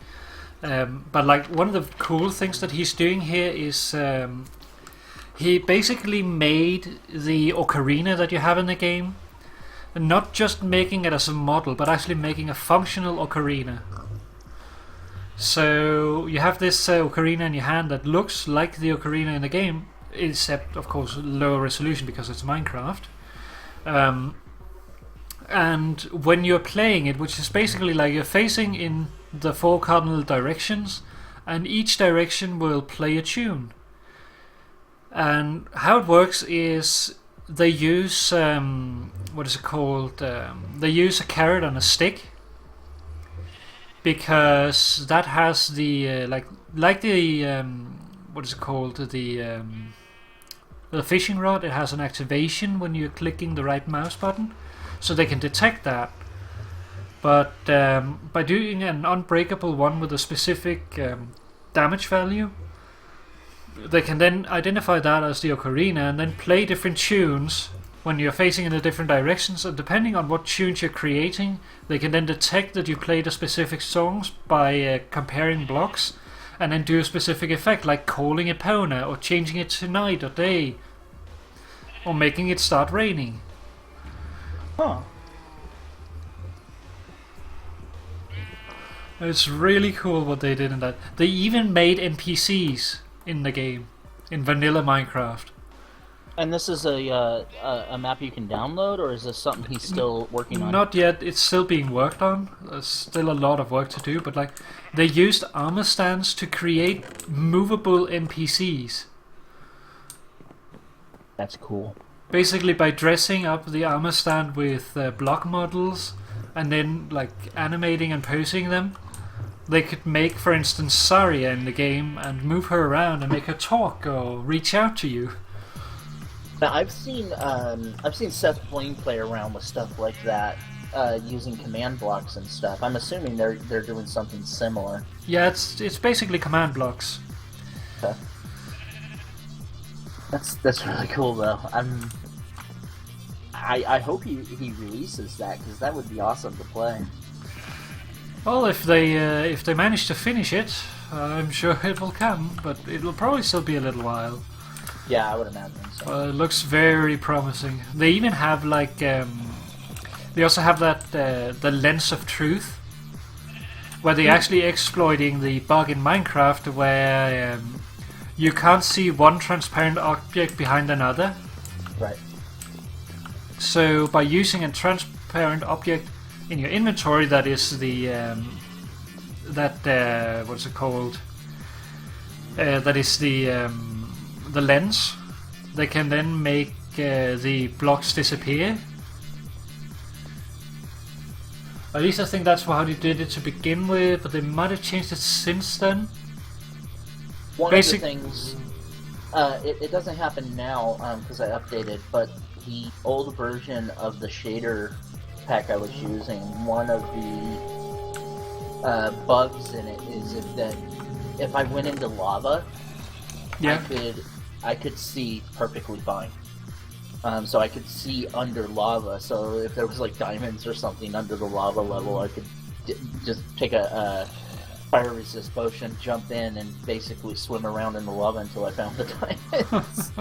But like one of the cool things that he's doing here is he basically made the ocarina that you have in the game, and not just making it as a model, but actually making a functional ocarina. So you have this ocarina in your hand that looks like the ocarina in the game, except of course lower resolution because it's Minecraft. And when you're playing it, which is basically like you're facing in the 4 cardinal directions, and each direction will play a tune. And how it works is they use what is it called? They use a carrot on a stick, because that has the like the what is it called? The fishing rod. It has an activation when you're clicking the right mouse button, so they can detect that. But by doing an unbreakable one with a specific damage value, they can then identify that as the ocarina and then play different tunes when you're facing in the different directions. And depending on what tunes you're creating, they can then detect that you played a specific songs by comparing blocks, and then do a specific effect like calling Epona, or changing it to night or day, or making it start raining. Huh. It's really cool what they did in that. They even made NPCs in the game, in vanilla Minecraft. And this is a map you can download, or is this something he's still working on? Not yet, it's still being worked on. There's still a lot of work to do, but like they used armor stands to create movable NPCs. That's cool. Basically by dressing up the armor stand with block models and then like animating and posing them, they could make, for instance, Saria in the game and move her around and make her talk or reach out to you. Now I've seen Seth Blaine play around with stuff like that, using command blocks and stuff. I'm assuming they're doing something similar. Yeah, it's basically command blocks. Okay. That's really cool though. I hope he releases that, because that would be awesome to play. Well, if they manage to finish it, I'm sure it will come, but it'll probably still be a little while. Yeah, I would imagine so. It looks very promising. They even have like they also have that the lens of truth, where they're actually exploiting the bug in Minecraft where you can't see one transparent object behind another. Right. So by using a transparent object in your inventory, that is the what's it called? That is the lens. They can then make the blocks disappear. At least I think that's how they did it to begin with, but they might have changed it since then. One of the things It doesn't happen now because I updated, but the old version of the shader pack I was using, one of the bugs in it is that if I went into lava, Yeah. I could see perfectly fine. So I could see under lava. So if there was like diamonds or something under the lava level, I could just take a fire resist potion, jump in, and basically swim around in the lava until I found the diamonds.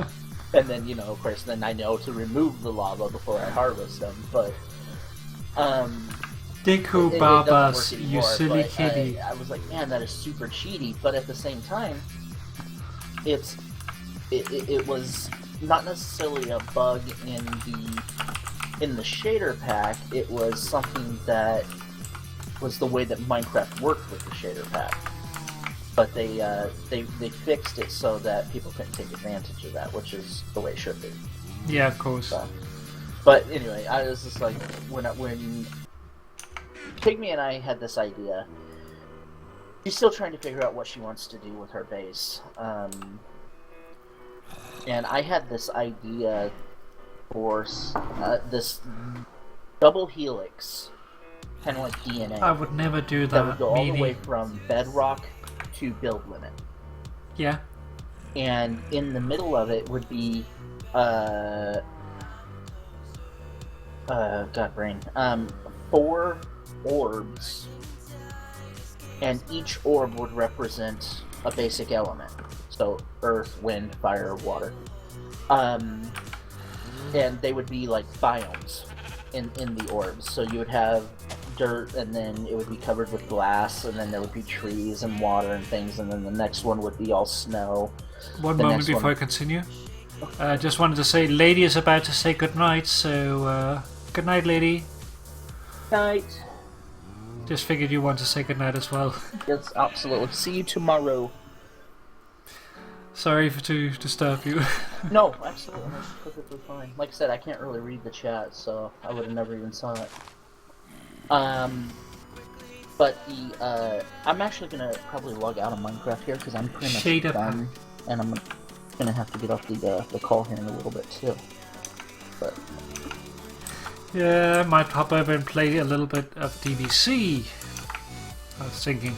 And then, of course, then I know to remove the lava before I harvest them. But Deku it Babas, doesn't work you anymore, silly but kitty. I was like, man, that is super cheaty. But at the same time, it was not necessarily a bug in the shader pack. It was something that was the way that Minecraft worked with the shader pack. But they fixed it so that people couldn't take advantage of that, which is the way it should be. Yeah, of course. So, but anyway, I was just like, when Pygmy and I had this idea, she's still trying to figure out what she wants to do with her base. And I had this idea for this double helix, kind of like DNA. I would never do that. That would go all the meanie. way from bedrock to build limit. Yeah. And in the middle of it would be God brain. 4 orbs, and each orb would represent a basic element. So earth, wind, fire, water. And they would be like biomes in the orbs. So you would have dirt, and then it would be covered with glass, and then there would be trees and water and things, and then the next one would be all snow. One The moment next before one- I continue. Just wanted to say, Lady is about to say goodnight, so good night, Lady. Night. Just figured you want to say goodnight as well. Yes, absolutely. See you tomorrow. Sorry to disturb you. No, absolutely. That's perfectly fine. Like I said, I can't really read the chat, so I would have never even saw it. But I'm actually gonna probably log out of Minecraft here because I'm pretty much Shader done, and I'm gonna have to get off the call here in a little bit too. But Yeah, I might pop over and play a little bit of DBC. I was thinking.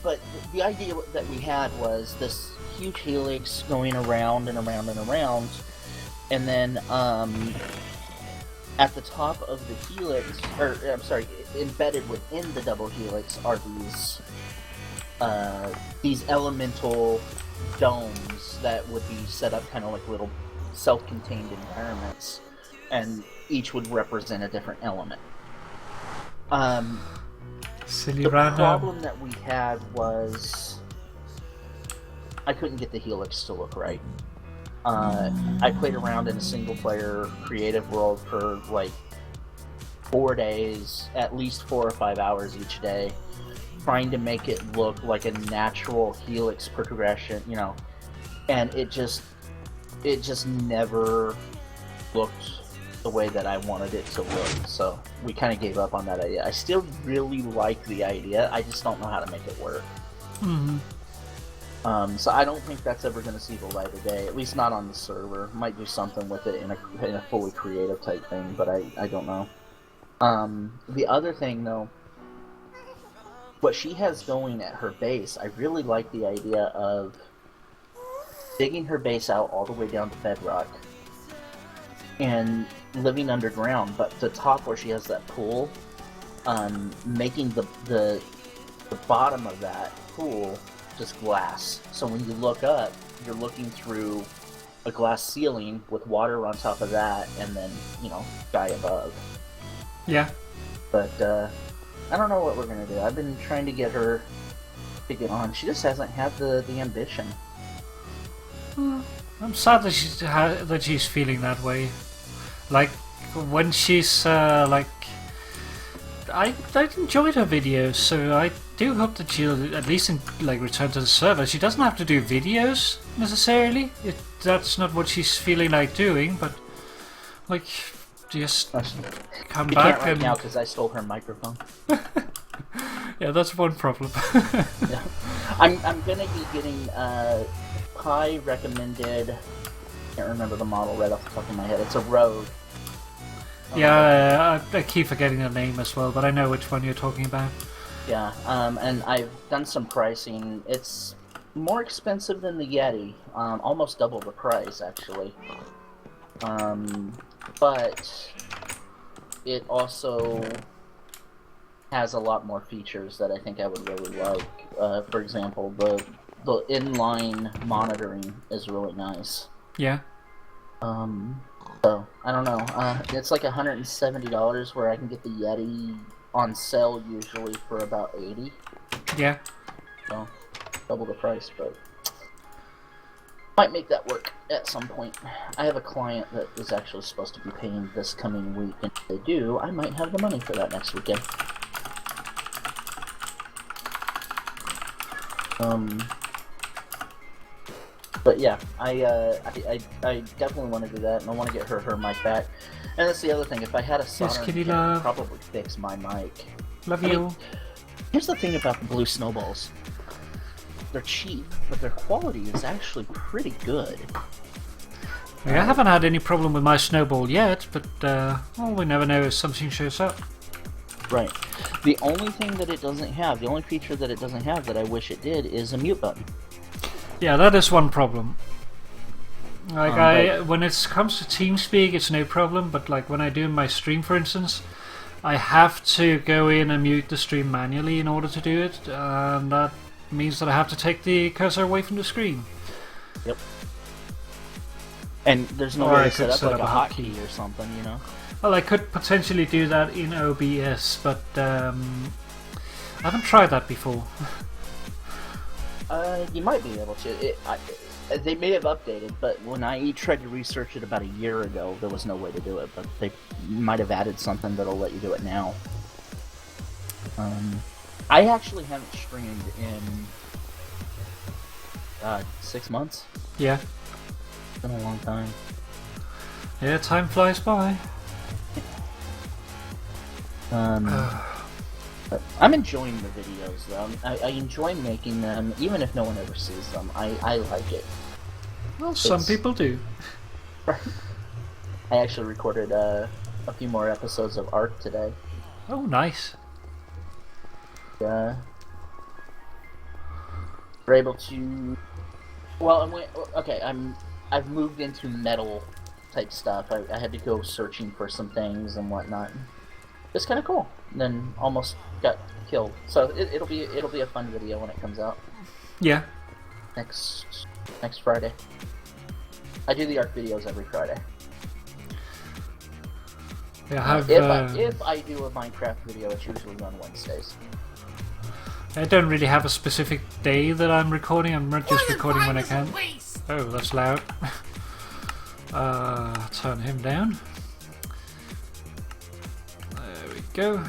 but the idea that we had was this huge helix going around and around and around, and then at the top of the helix, or I'm sorry, embedded within the double helix are these elemental domes that would be set up kind of like little self-contained environments, and each would represent a different element. Silly The random. problem that we had was I couldn't get the helix to look right. I played around in a single-player creative world for like 4 days, at least 4 or 5 hours each day, trying to make it look like a natural helix progression, and it just never looked the way that I wanted it to look. So we kind of gave up on that idea. I still really like the idea. I just don't know how to make it work. Mm-hmm. So I don't think that's ever going to see the light of day, at least not on the server. Might do something with it in a fully creative type thing, but I don't know. The other thing, though, what she has going at her base, I really like the idea of digging her base out all the way down to bedrock and living underground, but the top where she has that pool, making the bottom of that pool just glass. So when you look up, you're looking through a glass ceiling with water on top of that, and then, sky above. Yeah. But, I don't know what we're gonna do. I've been trying to get her to get on. She just hasn't had the ambition. I'm sad that she's feeling that way. Like when she's I enjoyed her videos, so I do hope that she'll at least return to the server. She doesn't have to do videos necessarily. That's not what she's feeling like doing, but just You come can't back right and now because I stole her microphone. yeah, that's one problem. Yeah. I'm gonna be getting Pi recommended. Can't remember the model right off the top of my head. It's a Rogue. Yeah, I keep forgetting the name as well, but I know which one you're talking about. Yeah, and I've done some pricing. It's more expensive than the Yeti, almost double the price actually. But it also has a lot more features that I think I would really like. For example, the inline monitoring is really nice. Yeah. So I don't know. It's like $170 where I can get the Yeti on sale usually for about $80. Yeah. So double the price, but might make that work at some point. I have a client that is actually supposed to be paying this coming week, and if they do, I might have the money for that next weekend. But yeah, I definitely want to do that, and I want to get her mic back. And that's the other thing. If I had a soldering kitty kit, I'd love. probably fix my mic. Love I you. mean, here's the thing about the blue snowballs. They're cheap, but their quality is actually pretty good. I haven't had any problem with my snowball yet, but well, we never know if something shows up. Right. The only thing that it doesn't have, the only feature that it doesn't have that I wish it did, is a mute button. Yeah, that is one problem. Like but- when it comes to TeamSpeak, it's no problem, but like when I do my stream, for instance, I have to go in and mute the stream manually in order to do it, and that means that I have to take the cursor away from the screen. Yep. And there's no Or I way to could set up like a hotkey. hotkey or something, you know? Well, I could potentially do that in OBS, but I haven't tried that before. You might be able to. They may have updated, but when I tried to research it about a year ago, there was no way to do it, but they might have added something that'll let you do it now. I actually haven't streamed in 6 months. Yeah. It's been a long time. Yeah, time flies by. But I'm enjoying the videos, though. I enjoy making them, even if no one ever sees them. I like it. Well, some people do. I actually recorded a few more episodes of Ark today. Oh, nice. We're able to. Well, I've moved into metal type stuff. I had to go searching for some things and whatnot. It's kind of cool. And then almost got killed. So it'll be a fun video when it comes out Yeah. next Friday. I do the Ark videos every Friday. Yeah, I have, If I do a Minecraft video, it's usually on Wednesdays. I don't really have a specific day that I'm recording. I'm not just recording when I can. Oh, that's loud. Turn him down. There we go.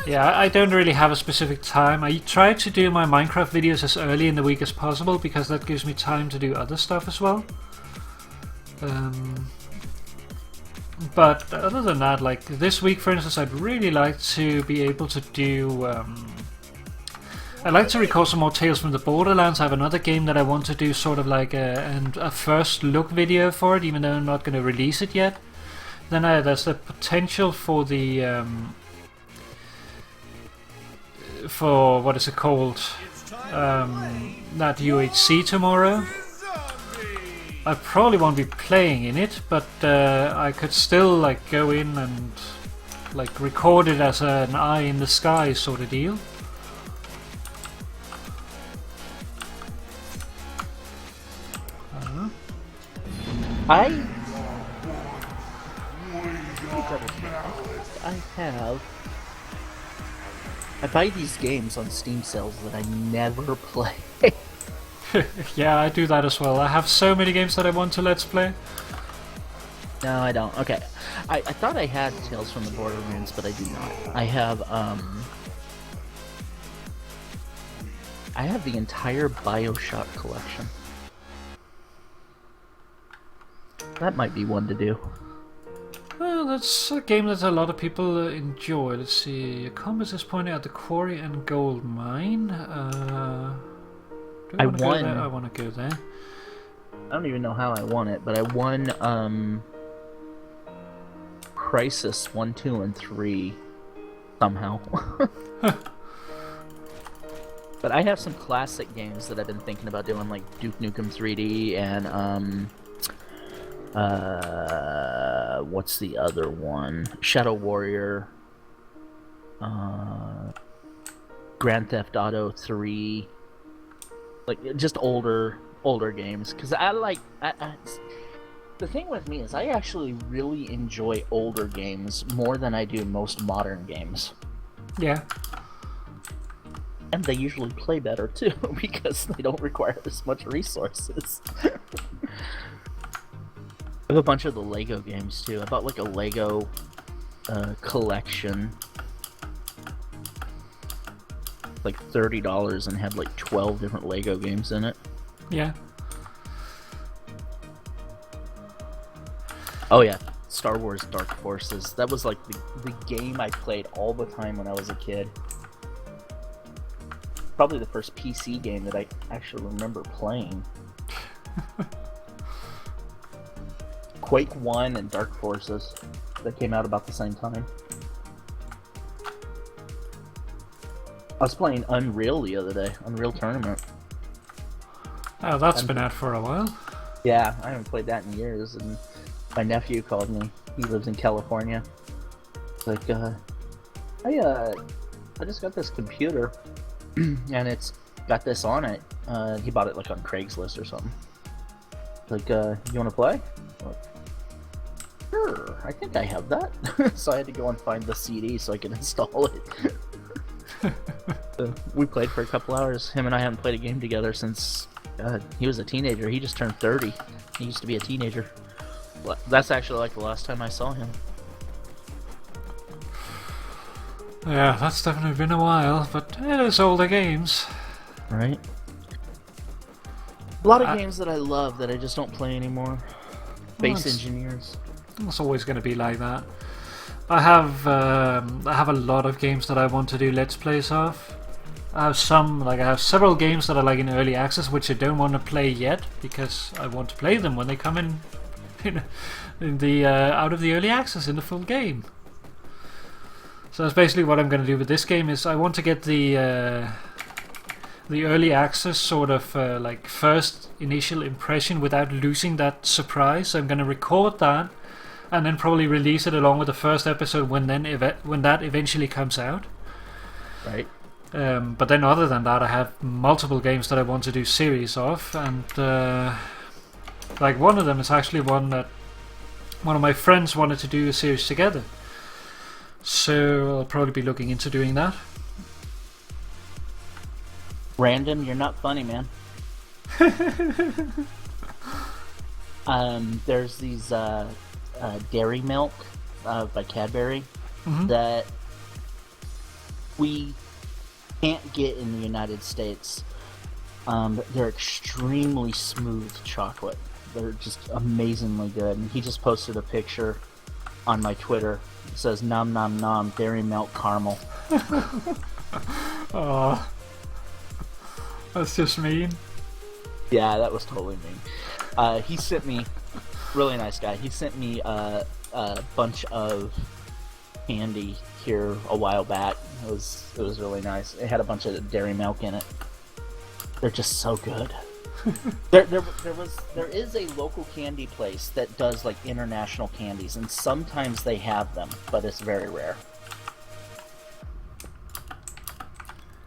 Yeah, I don't really have a specific time. I try to do my Minecraft videos as early in the week as possible because that gives me time to do other stuff as well. But other than that, like this week, for instance, I'd really like to be able to do. I'd like to record some more Tales from the Borderlands. I have another game that I want to do sort of like a first look video for it, even though I'm not going to release it yet. Then there's the potential for the for what is it called? That UHC tomorrow. I probably won't be playing in it, but I could still like go in and like record it as an eye in the sky sort of deal. I buy these games on Steam sales that I never play. Yeah, I do that as well. I have so many games that I want to let's play. No, I don't. Okay. I thought I had Tales from the Borderlands, but I do not. I have the entire BioShock collection. That might be one to do. Yeah, that's a game that a lot of people enjoy. Let's see. Your compass is pointing at the quarry and gold mine. Do I I want to go there? I won. want to go there. I don't even know how I won it, but I won Crisis 1, 2, and 3 somehow. But I have some classic games that I've been thinking about doing, like Duke Nukem 3D and what's the other one? Shadow Warrior, Grand Theft Auto 3, like just older games. Because the thing with me is I actually really enjoy older games more than I do most modern games. Yeah. And they usually play better too, because they don't require as much resources. I have a bunch of the Lego games too. I bought like a Lego collection, like $30, and had like 12 different Lego games in it. Yeah. Oh yeah, Star Wars Dark Forces. That was like the game I played all the time when I was a kid. Probably the first PC game that I actually remember playing. Quake 1 and Dark Forces, that came out about the same time. I was playing Unreal the other day, Unreal Tournament. Oh, that's been out for a while. Yeah, I haven't played that in years, and my nephew called me. He lives in California. It's like, I just got this computer, and it's got this on it. He bought it like on Craigslist or something. Like, you want to play? Like, sure, I think I have that. So I had to go and find the CD so I could install it. We played for a couple hours. Him and I haven't played a game together since he was a teenager. He just turned 30. He used to be a teenager. That's actually like the last time I saw him. Yeah, that's definitely been a while, but it is older games. Right? A lot of games that I love that I just don't play anymore. Base Engineers. It's always going to be like that. I have a lot of games that I want to do Let's Plays of. I have several games that are like in early access, which I don't want to play yet because I want to play them when they come in the out of the early access in the full game. So that's basically what I'm going to do with this game. Is I want to get the early access sort of like first initial impression without losing that surprise. So I'm going to record that and then probably release it along with the first episode when that eventually comes out. Right. But then other than that, I have multiple games that I want to do series of, and like one of them is actually one that one of my friends wanted to do a series together. So I'll probably be looking into doing that. Random, you're not funny, man. There's these dairy milk by Cadbury that we can't get in the United States. They're extremely smooth chocolate. They're just amazingly good. And he just posted a picture on my Twitter. It says nom nom nom dairy milk caramel. Oh, that's just mean. Yeah, that was totally mean. He sent me, really nice guy. He sent me a bunch of candy here a while back. It was really nice. It had a bunch of dairy milk in it. They're just so good. There is a local candy place that does like international candies, and sometimes they have them, but it's very rare.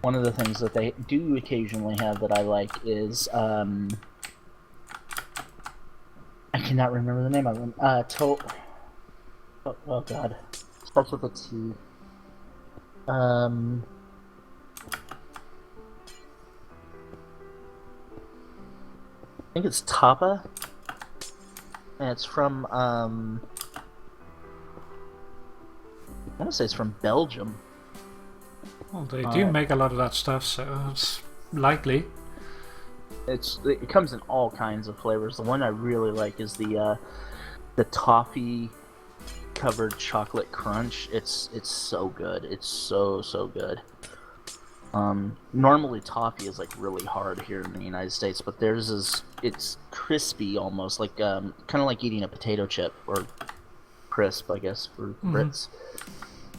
One of the things that they do occasionally have that I like is I cannot remember the name of them. Oh god, starts with a T. I think it's Tapa, and it's from I want to say it's from Belgium. Well, they do make a lot of that stuff, so it's likely. It comes in all kinds of flavors. The one I really like is the toffee covered chocolate crunch. It's so good. It's so good. Normally toffee is like really hard here in the United States, but theirs it's crispy almost, like kind of like eating a potato chip, or crisp, I guess, for Brits.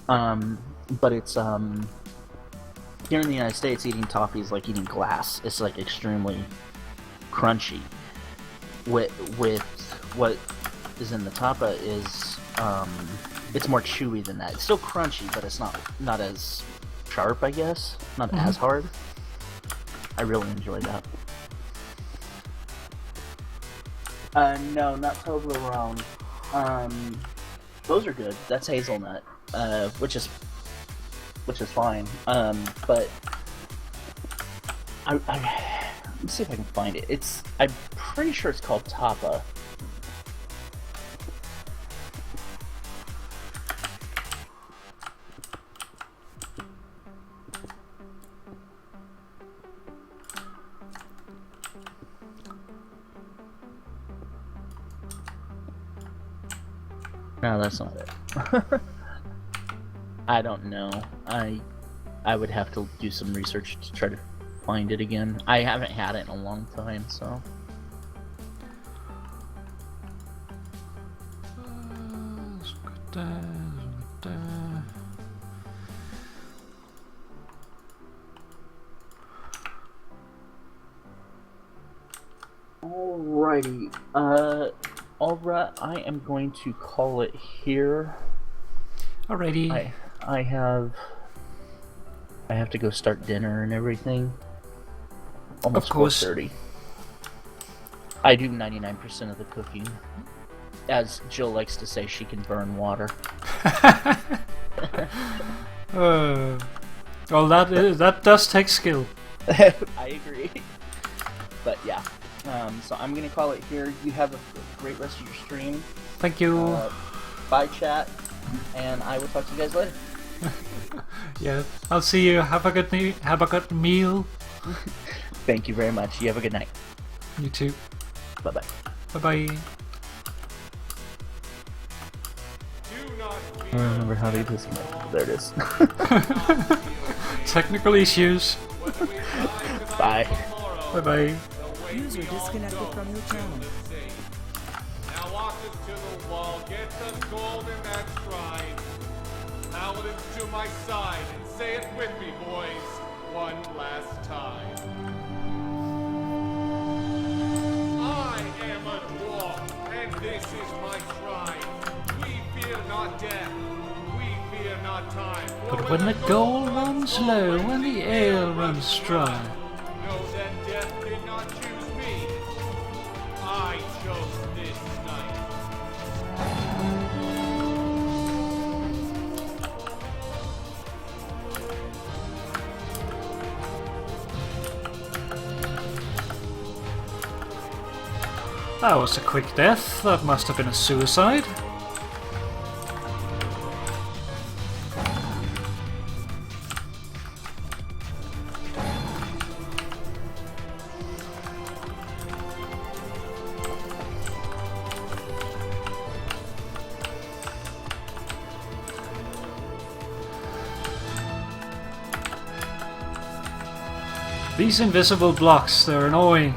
But it's here in the United States, eating toffee is like eating glass. It's like extremely crunchy. With what is in the tapa is it's more chewy than that. It's still crunchy, but it's not as sharp, I guess. Not as hard. I really enjoy that. No, not Toblerone. Those are good. That's hazelnut, which is fine. But let me see if I can find it. I'm pretty sure it's called Tapa. No, that's not it. I don't know. I would have to do some research to try to find it again. I haven't had it in a long time, so. Alrighty. Alright, I am going to call it here. Alrighty. I have to go start dinner and everything. Almost Of course. 4:30. I do 99% of the cooking. As Jill likes to say, she can burn water. Well, that does take skill. I agree. But yeah. So I'm gonna call it here. You have a great rest of your stream. Thank you. Bye, chat, and I will talk to you guys later. Yeah, I'll see you. Have a good meal. Thank you very much. You have a good night. You too. Bye bye. Bye bye. I don't remember how to do this. There it is. Technical issues. Bye. Bye bye. User disconnected from your channel. Now walk us to the wall, get the gold in that shrine. Paladins to my side, and say it with me, boys, one last time. I am a dwarf, and this is my shrine. We fear not death, we fear not time. But when the gold runs low and the ale runs dry, know that death did not choose me. I chose this night. that was a quick death. That must have been a suicide. These invisible blocks, they're annoying.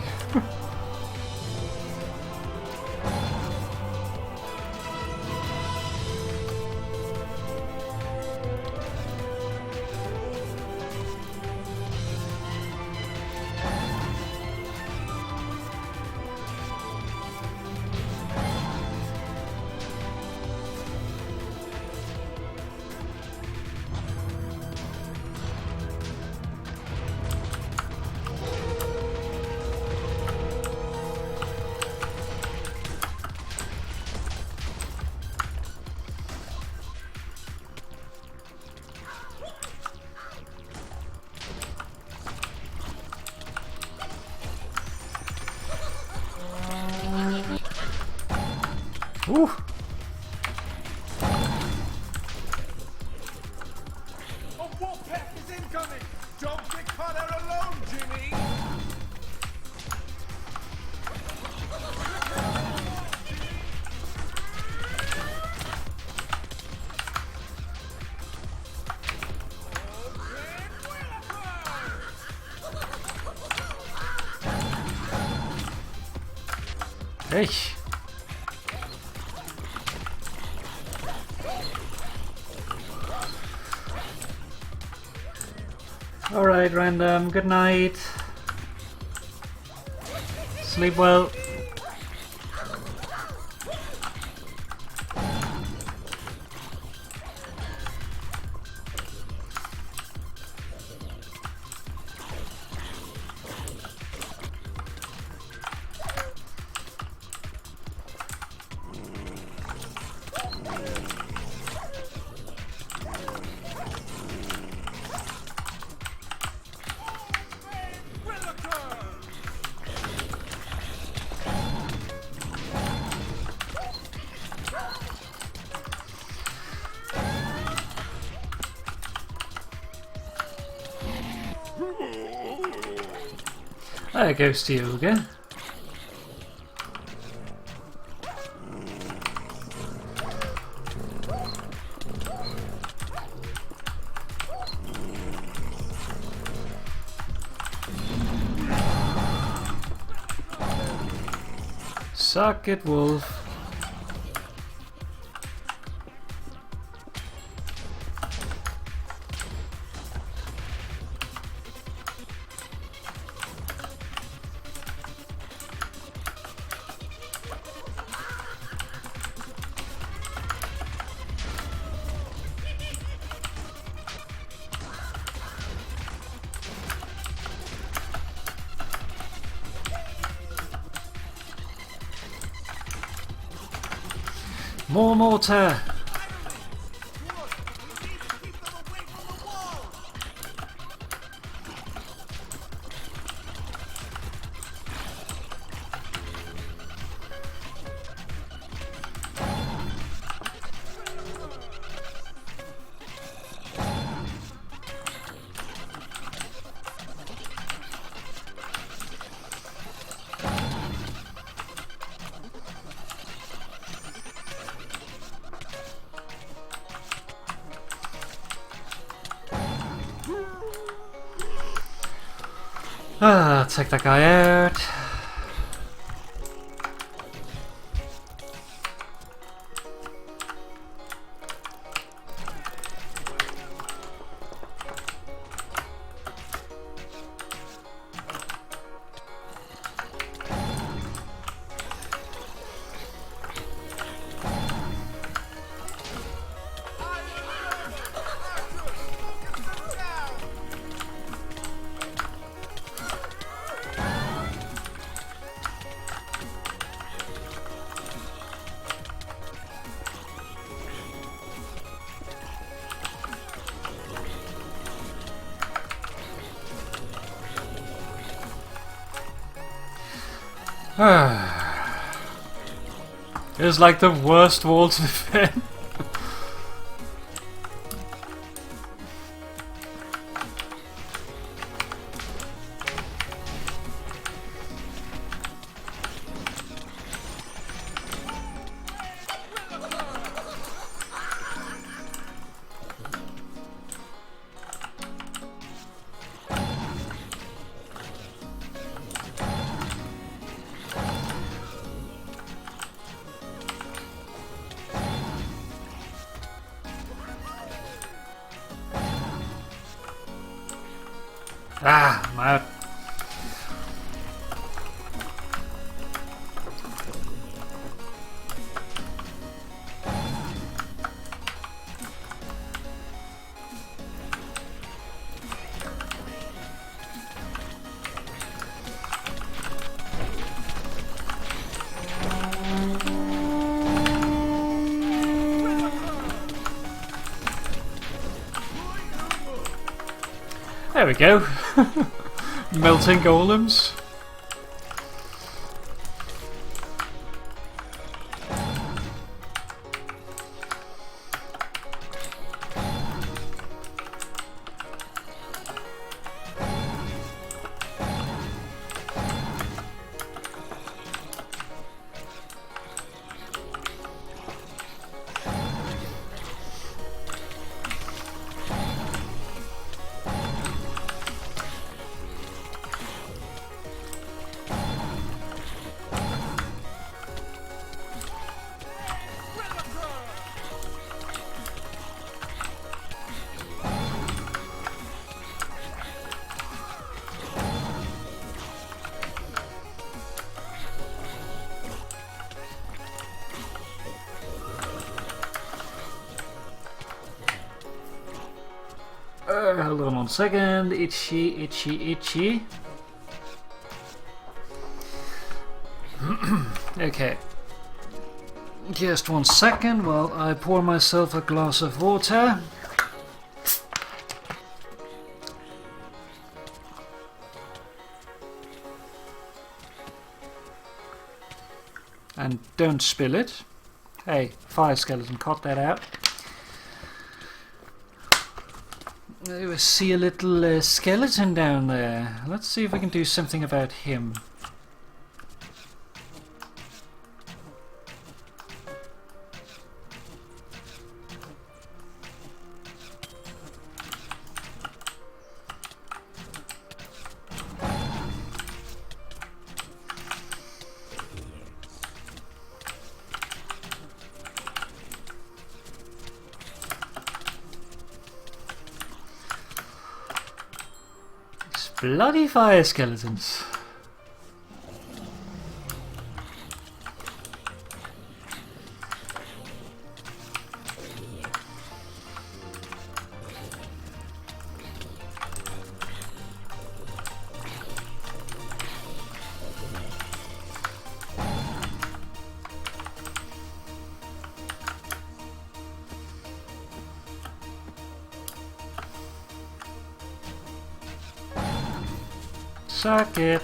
Ooh. A wolf pack is incoming! Don't get caught out alone, Jimmy! Hey. Alright, random. Good night. Sleep well. There goes to yoga. Suck it, wolf. More mortar! Take that guy out. It's like the worst wall to defend. Ah, I'm out. There we go. Melting golems. Hold on 1 second. Itchy, itchy, itchy. Okay. Just 1 second while I pour myself a glass of water. And don't spill it. Hey, fire skeleton, cut that out. I see a little skeleton down there. Let's see if we can do something about him. Bloody fire skeletons. Suck it.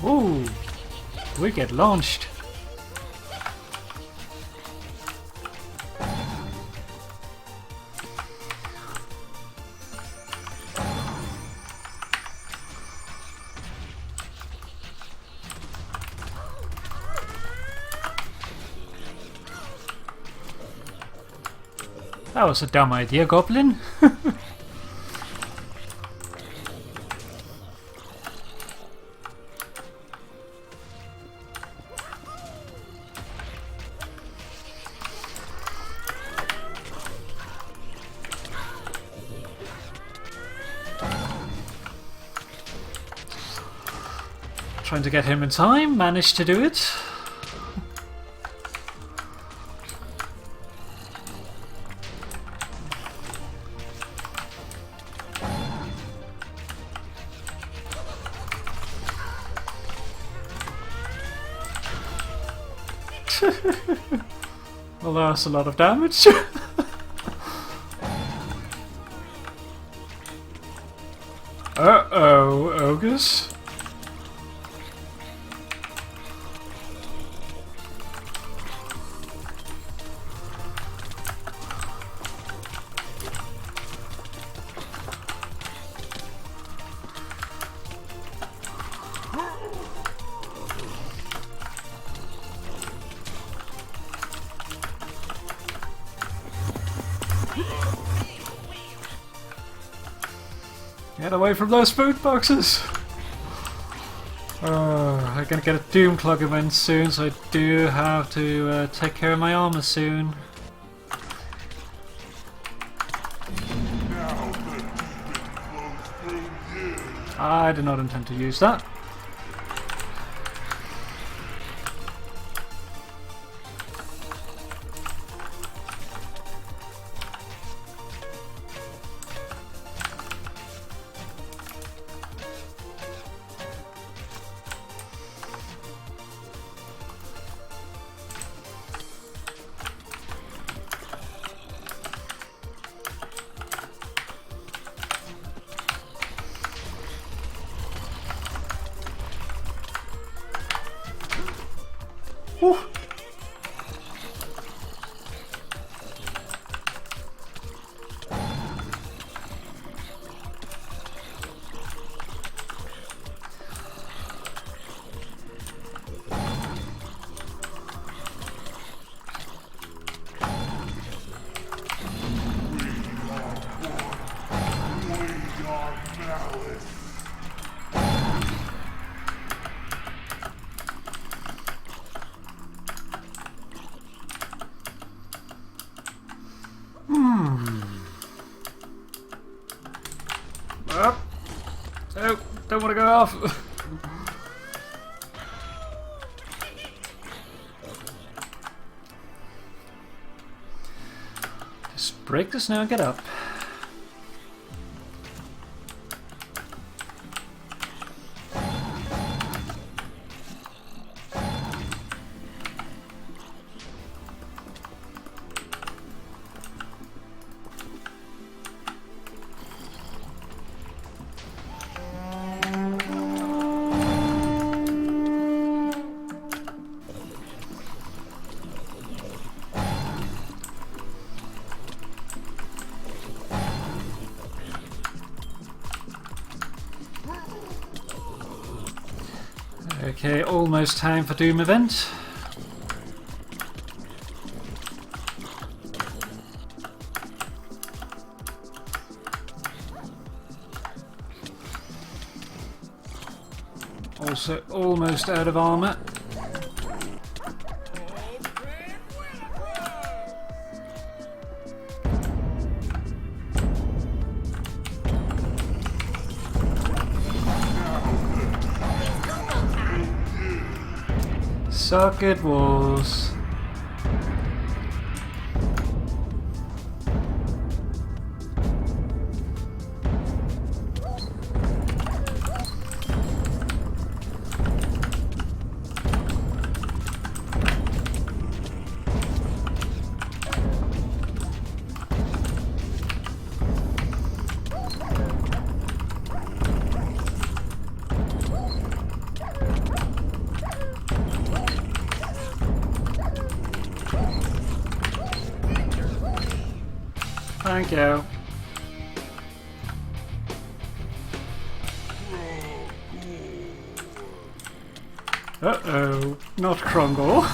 Ooh, we get launched. That was a dumb idea, Goblin. Trying to get him in time, managed to do it. Well, that's a lot of damage. Uh-oh, ogres. Get away from those food boxes! I'm gonna get a Doom Clog event soon, so I do have to take care of my armor soon. I do not intend to use that. Up. Oh, don't want to go off. Just break the snow and get up. Okay, almost time for Doom event. Also almost out of armor. Suck it, walls. Thank you. Uh-oh, not Krungle.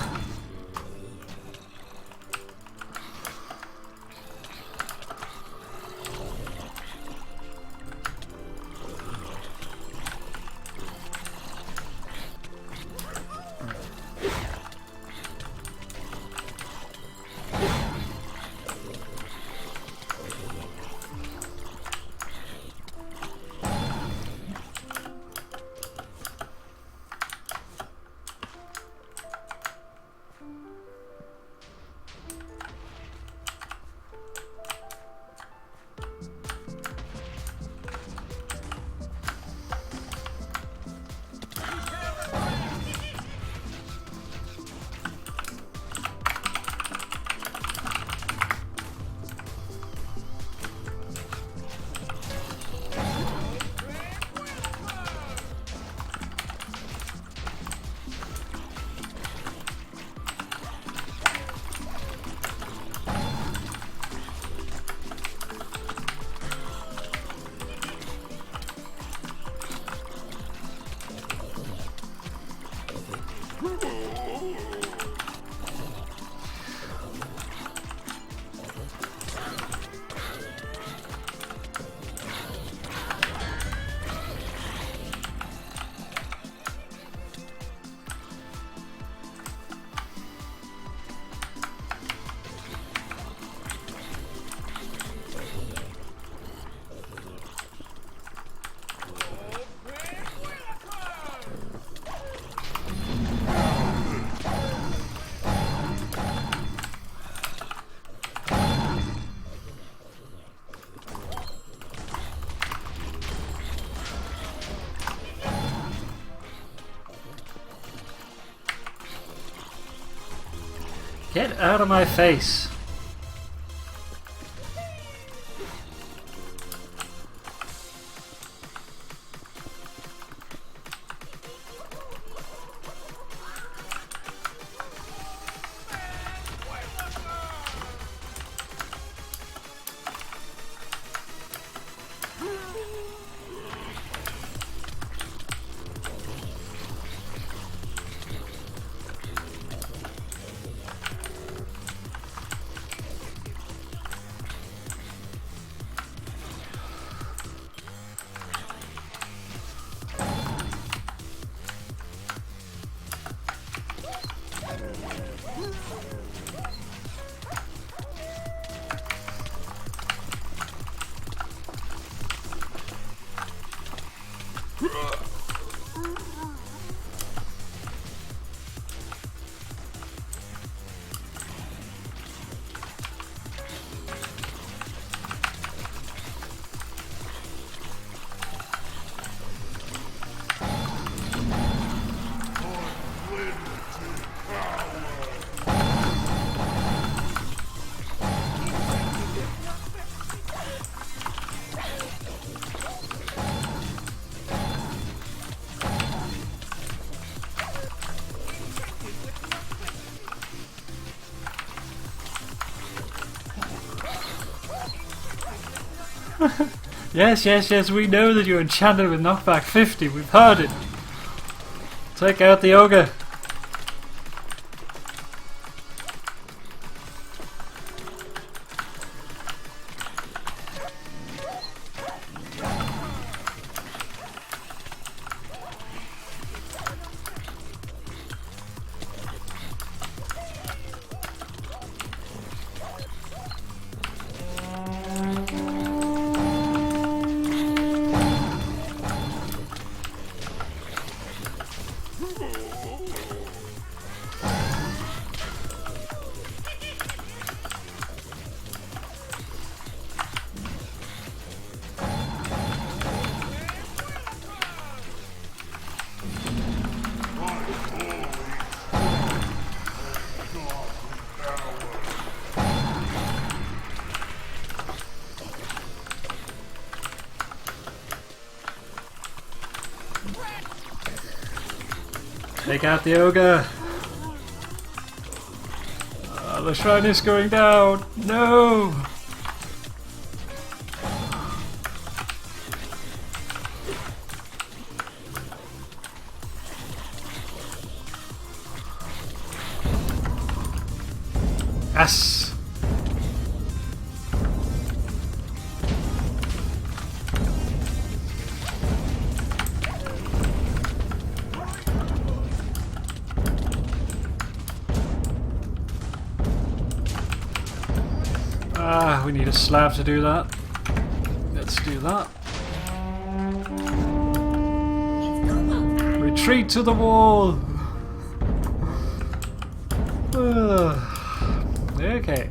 Get out of my face. Yes, yes, yes, we know that you're enchanted with knockback 50. We've heard it. Take out the ogre. Take out the ogre. The shrine is going down. No. Yes. We need a slab to do that. Let's do that. Retreat to the wall! Okay.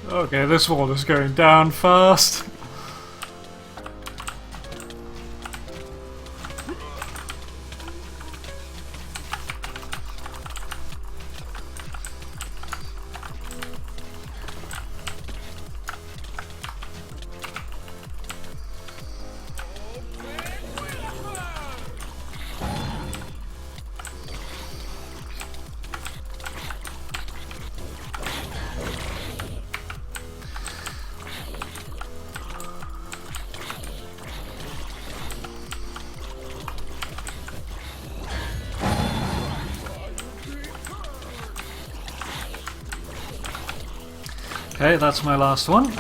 Okay, this wall is going down fast. Okay, that's my last one.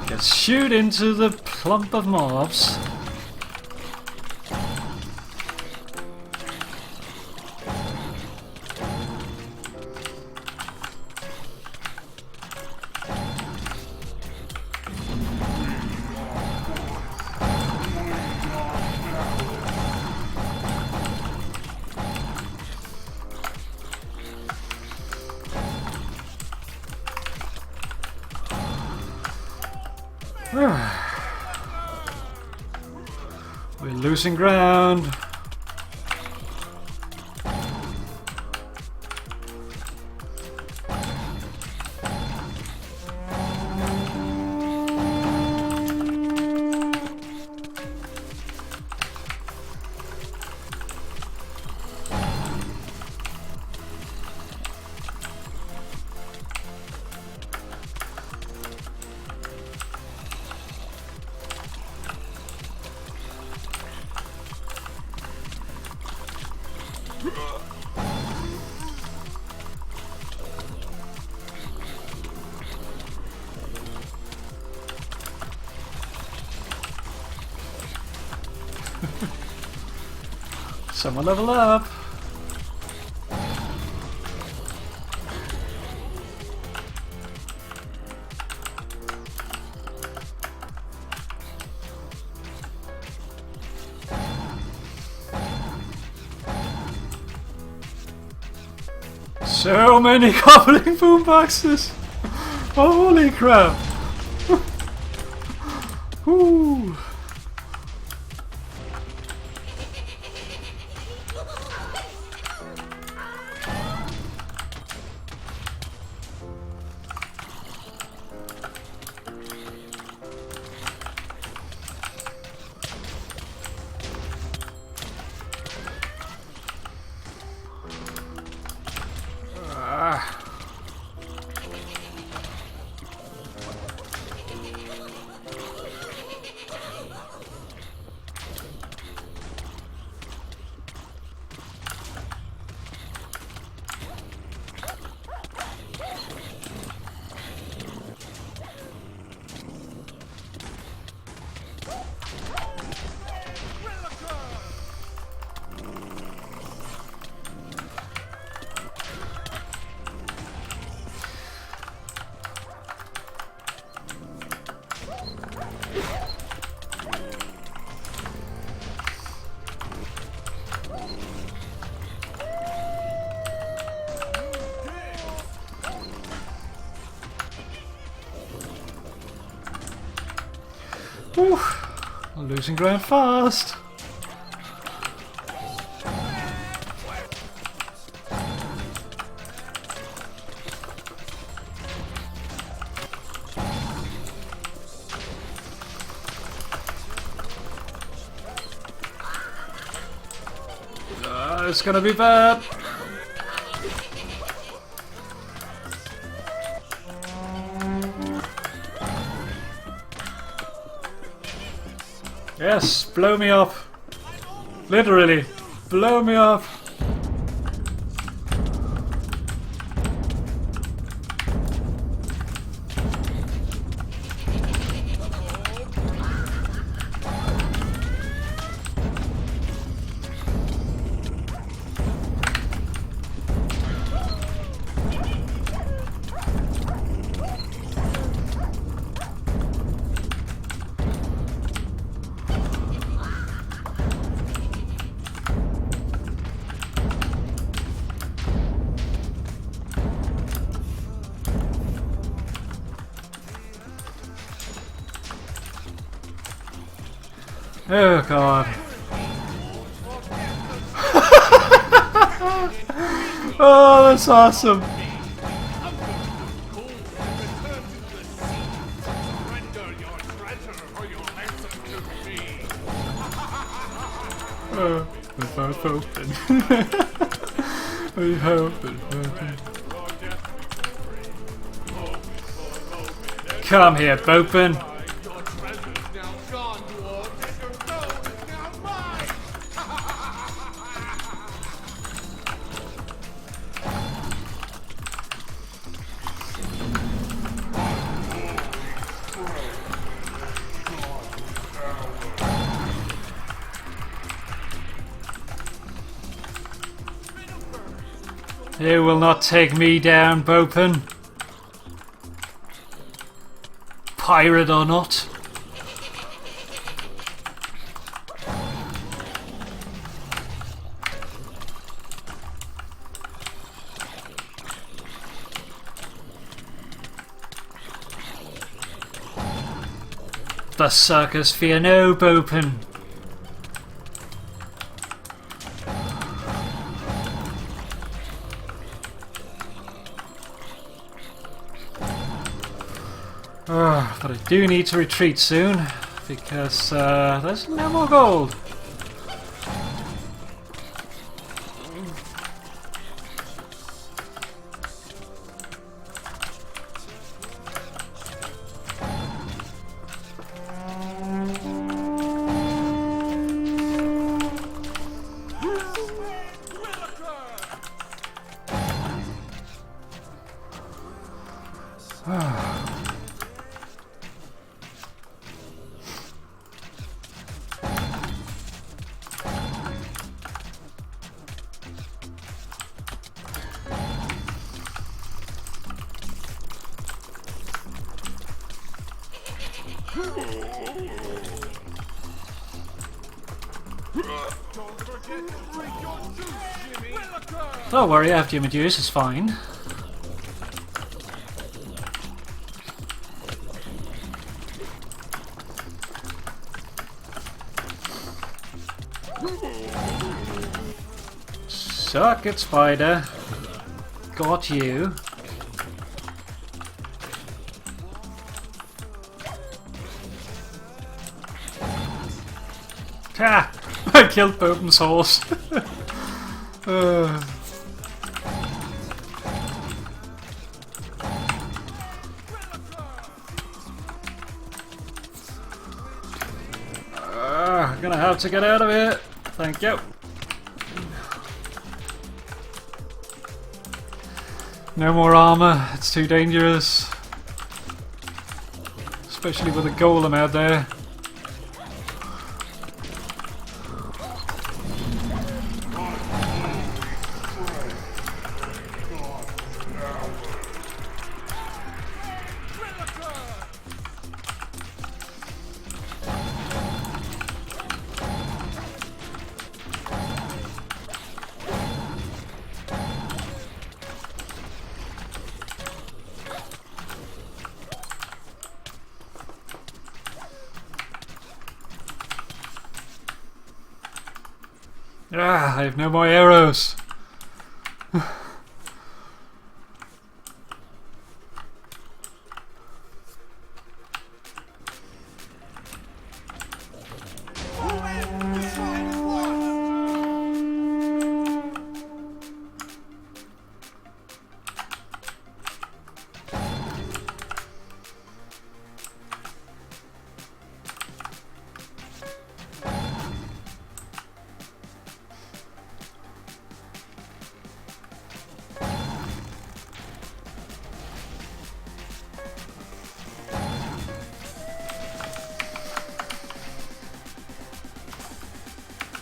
Let's shoot into the clump of mobs. We're losing ground. Someone level up. So many gobbling boomboxes! Holy crap! Woo! Whew. Losing ground fast. It's gonna be bad. Yes, blow me up. Literally, blow me up. Oh god. Oh, that's awesome. Oh, the mouth open. We hope it open. Come here, Bopin. Your treasure's now gone, dwarves, and your gold is now mine! You will not take me down, Bopin. Pirate or not. The circus fear no, Bopin. But I do need to retreat soon, because there's no more gold. Don't forget to drink your juice, Jimmy. Don't worry, I have Jimmy Juice, it's fine. Suck it, spider. Got you. Ha! I killed Bopen's horse. I'm gonna have to get out of here. Thank you. No more armor, it's too dangerous. Especially with a golem out there. Ah, I have no more arrows.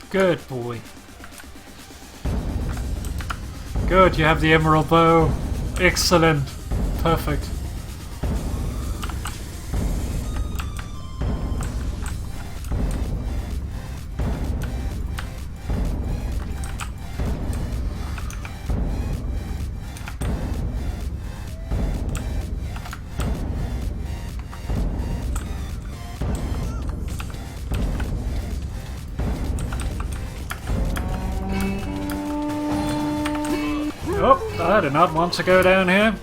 Good boy. Good, you have the emerald bow. Excellent. Perfect. Oh, I do not want to go down here.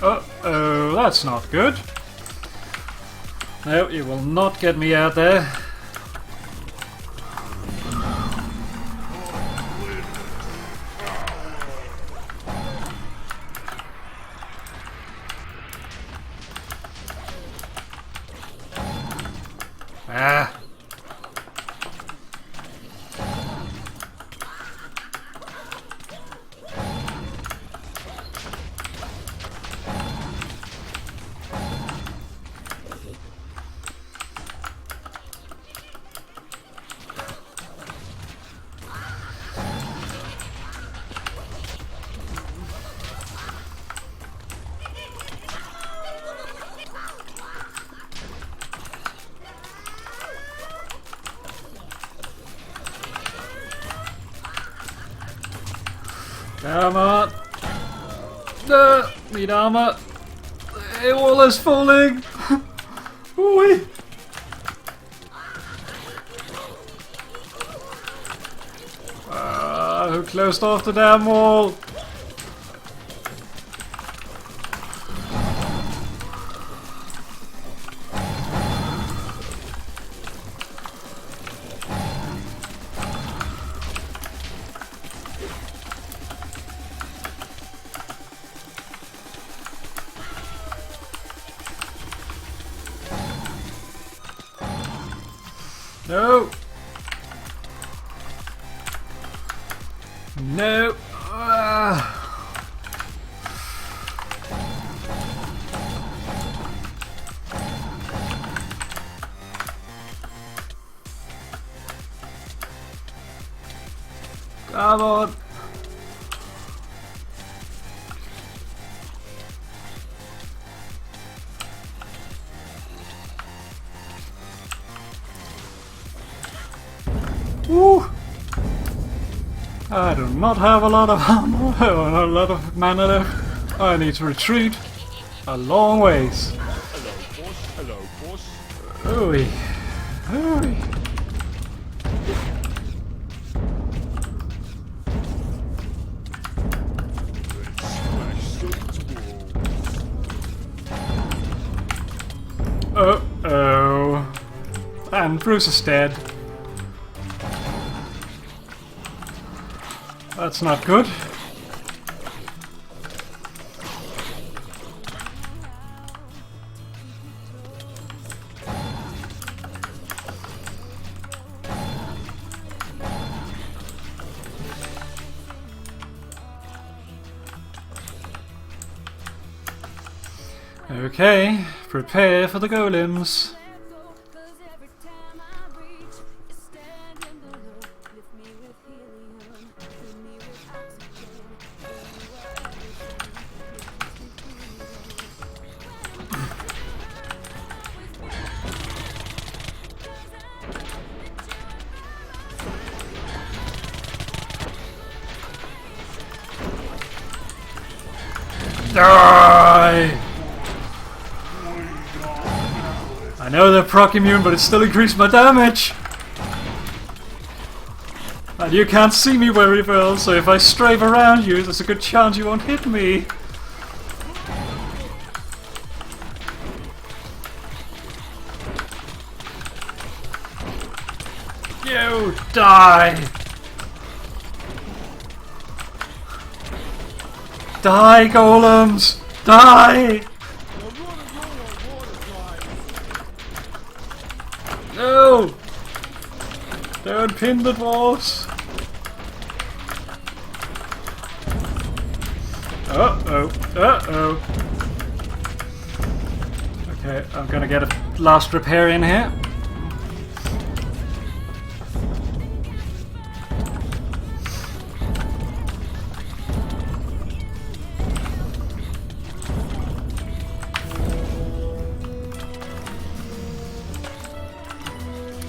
Uh-oh, that's not good. No, you will not get me out there. Ah. Come on! Need armor! The wall is falling! Ooh-wee. Who closed off the damn wall? No! No! Come on! Woo! I do not have a lot of armor, or a lot of mana left. I need to retreat a long ways. Hello, boss. Ooey. Ooey. Uh-oh. And Bruce is dead. That's not good. Okay, prepare for the golems. Die! I know they're proc immune, but it still increased my damage! And you can't see me very well, so if I strafe around you, there's a good chance you won't hit me. You die! Die, golems! Die! No! Don't pin the dwarves! Uh-oh, uh-oh. Okay, I'm gonna get a last repair in here.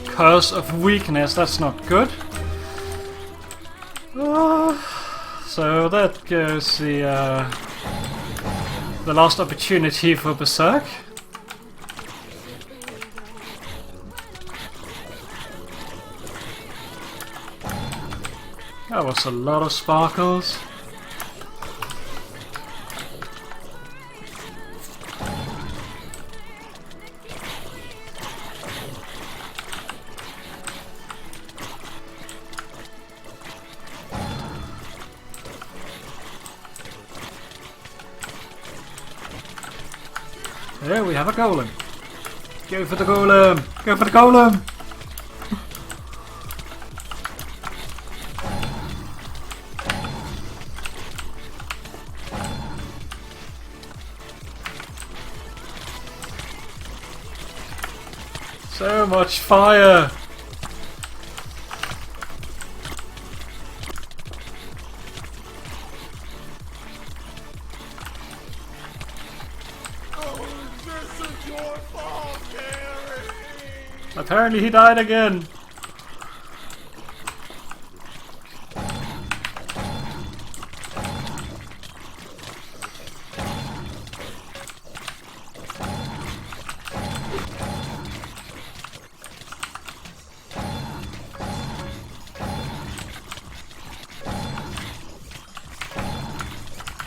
Curse of weakness, that's not good. So that goes the last opportunity for Berserk. That was a lot of sparkles. There we have a golem. Go for the golem! Go for the golem! So much fire! Apparently he died again.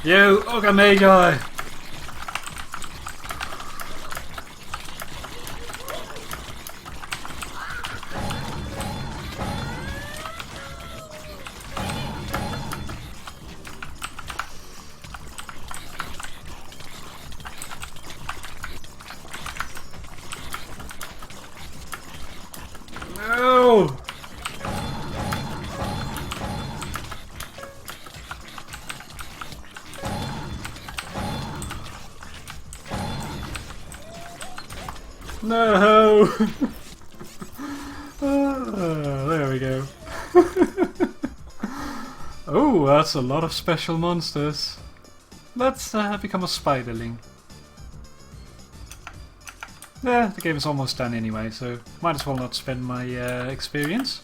You Ogre Magi! No! No! There we go. Oh, that's a lot of special monsters. Let's become a spiderling. Yeah, the game is almost done anyway, so might as well not spend my experience.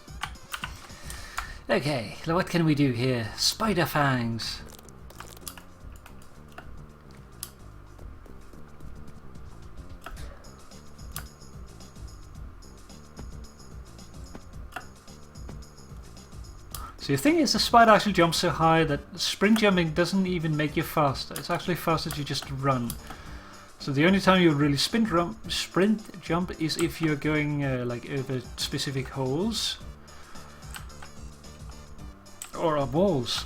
Okay, so what can we do here? Spider fangs. So the thing is, the spider actually jumps so high that sprint jumping doesn't even make you faster. It's actually faster to just run. So the only time you really sprint jump is if you're going like over specific holes or up walls.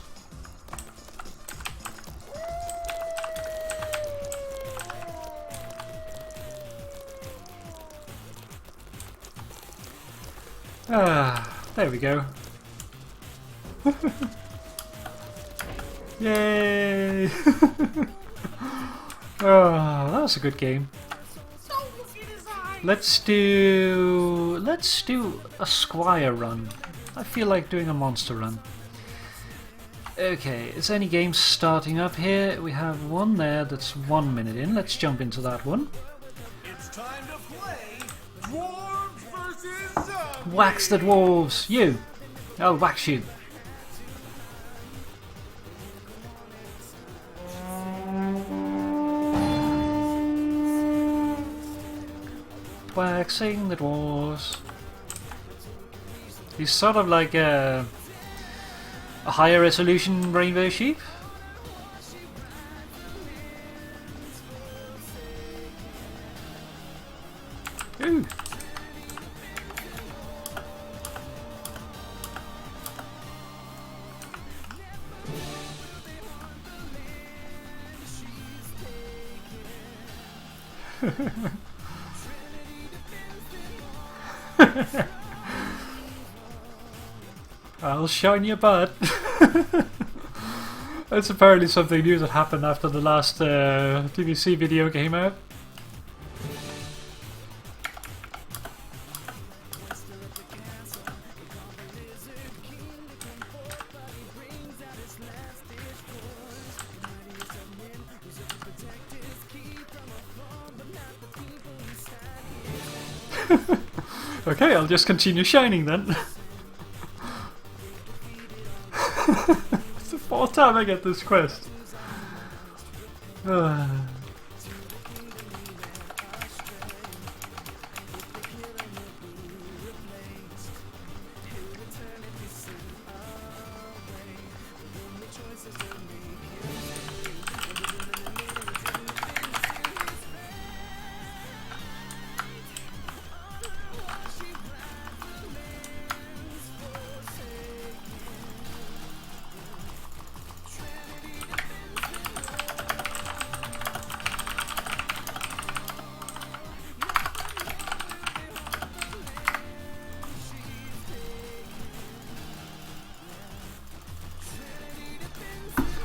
Ah, there we go. Yay! Oh, that was a good game. Let's do a squire run. I feel like doing a monster run. Okay, is any game starting up here? We have one there that's 1 minute in. Let's jump into that one. It's time to play Dwarves versus Zombies. Wax the dwarves! You! I'll wax you. Waxing the dwarves. He's sort of like a higher resolution rainbow sheep. Ooh. I'll shine your butt. That's apparently something new that happened after the last TVC video came out. Okay, I'll just continue shining then. It's the fourth time I get this quest.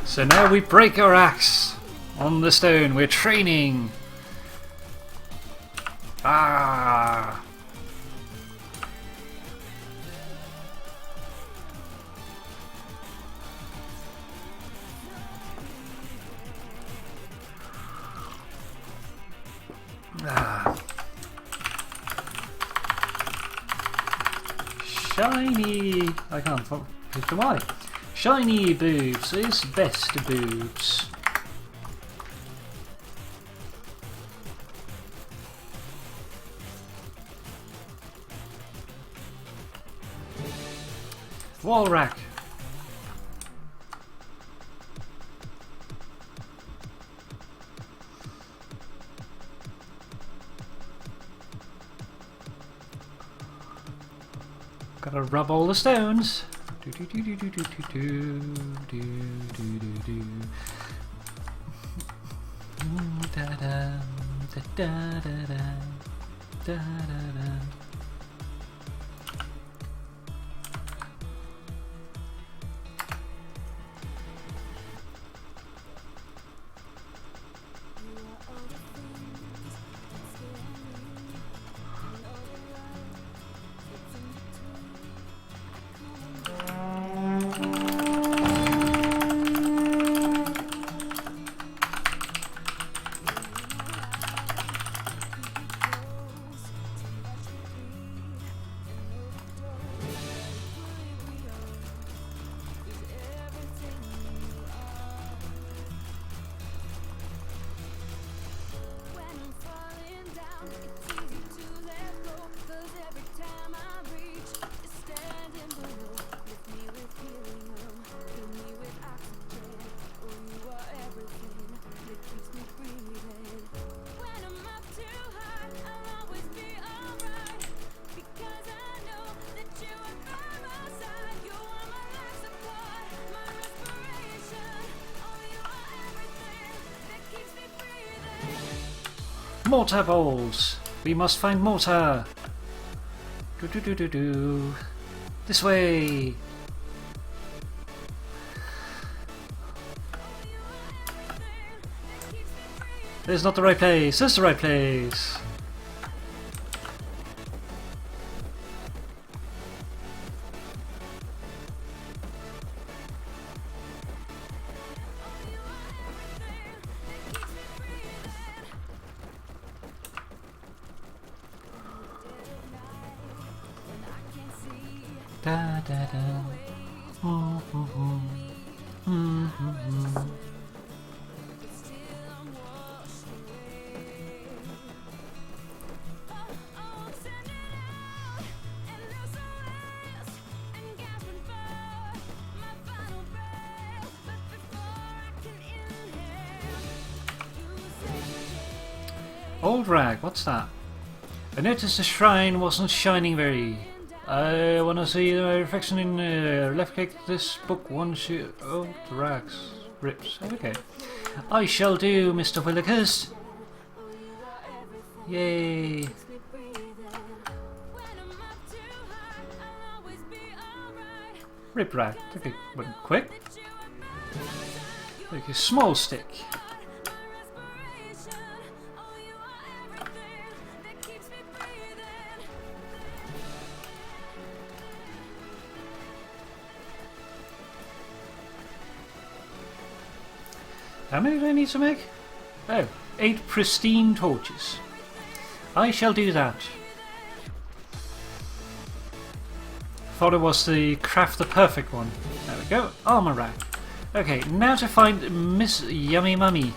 So now we break our axe on the stone. We're training. Ah. Ah. Shiny. I can't hit the Y. Shiny boobs is best boobs. Wall rack. Gotta rub all the stones. Do do do do do do do do do do do. Da da da da da da da da. mortar balls. We must find mortar. Do do do do do. This way. This is not the right place. This is the right place. Da da da. Old rag, what's that? I noticed the shrine wasn't shining very. I want to see the reflection in left click this book once you... Oh, the rags. Rips. Okay. I shall do, Mr. Willikers. Yay. Rip rag. Take a one quick. Take a small stick. How many do I need to make? Oh, 8 pristine torches. I shall do that. Thought it was the craft the perfect one. There we go. Armor rack. Okay, now to find Miss Yummy Mummy.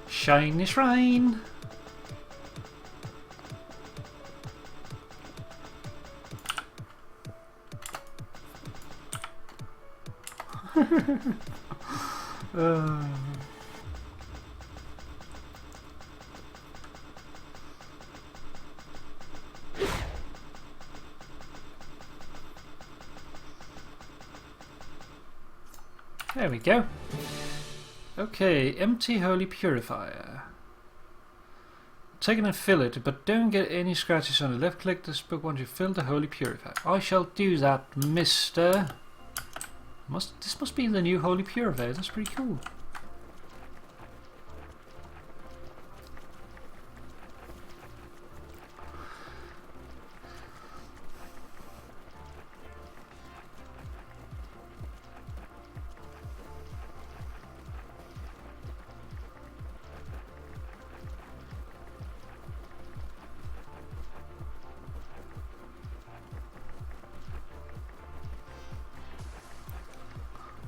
Shiny shrine. There we go. Okay, empty holy purifier. Take it and fill it, but don't get any scratches on the left. Click this book once you fill the holy purifier. I shall do that, mister. This must be the new holy purifier. That's pretty cool.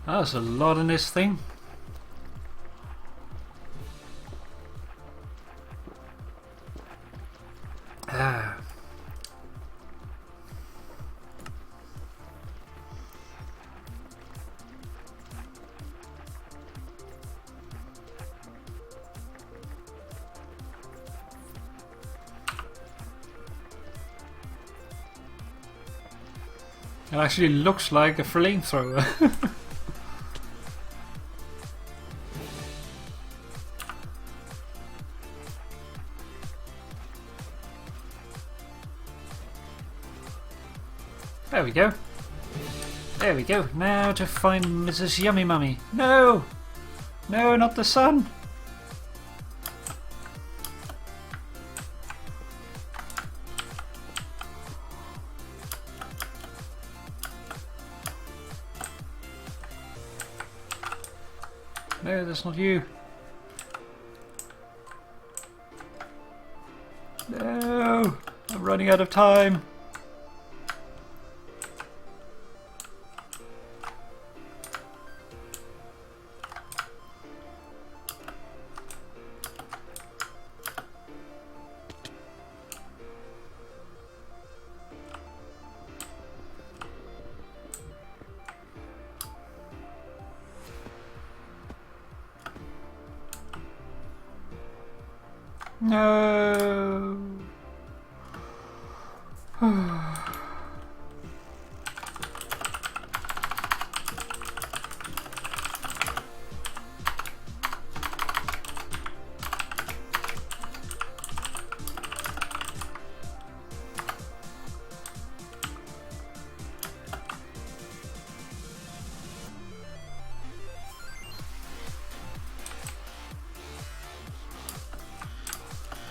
That's a lot in this thing. Ah. It actually looks like a flamethrower. There we go. There we go. Now to find Mrs. Yummy Mummy. No! No, not the sun! No, that's not you. No! I'm running out of time. No.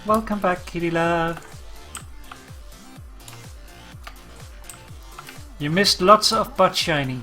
Welcome back, kitty love. You missed lots of butt shiny.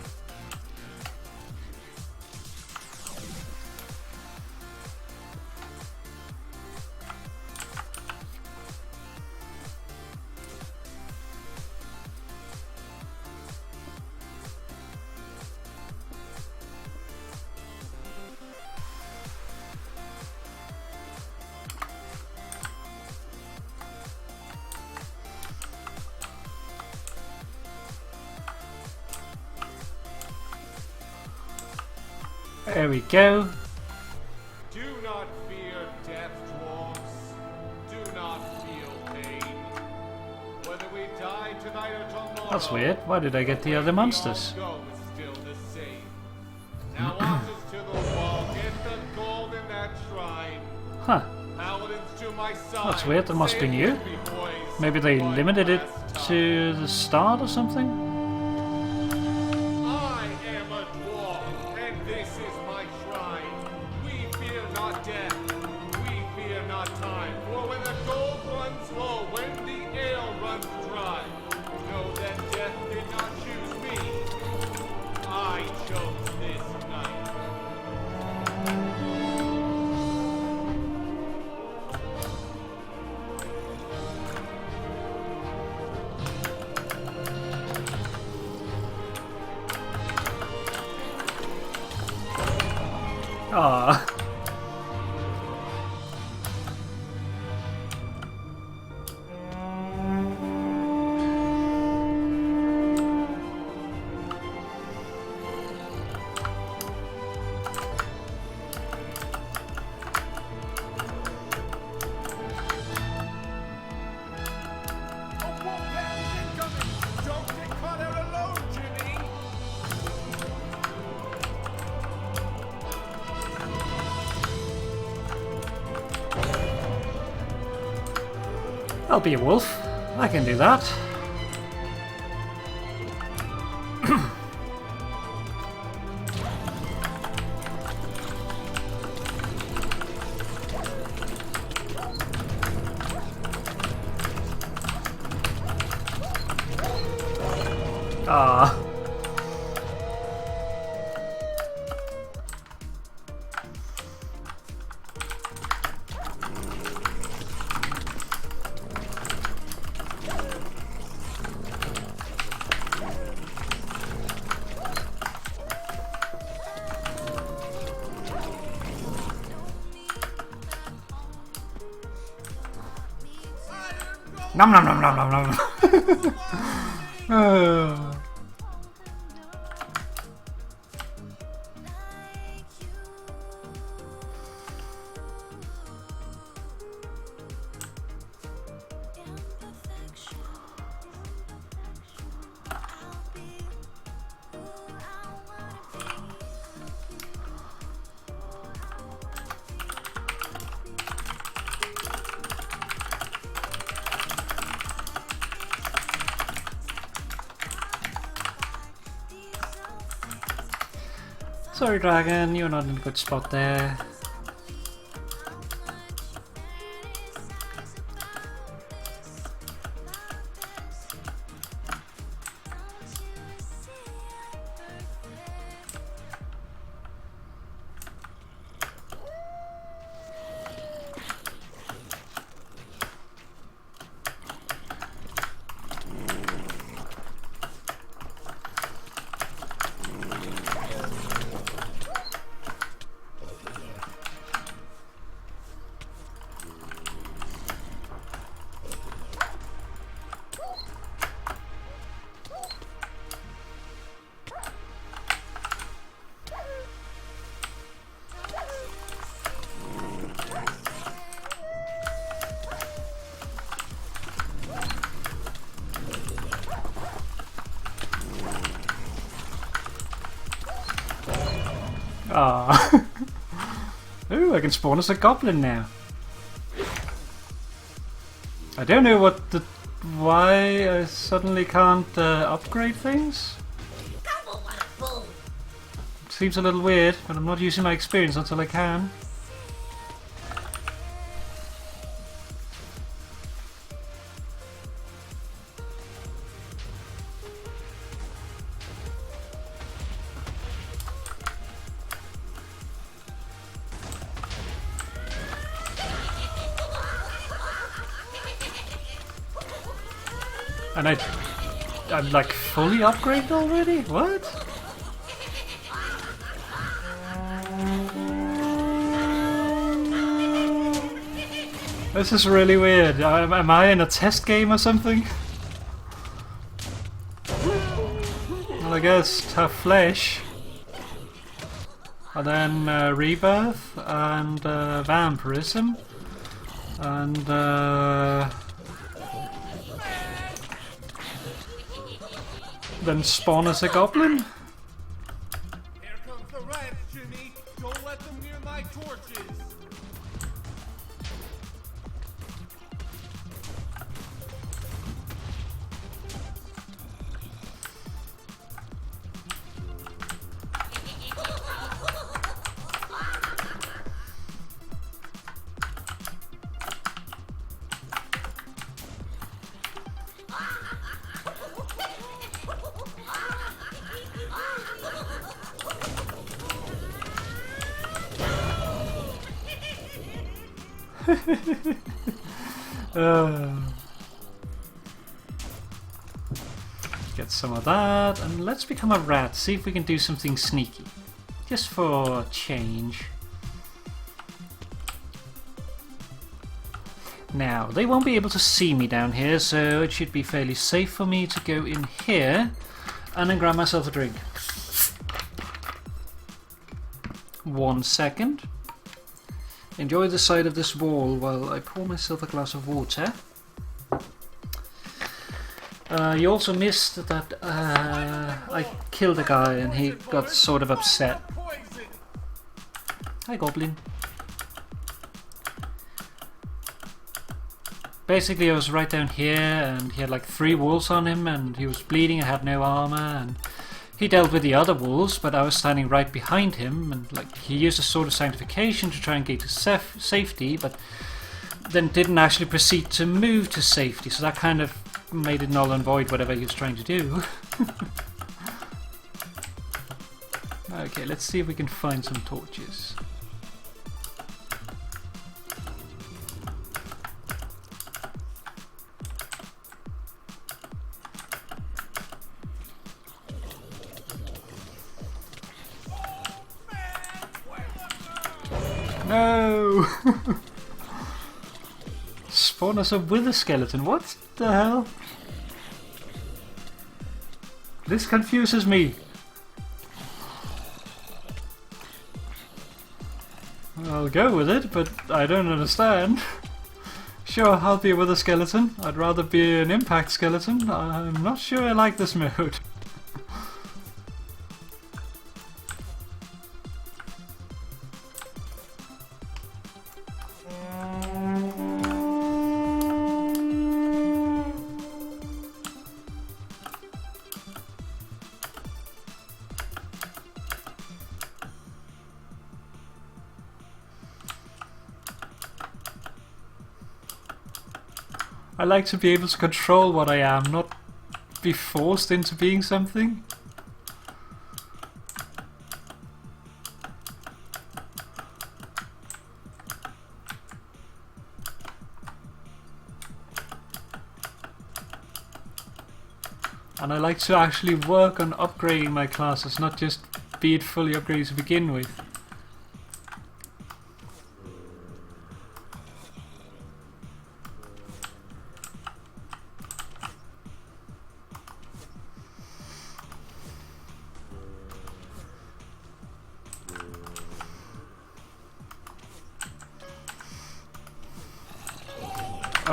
There we go. Do not fear death, dwarves. Do not feel pain. Whether we die tonight or tomorrow. That's weird. Why did I get the other monsters? Go is still the same. Now watchers to the wall, get the gold in that shrine. Huh. Paladins to my side. That's weird. That must be new. Maybe they limited it to the start or something? I am a dwarf, and this is my shrine. We fear not death, we fear not time. For when the gold runs low, when the ale runs dry, know that death did not choose me. I chose this night. Ah. Don't get caught out alone, Jimmy! I'll be a wolf. I can do that. Ah. Nom nom nom nom nom nom. Oh. Sorry, dragon, you're not in a good spot there. Ah. Ooh, I can spawn as a goblin now. I don't know why I suddenly can't upgrade things. Seems a little weird, but I'm not using my experience until I can. And I'm like fully upgraded already? What? This is really weird. Am I in a test game or something? Well, I guess tough flesh. And then rebirth and vampirism. And then spawn as a goblin? Here comes the rats, Jimmy. Don't let them near my torches. Get some of that, and let's become a rat, see if we can do something sneaky. Just for change. Now, they won't be able to see me down here, so it should be fairly safe for me to go in here and then grab myself a drink. 1 second. Enjoy the side of this wall while I pour myself a glass of water. You also missed that I killed a guy and he got sort of upset. Hi, Goblin. Basically, I was right down here and he had like 3 wolves on him and he was bleeding, I had no armor, and he dealt with the other wolves, but I was standing right behind him, and like he used a sword of sanctification to try and get to safety, but then didn't actually proceed to move to safety, so that kind of made it null and void whatever he was trying to do. Okay, let's see if we can find some torches. No! Spawn us a wither skeleton, what the hell? This confuses me. I'll go with it, but I don't understand. Sure, I'll be a wither skeleton. I'd rather be an impact skeleton. I'm not sure I like this mode. I like to be able to control what I am, not be forced into being something. And I like to actually work on upgrading my classes, not just be it fully upgraded to begin with.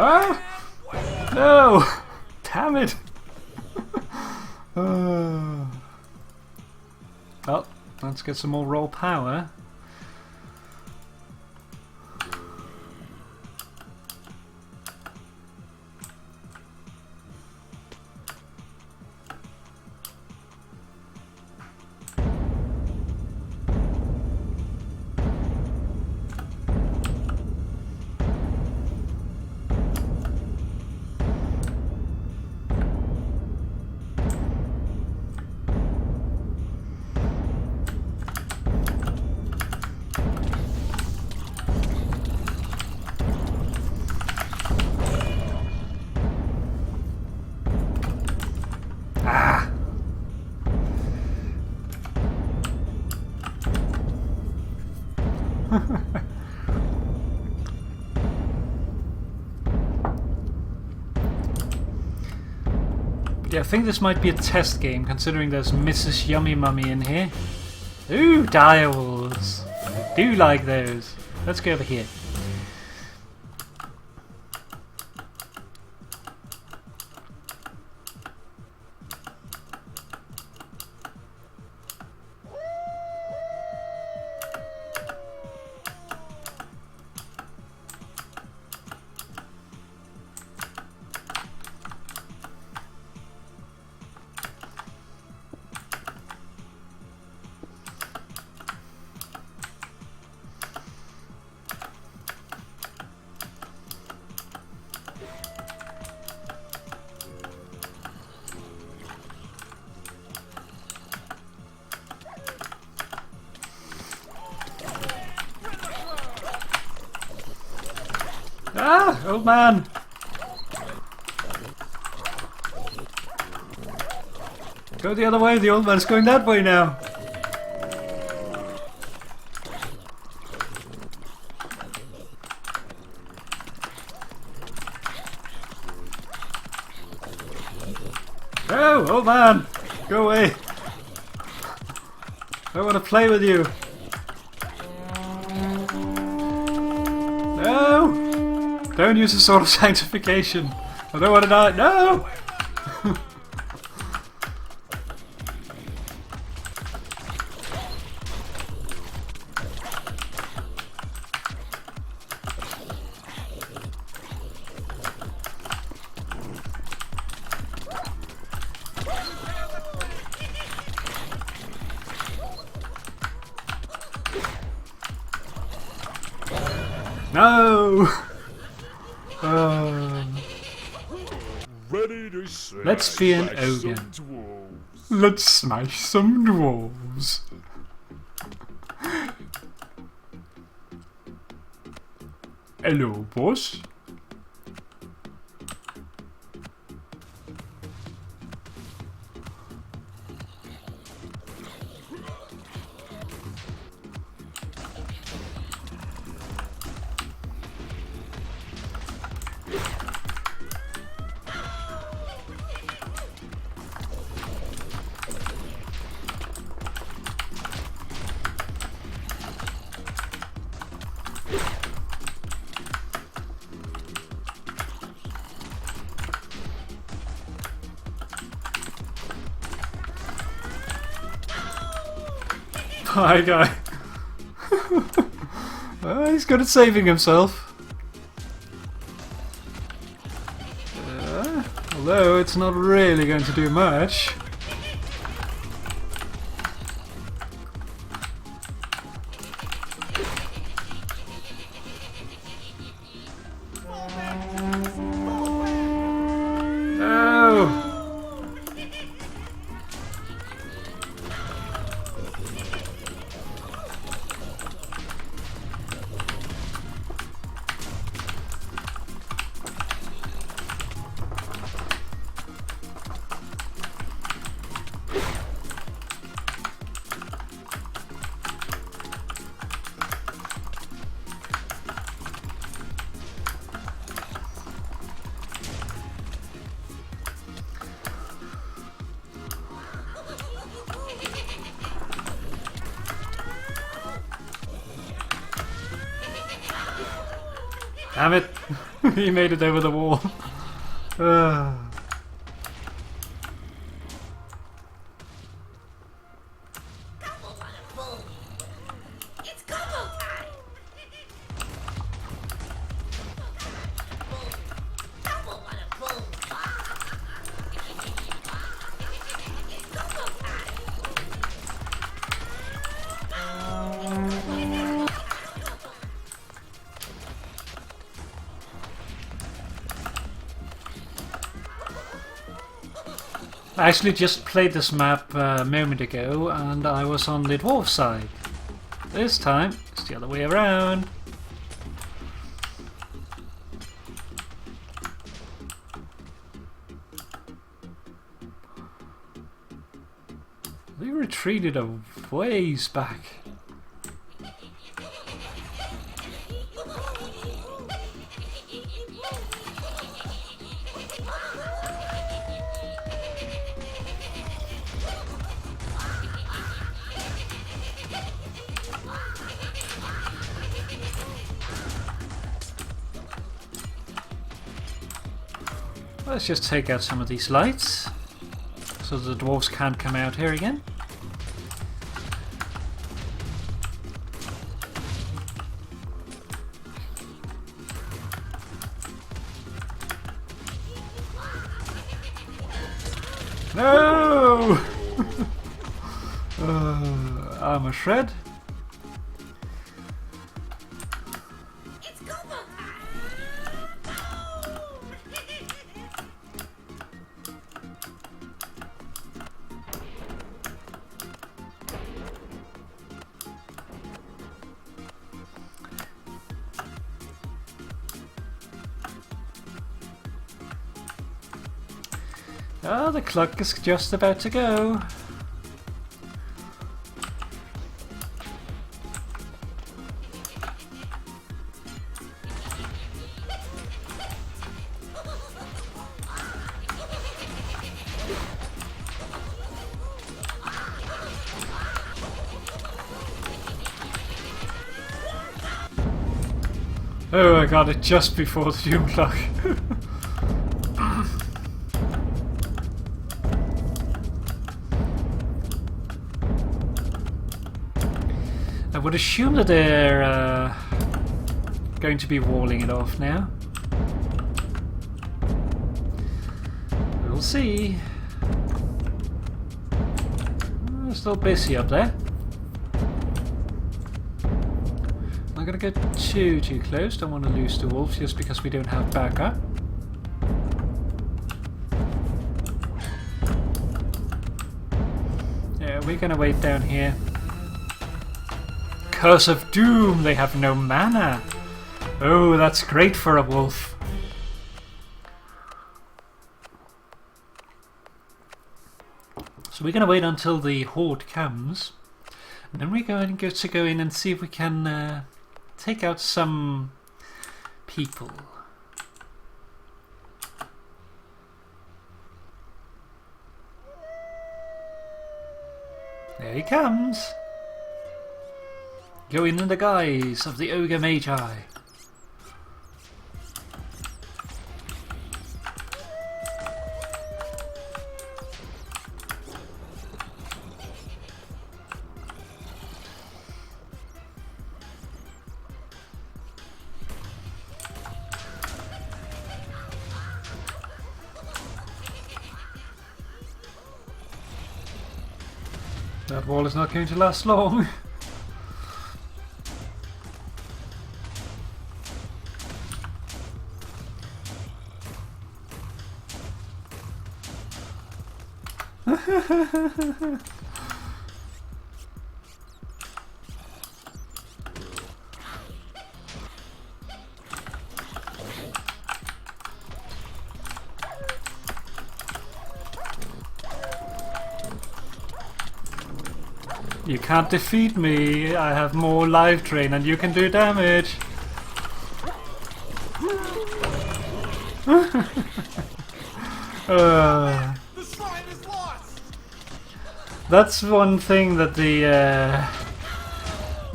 Ah! No! Damn it! Well, Let's get some more raw power. Yeah, I think this might be a test game, considering there's Mrs. Yummy Mummy in here. Ooh, direwolves. I do like those. Let's go over here. Ah, old man! Go the other way, the old man's going that way now. No, old man! Go away! I want to play with you. No! Don't use the sword of sanctification. I don't want to die. No! No! Ready to smash Let's be an ogre. some dwarves. Let's smash some dwarves. Hello, boss. Hi, guy. He's good at saving himself. Although it's not really going to do much. No! Damn it! He made it over the wall. I actually just played this map a moment ago and I was on the dwarf side. This time, it's the other way around. They retreated a ways back. Let's just take out some of these lights so the dwarves can't come out here again. No! Armor shred. Oh, the clock is just about to go. Oh, I got it just before the doom clock. I would assume that they're going to be walling it off now. We'll see. Oh, still busy up there. I'm not gonna get too close. Don't want to lose the wolves just because we don't have backup. Yeah, we're gonna wait down here. Curse of Doom, they have no mana. Oh, that's great for a wolf. So we're going to wait until the horde comes. And then we're going to go in and see if we can take out some people. There he comes. Going in the guise of the Ogre Magi. That wall is not going to last long. You can't defeat me. I have more life drain and you can do damage. The shrine is lost! That's one thing that the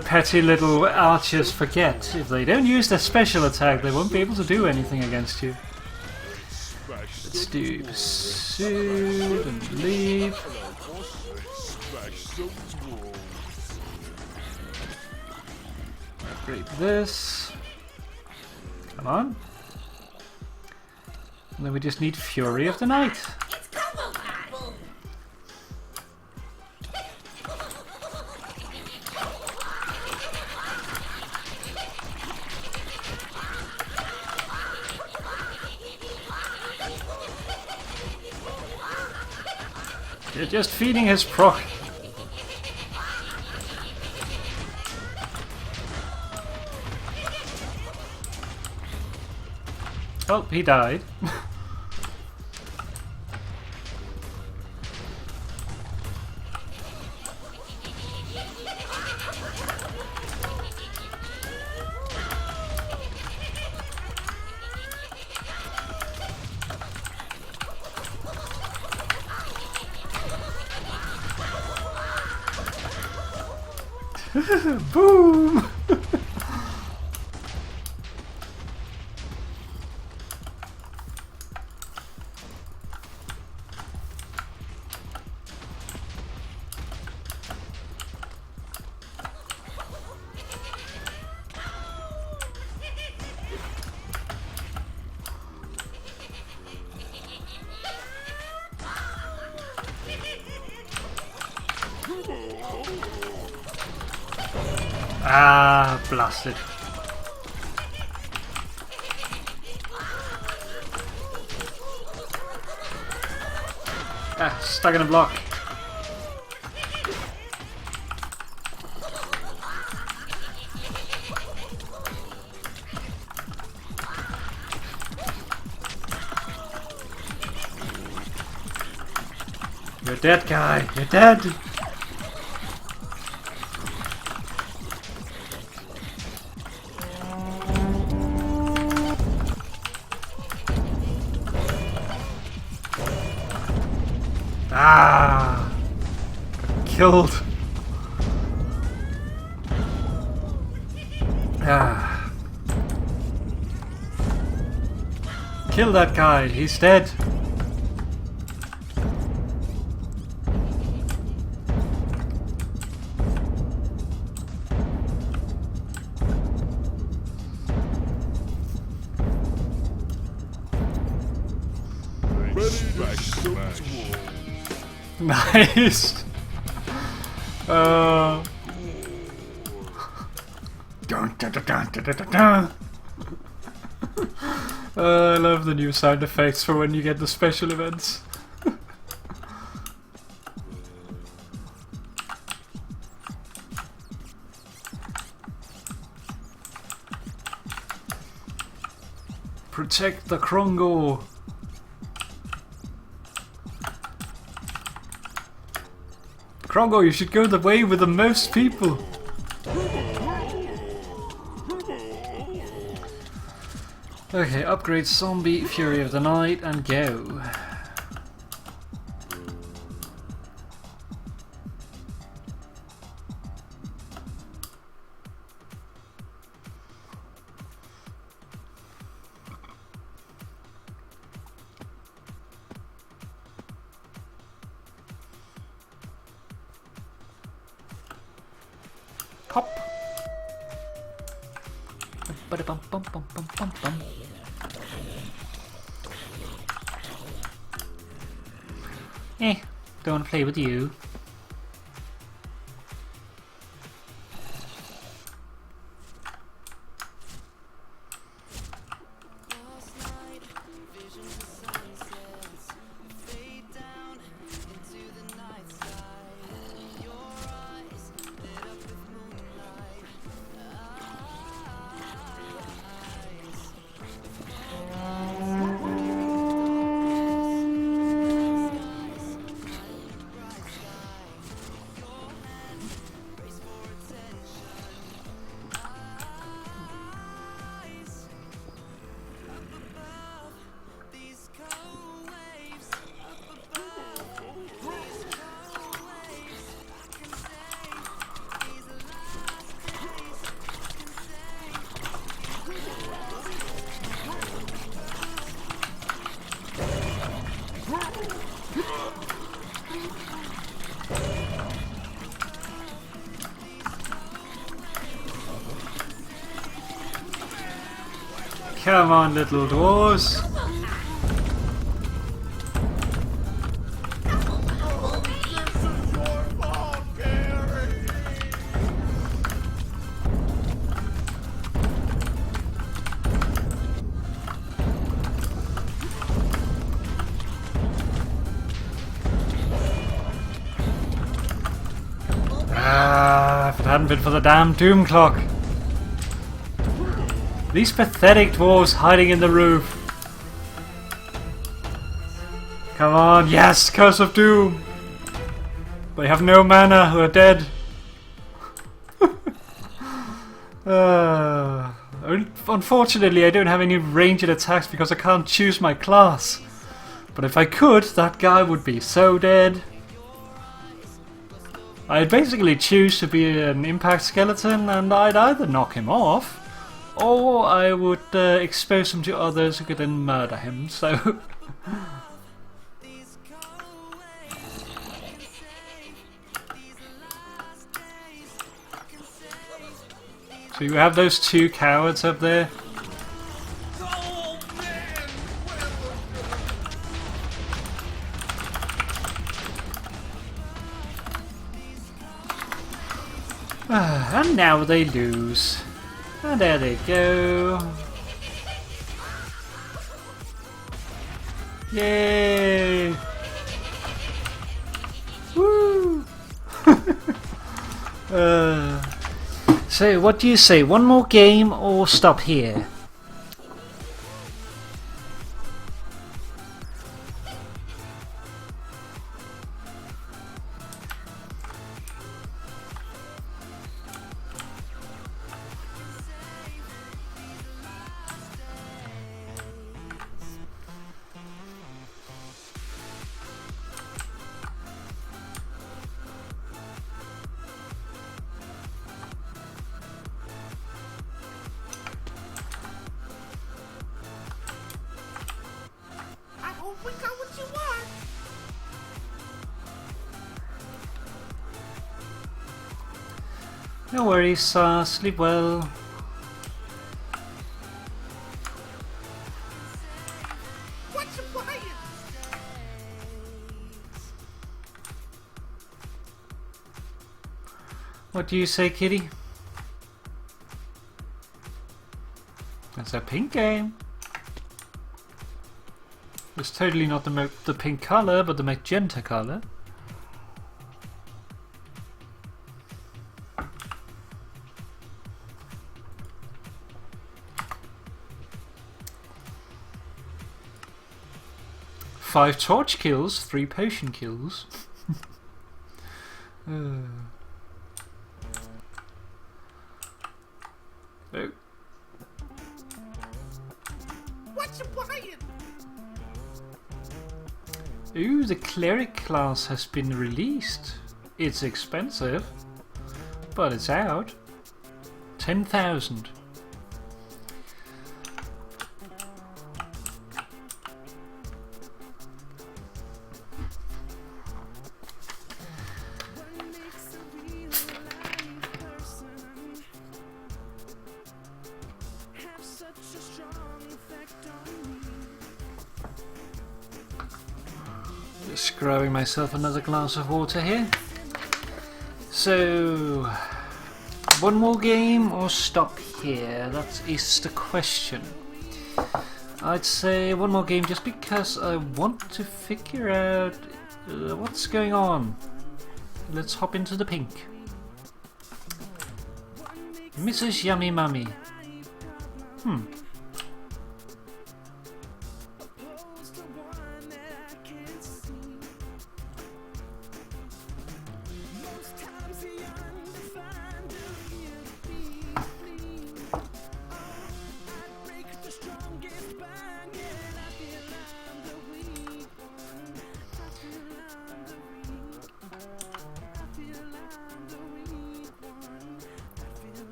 petty little archers forget. If they don't use their special attack, they won't be able to do anything against you. Let's do pursuit and leave. Upgrade this. Come on. And then we just need Fury of the Night. You're just feeding his proc. Oh, he died. Boom! Ah, blasted. Ah, stuck in a block. You're dead, guy. You're dead. Ah, killed. Ah, kill that guy. He's dead. Nice. Dun, dun, dun, dun, dun, dun, dun. I love the new sound effects for when you get the special events. Protect the Krongo. Krongo, you should go the way with the most people. Okay, upgrade Zombie, Fury of the Night, and go. Hop. Ba-da-bum-bum-bum-bum-bum-bum. Don't want to play with you. Come on, little dwarves. hadn't been for the damn doom clock. These pathetic dwarves hiding in the roof. Come on, yes, Curse of Doom. They have no mana, who are dead. Unfortunately, I don't have any ranged attacks because I can't choose my class. But if I could, that guy would be so dead. I'd basically choose to be an impact skeleton and I'd either knock him off or I would expose him to others who could then murder him, so... So you have those two cowards up there. And now they lose. And there they go. Yay! Woo! So, what do you say? One more game or stop here? We got what you want. No worries, sleep well. What you buying? What do you say, kitty? That's a pink game. It's totally not the pink color, but the magenta color. Five torch kills, 3 potion kills. Oh. What you buying? Ooh, the cleric class has been released. It's expensive, but it's out. 10,000. Just growing myself another glass of water here. So, one more game or stop here? That is the question. I'd say one more game just because I want to figure out what's going on. Let's hop into the pink. Mrs. Yummy Mummy.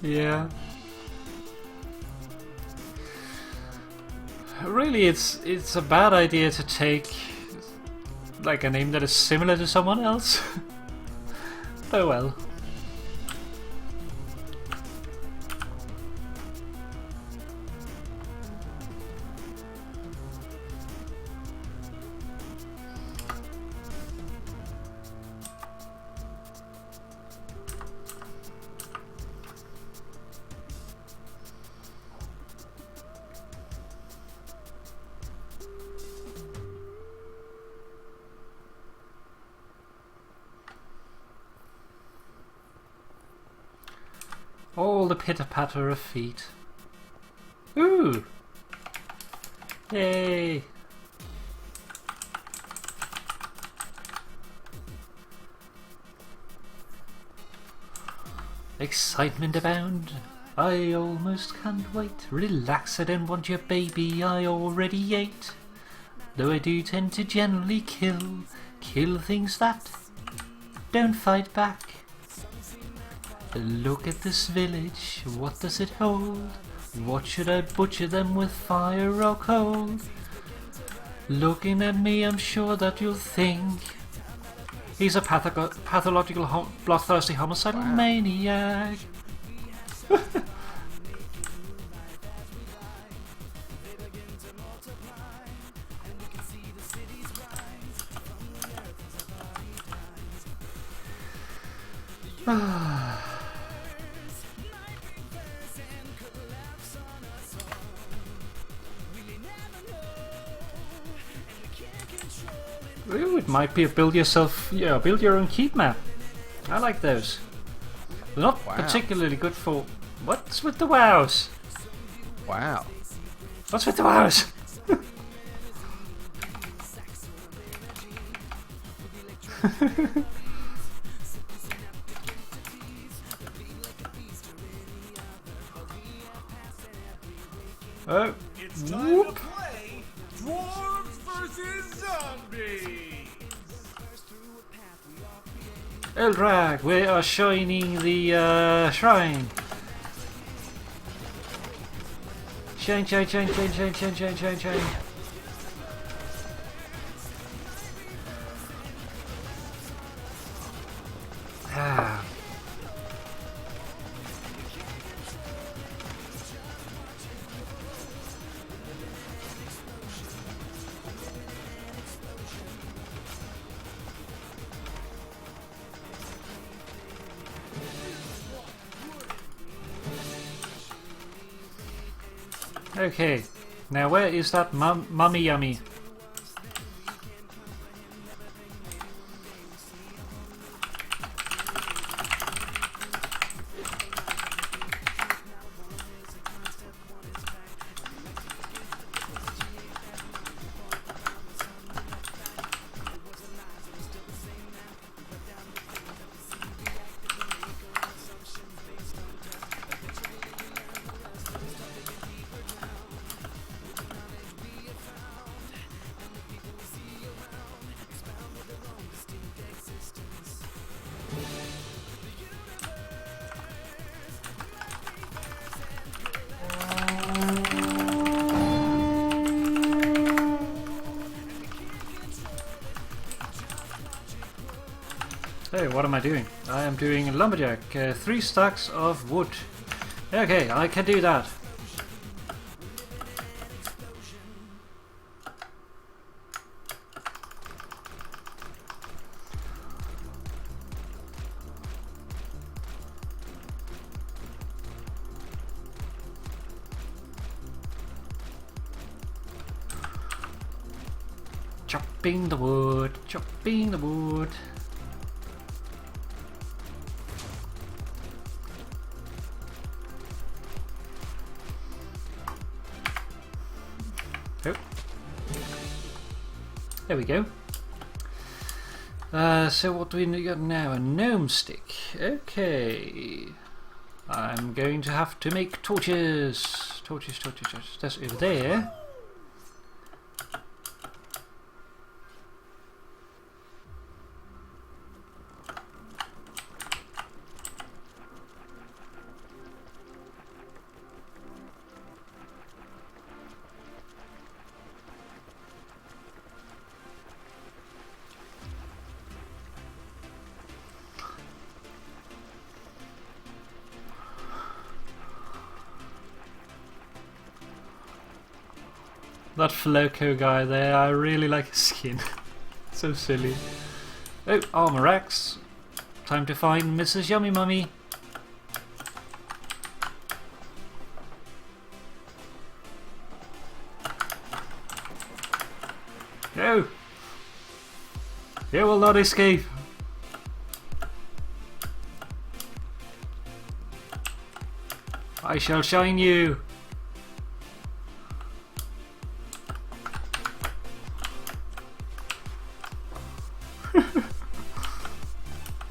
Yeah. Really, it's a bad idea to take like a name that is similar to someone else. Oh well. All the pitter-patter of feet. Ooh! Yay! Excitement abound. I almost can't wait. Relax, I don't want your baby I already ate. Though I do tend to generally kill things that don't fight back. Look at this village, what does it hold? What should I butcher them with, fire or cold? Looking at me, I'm sure that you'll think he's a pathological, bloodthirsty, homicidal maniac. Ooh, it might be a build your own keep map. I like those. They're not particularly good for. What's with the wows? Wow. What's with the wows? Oh. It's time to play Dwarves versus Zombies! Eldrag, we are shining the shrine. Shine, shine, shine, shine, shine, shine, shine, shine, shine. Ah. Okay, now where is that mummy yummy? So what am I doing? I am doing lumberjack, 3 stacks of wood. Okay, I can do that. Chopping the wood, chopping the wood. Oh. There we go. So what do we got now? A gnome stick. Okay. I'm going to have to make torches. Torches, torches, torches. That's over there. That Floco guy there, I really like his skin. So silly. Oh, armor axe. Time to find Mrs. Yummy Mummy. No! You will not escape. I shall shine you.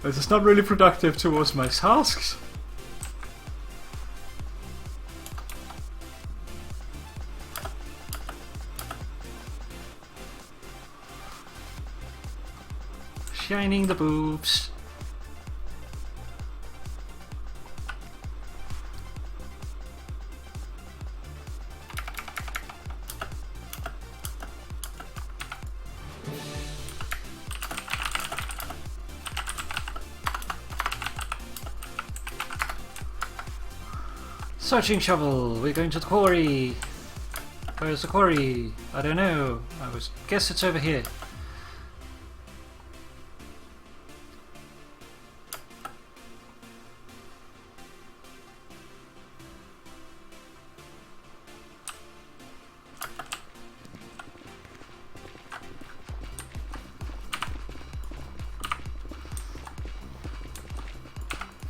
This is not really productive towards my tasks. Shining the boobs. Searching shovel, we're going to the quarry. Where's the quarry? I don't know. Guess it's over here.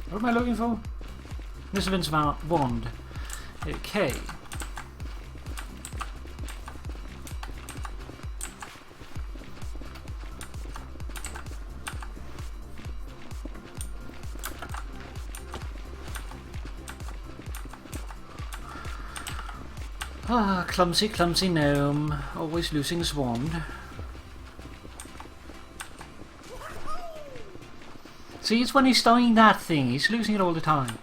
What am I looking for? Nisbin's wand. Okay. Ah, clumsy, clumsy gnome. Always losing his wand. See, it's when he's doing that thing. He's losing it all the time.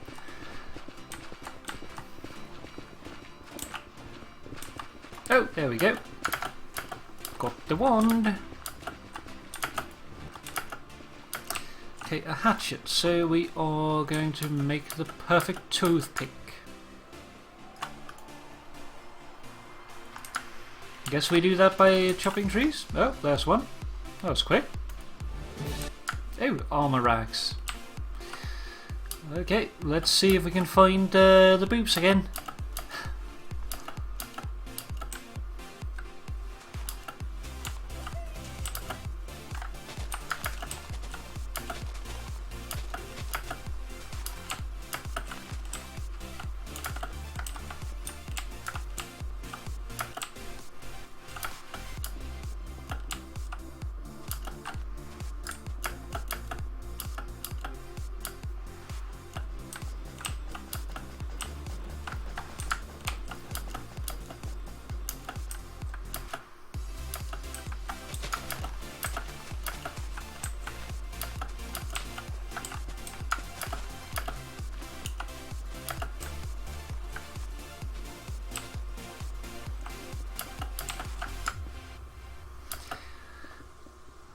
Oh, there we go. Got the wand. Okay, a hatchet. So we are going to make the perfect toothpick. Guess we do that by chopping trees. Oh, there's one. That was quick. Oh, armor rags. Okay, let's see if we can find the boobs again.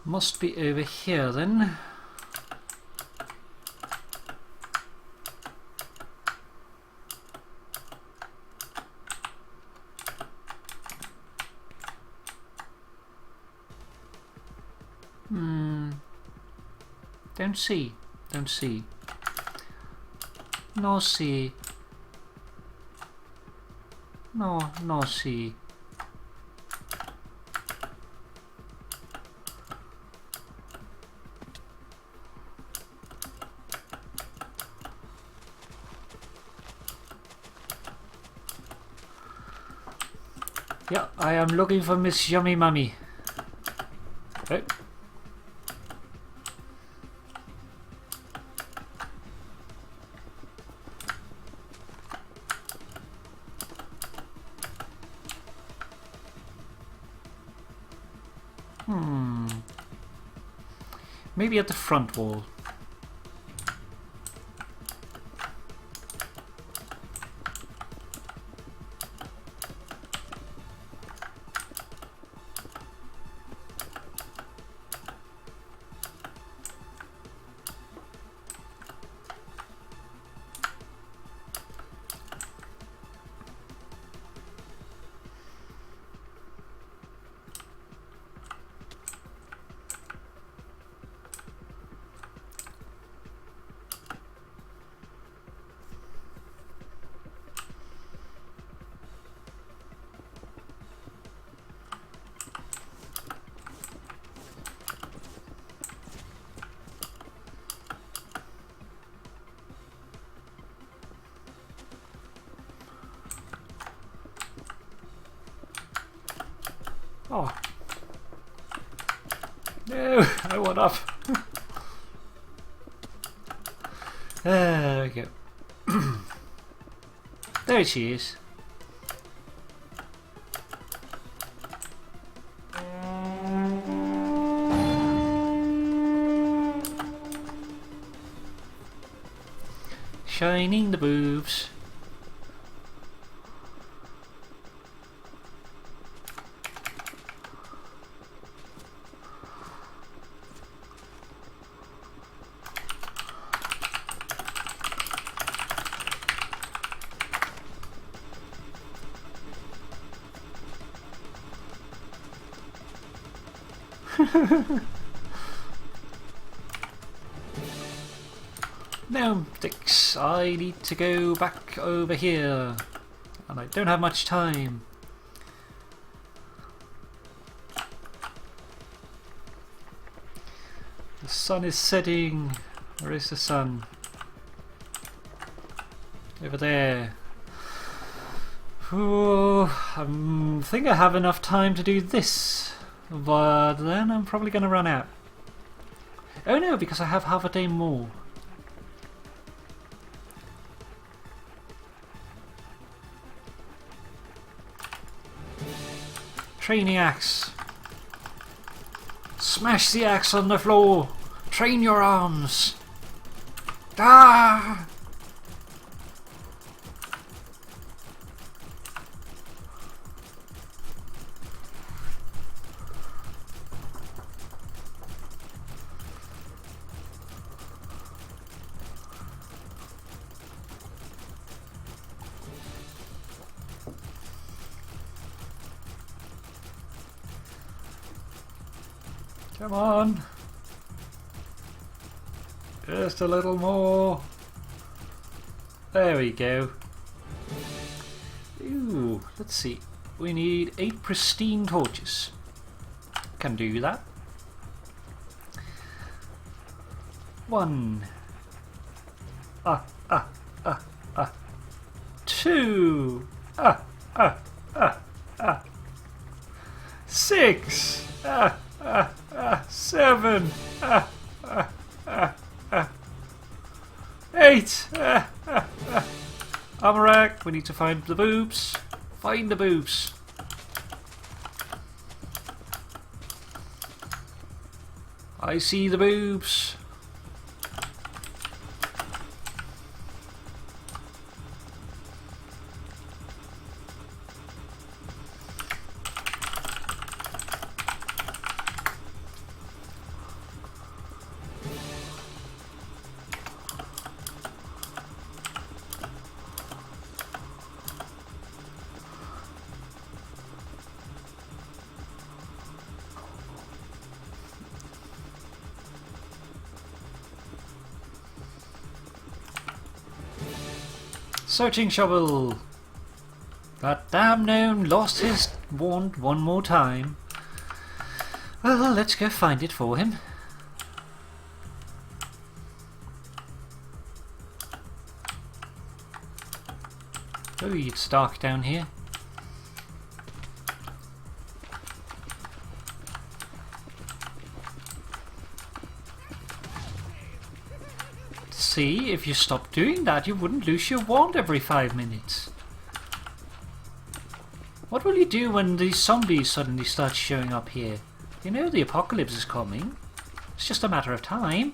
Must be over here then. Don't see. Don't see. No see. No see. Yeah, I am looking for Miss Yummy Mummy. Okay. Maybe at the front wall. Oh. No, I want up. There we go. There she is. Shining the boobs. No, Dix, I need to go back over here. And I don't have much time. The sun is setting. Where is the sun? Over there. Ooh, I think I have enough time to do this. But then I'm probably going to run out. Oh no, because I have half a day more. Training axe. Smash the axe on the floor. Train your arms. Ah! Come on. Just a little more. There we go. Ooh, let's see. We need 8 pristine torches. Can do that. 1. 2. 6. 7. 8. Armor rack. We need to find the boobs. Find the boobs. I see the boobs. Searching shovel. That damn gnome lost his wand one more time. Well, let's go find it for him. Oh, it's dark down here. See, if you stopped doing that, you wouldn't lose your wand every 5 minutes. What will you do when these zombies suddenly start showing up here? You know the apocalypse is coming. It's just a matter of time.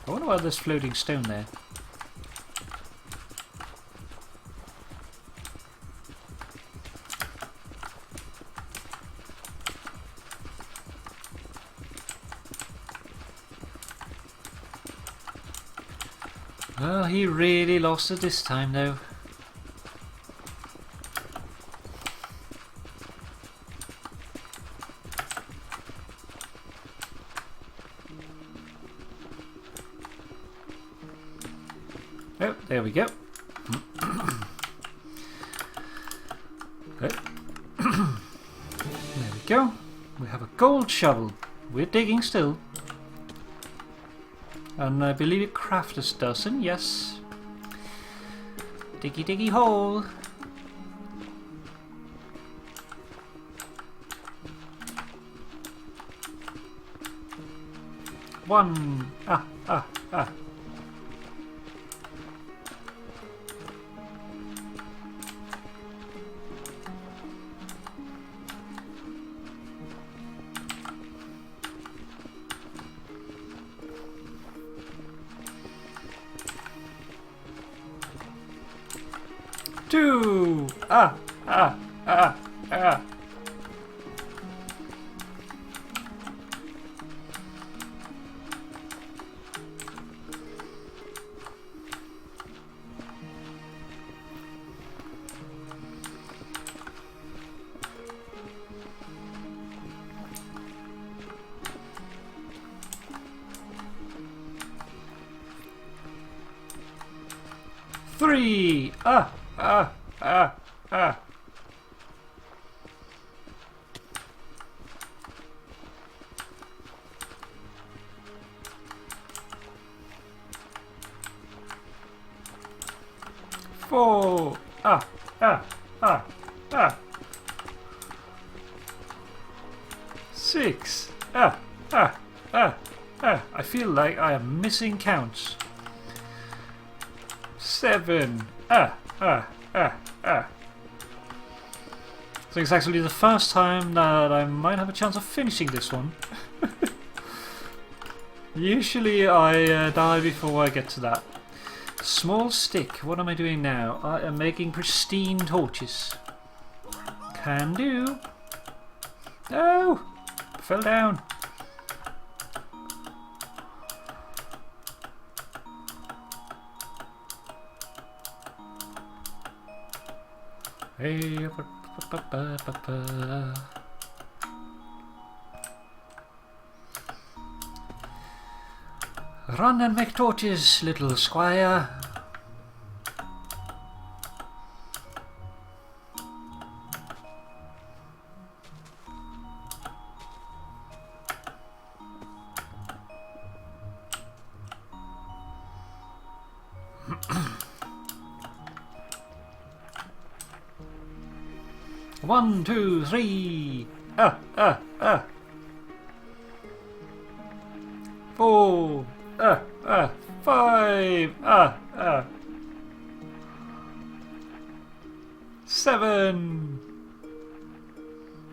I wonder why there's floating stone there. Well, he really lost it this time, though. Oh, there we go. There we go. We have a gold shovel. We're digging still. And I believe it crafters doesn't, yes. Diggy diggy hole. One. Ah. 2. Ah. 3. Ah. 4. Ah. 6. I feel like I am missing counts. 7. So it's actually the first time that I might have a chance of finishing this one. Usually I die before I get to that. Small stick, what am I doing now? I am making pristine torches. Can do. No! Fell down. Hey, run and make torches, little squire. One, 2, 3. 4. 5. 7.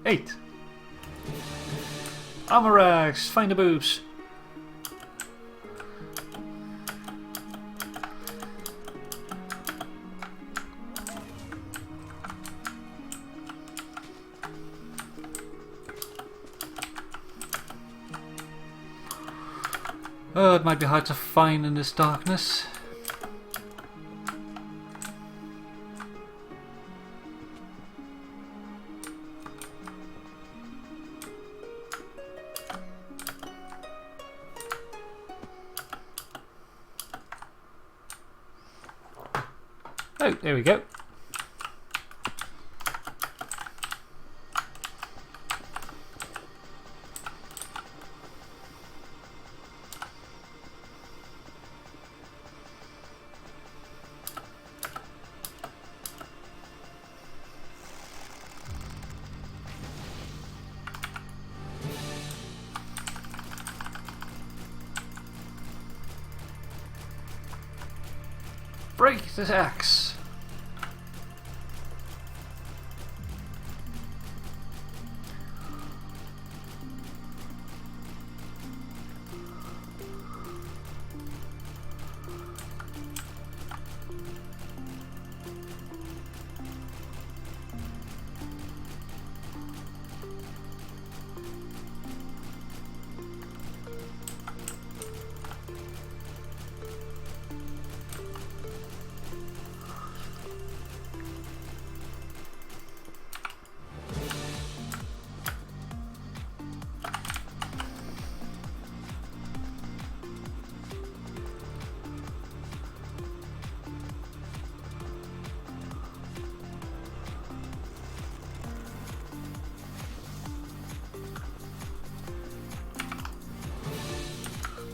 8. Armor rags, find the boobs. Oh, it might be hard to find in this darkness. Oh, there we go. Break this axe.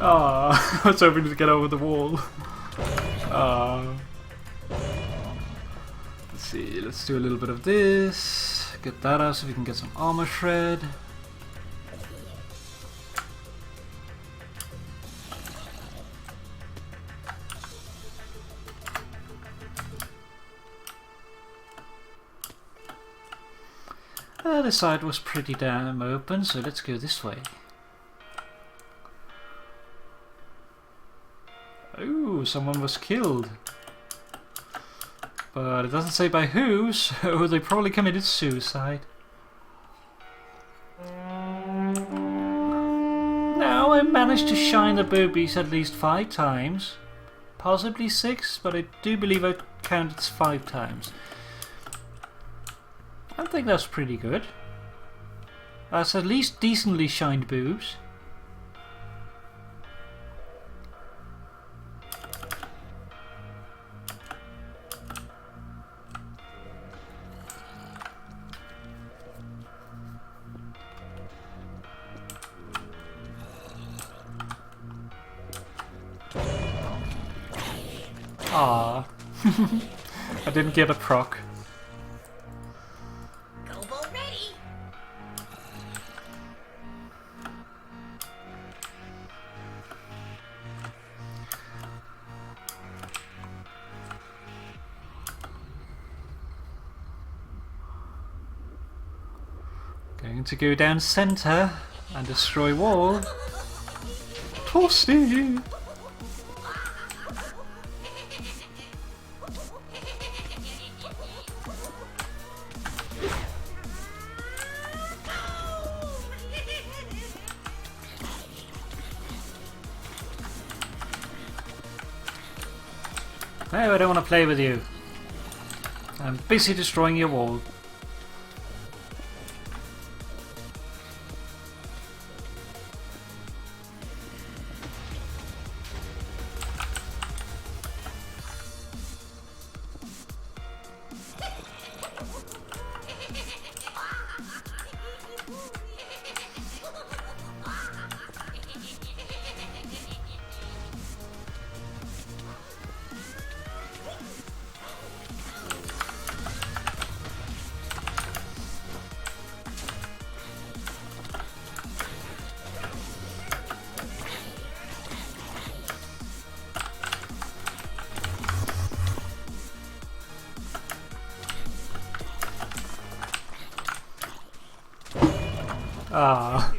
Oh, I was hoping to get over the wall. Let's see, let's do a little bit of this. Get that out so we can get some armor shred. The side was pretty damn open, so let's go this way. Oh, someone was killed. But it doesn't say by who, so they probably committed suicide. Now I managed to shine the boobies at least 5 times. Possibly 6, but I do believe I counted 5 times. I think that's pretty good. That's at least decently shined boobs. Ah, I didn't get a proc. Going to go down center and destroy wall. Toasty! No, I don't want to play with you. I'm busy destroying your wall. Ah.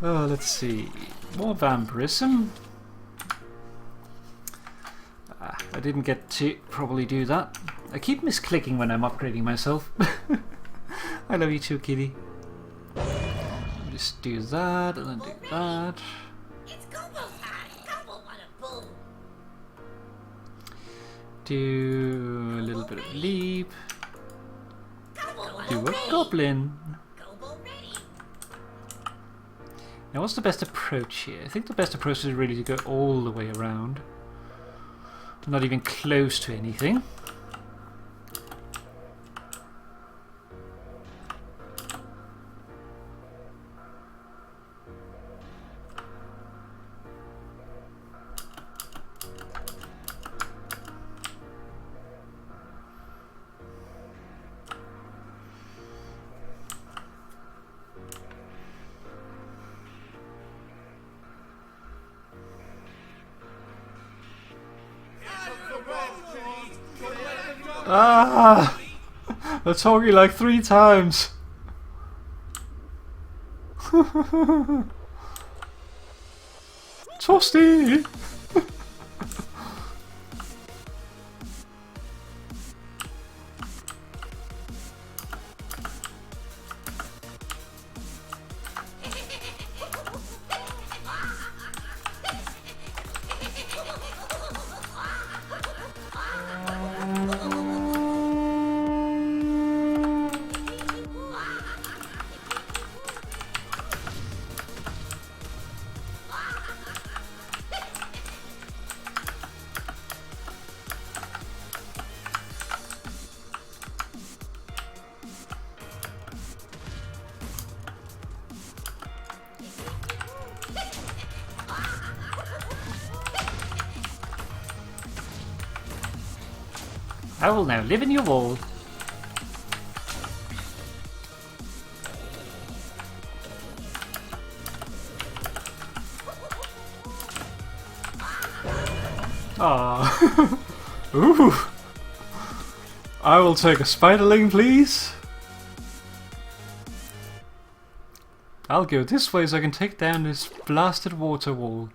Oh, let's see. More vampirism. I didn't get to probably do that. I keep misclicking when I'm upgrading myself. I love you too, kitty. Just do that and then do that. It's Gobo time. Gobo wanna boom. Do a little bit of leap. Do a Gobo goblin. ready. Now what's the best approach here? I think the best approach is really to go all the way around. Not even close to anything. Ah! I told you like 3 times. Toasty! I will now live in your wall. Ah. Ooh. I will take a spiderling, please. I'll go this way so I can take down this blasted water wall.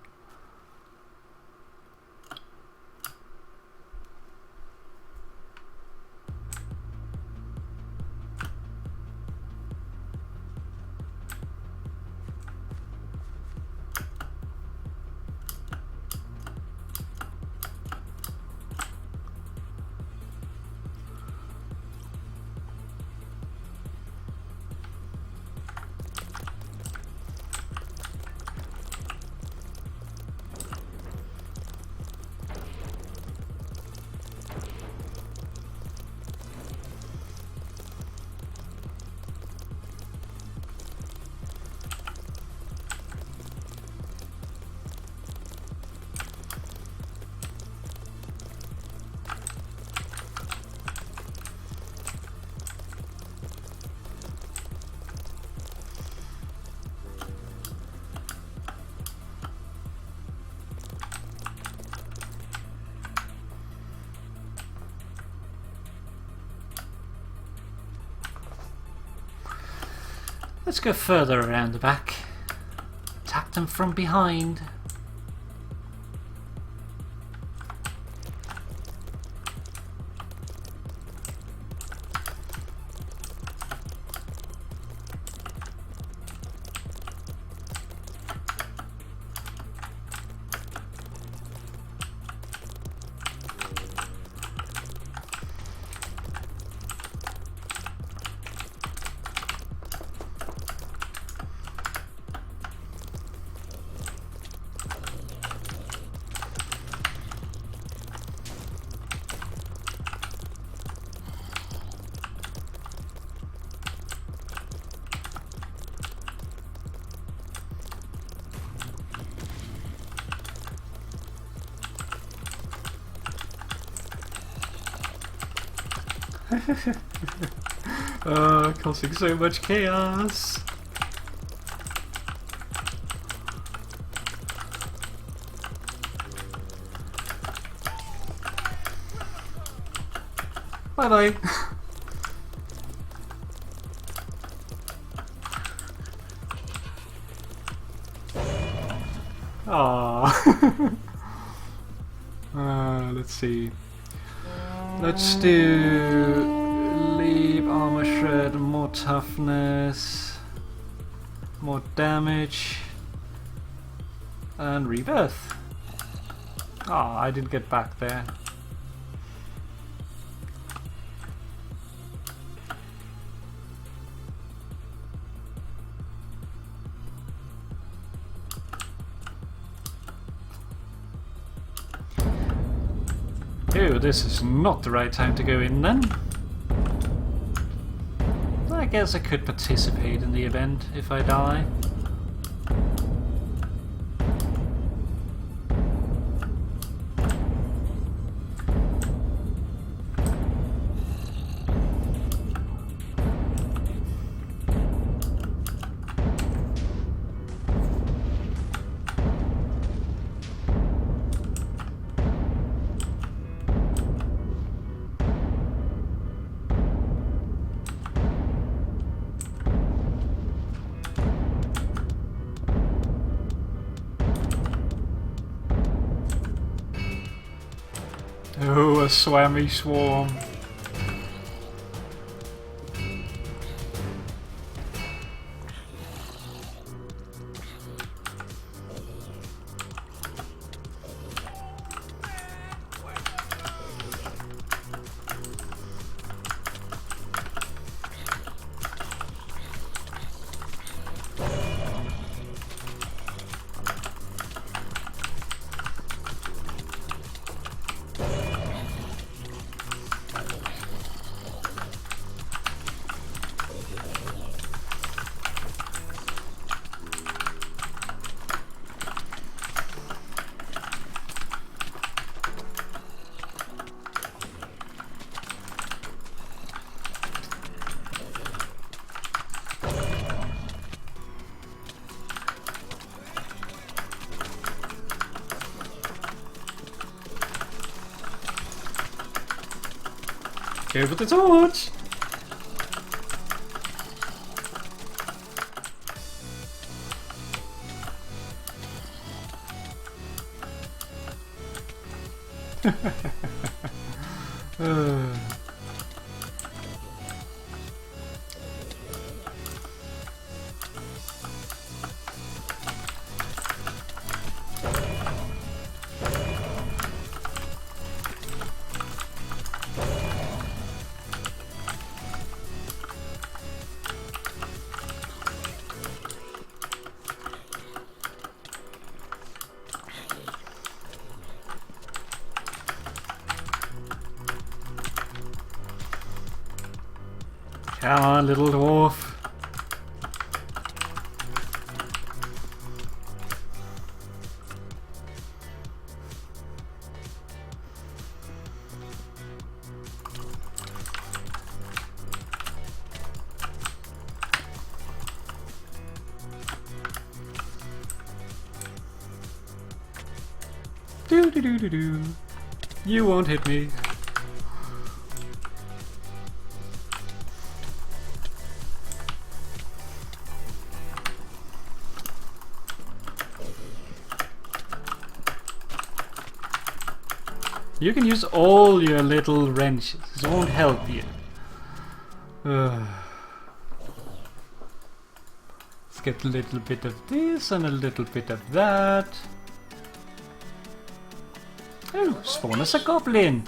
Let's go further around the back. Attack them from behind. Causing so much chaos. Bye bye. Aww. Let's see. Let's do leave, armor shred, more toughness, more damage, and rebirth. Ah, I didn't get back there. Oh, this is not the right time to go in then. I guess I could participate in the event if I die. Oh, a swammy swarm. Go for the torch! Come on, little dwarf. Do do do do do. You won't hit me. You can use all your little wrenches. It won't help you. Let's get a little bit of this and a little bit of that. Oh, spawn as a goblin.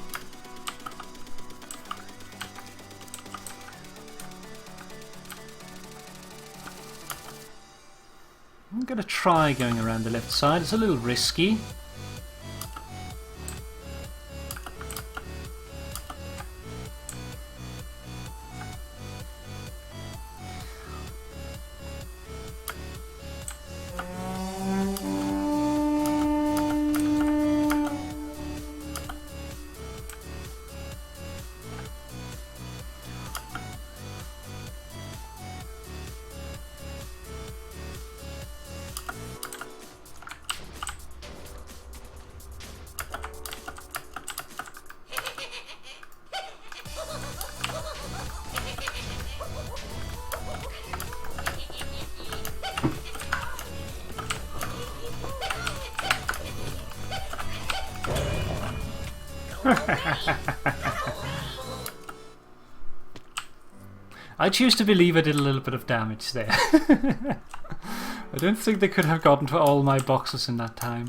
I'm gonna try going around the left side. It's a little risky. I choose to believe I did a little bit of damage there. I don't think they could have gotten to all my boxes in that time.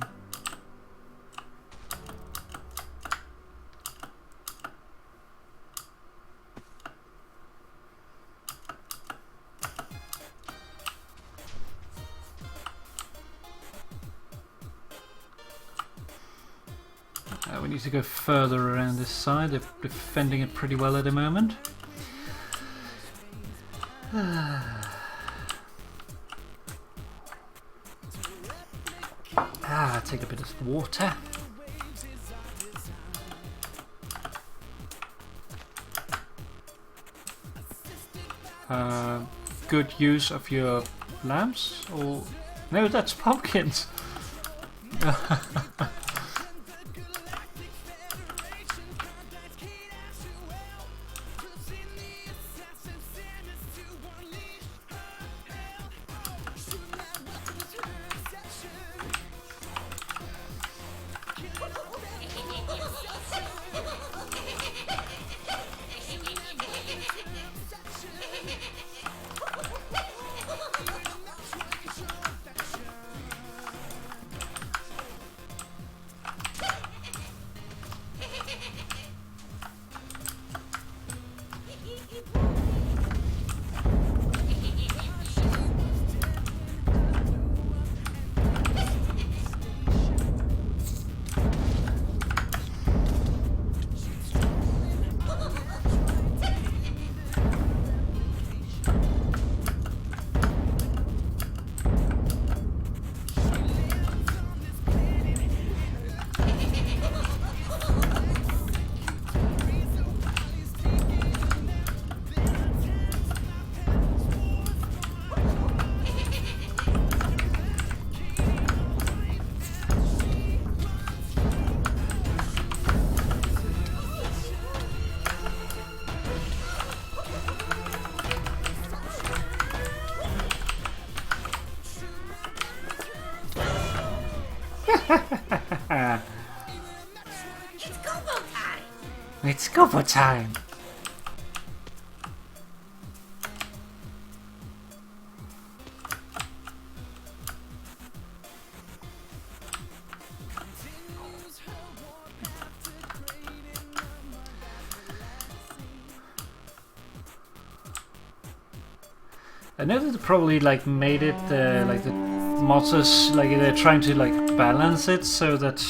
We need to go further around this side. They're defending it pretty well at the moment. Take a bit of water. Good use of your lamps, or no, that's pumpkins. It's combo time! It's cover time. I know that they probably like made it like the mods like they're trying to like balance it so that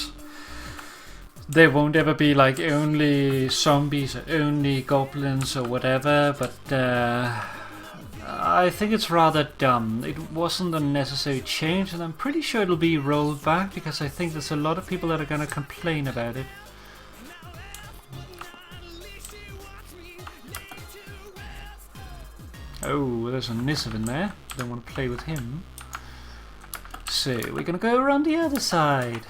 there won't ever be like only zombies or only goblins or whatever, but I think it's rather dumb. It wasn't a necessary change, and I'm pretty sure it'll be rolled back because I think there's a lot of people that are gonna complain about it. Oh, there's a Nissan in there. Don't want to play with him. So we're gonna go around the other side.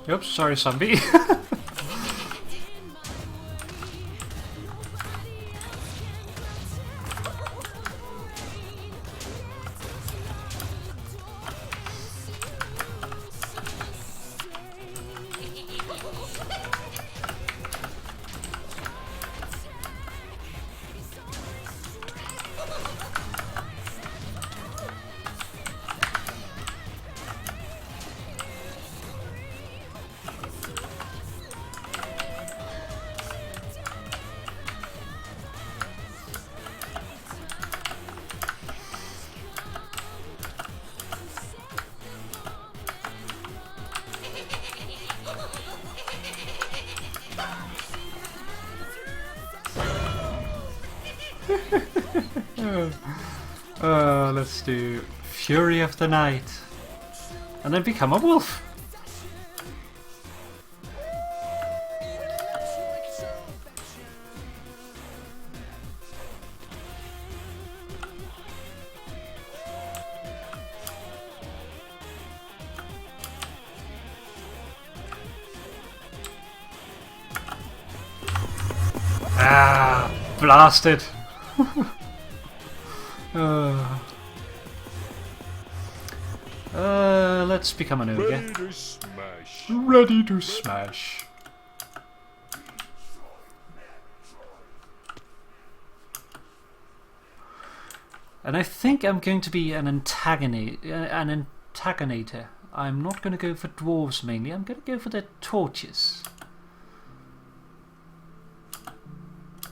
Oops, sorry, zombie. Let's do Fury of the Night. And then become a wolf. Ah, blasted. Let's become an ogre. Ready to smash. Ready to smash. And I think I'm going to be an antagonator. I'm not going to go for dwarves mainly. I'm going to go for the torches.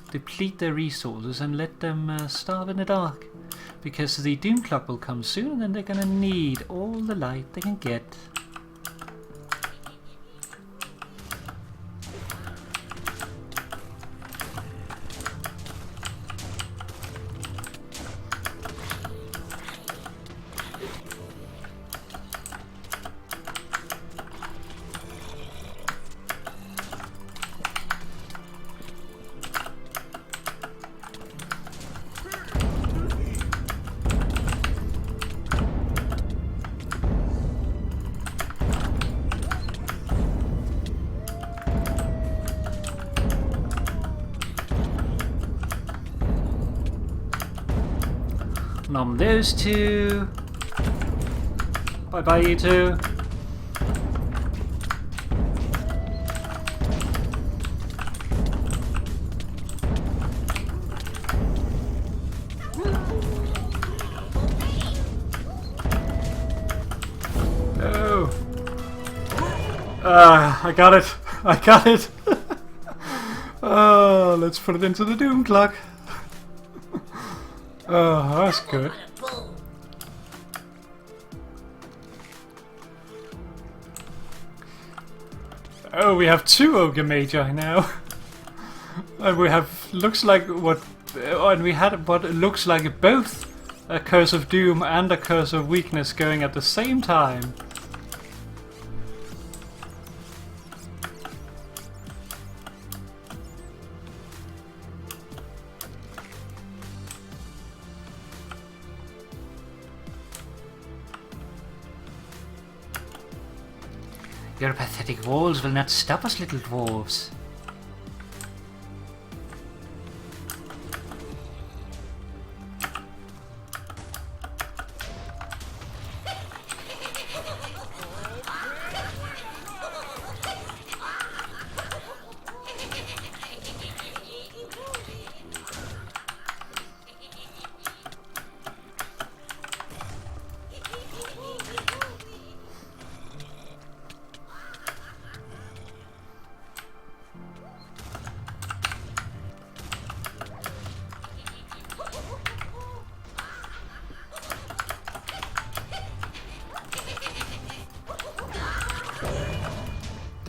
Deplete their resources and let them starve in the dark. Because the doom clock will come soon and then they're going to need all the light they can get. Nom those two. Bye bye, you two. No. I got it. I got it. Let's put it into the doom clock. Oh, that's good. Oh, we have two Ogre Magi now. And we have looks like what, and we had what looks like both a Curse of Doom and a Curse of Weakness going at the same time. Your pathetic walls will not stop us, little dwarves.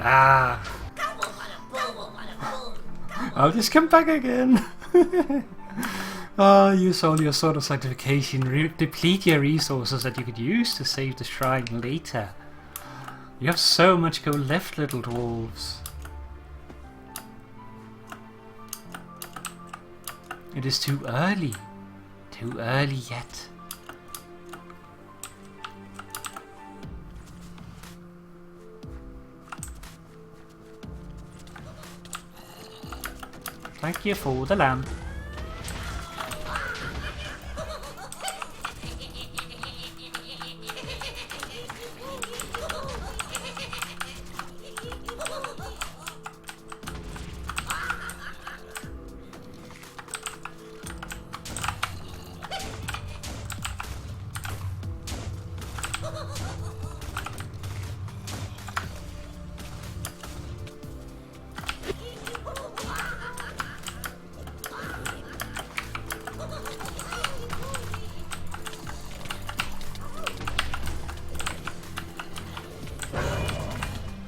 Ah! I'll just come back again. Oh, use all your sort of sanctification, deplete your resources that you could use to save the shrine later. You have so much gold left, little dwarves. It is too early. Too early yet. Thank you for the lamp.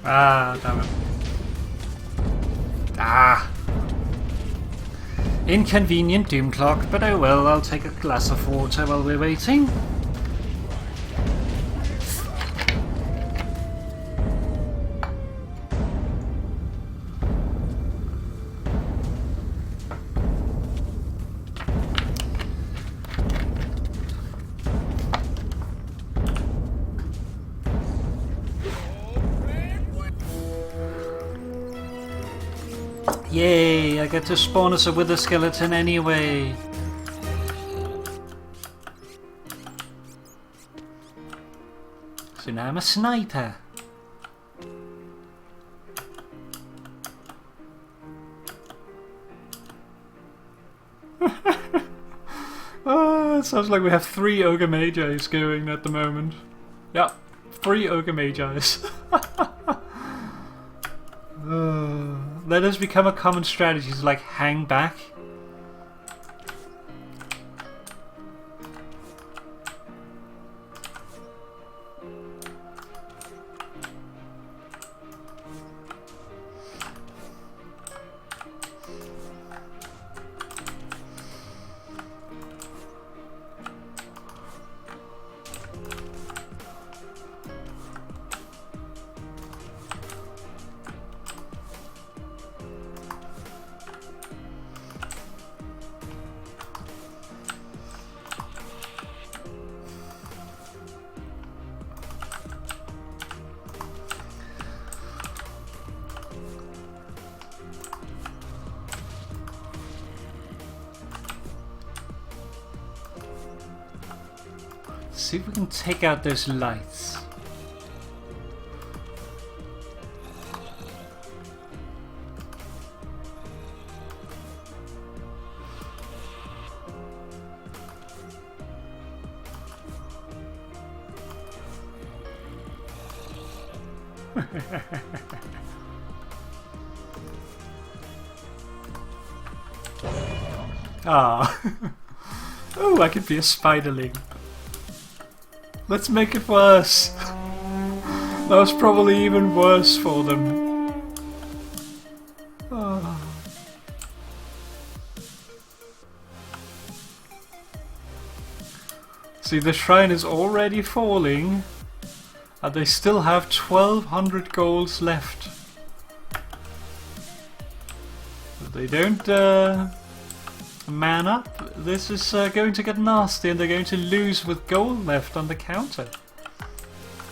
Ah, damn it. Ah! Inconvenient doom clock, but oh well, I'll take a glass of water while we're waiting. Yay, I get to spawn as a wither skeleton anyway. So now I'm a sniper. Oh, it sounds like we have 3 Ogre Magis going at the moment. Yeah, 3 Ogre Magis. That has become a common strategy, to like hang back. See if we can take out those lights. Ah. Oh, I could be a spiderling. Let's make it worse. That was probably even worse for them. Oh. See, the shrine is already falling, and they still have 1200 golds left. If they don't man up, this is going to get nasty, and they're going to lose with gold left on the counter.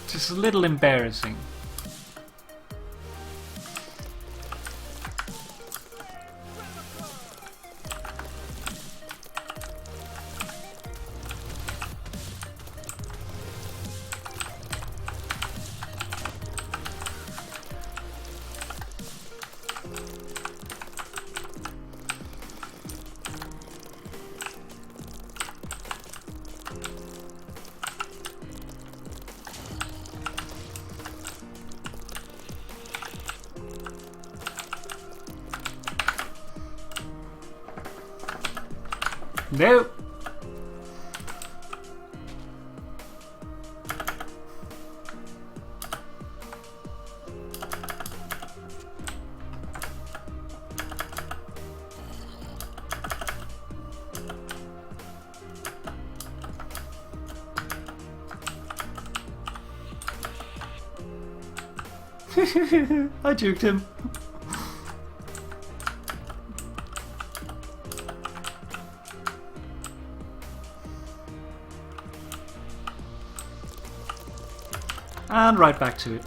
Just a little embarrassing. No. I juked him. And right back to it.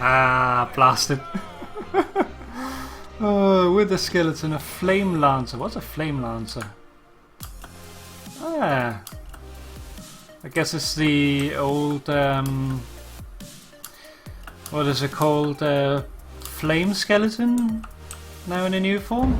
Ah, blasted. Oh, with the skeleton, a flame lancer. What's a flame lancer? Ah. I guess it's the old, what is it called? Flame skeleton? Now in a new form?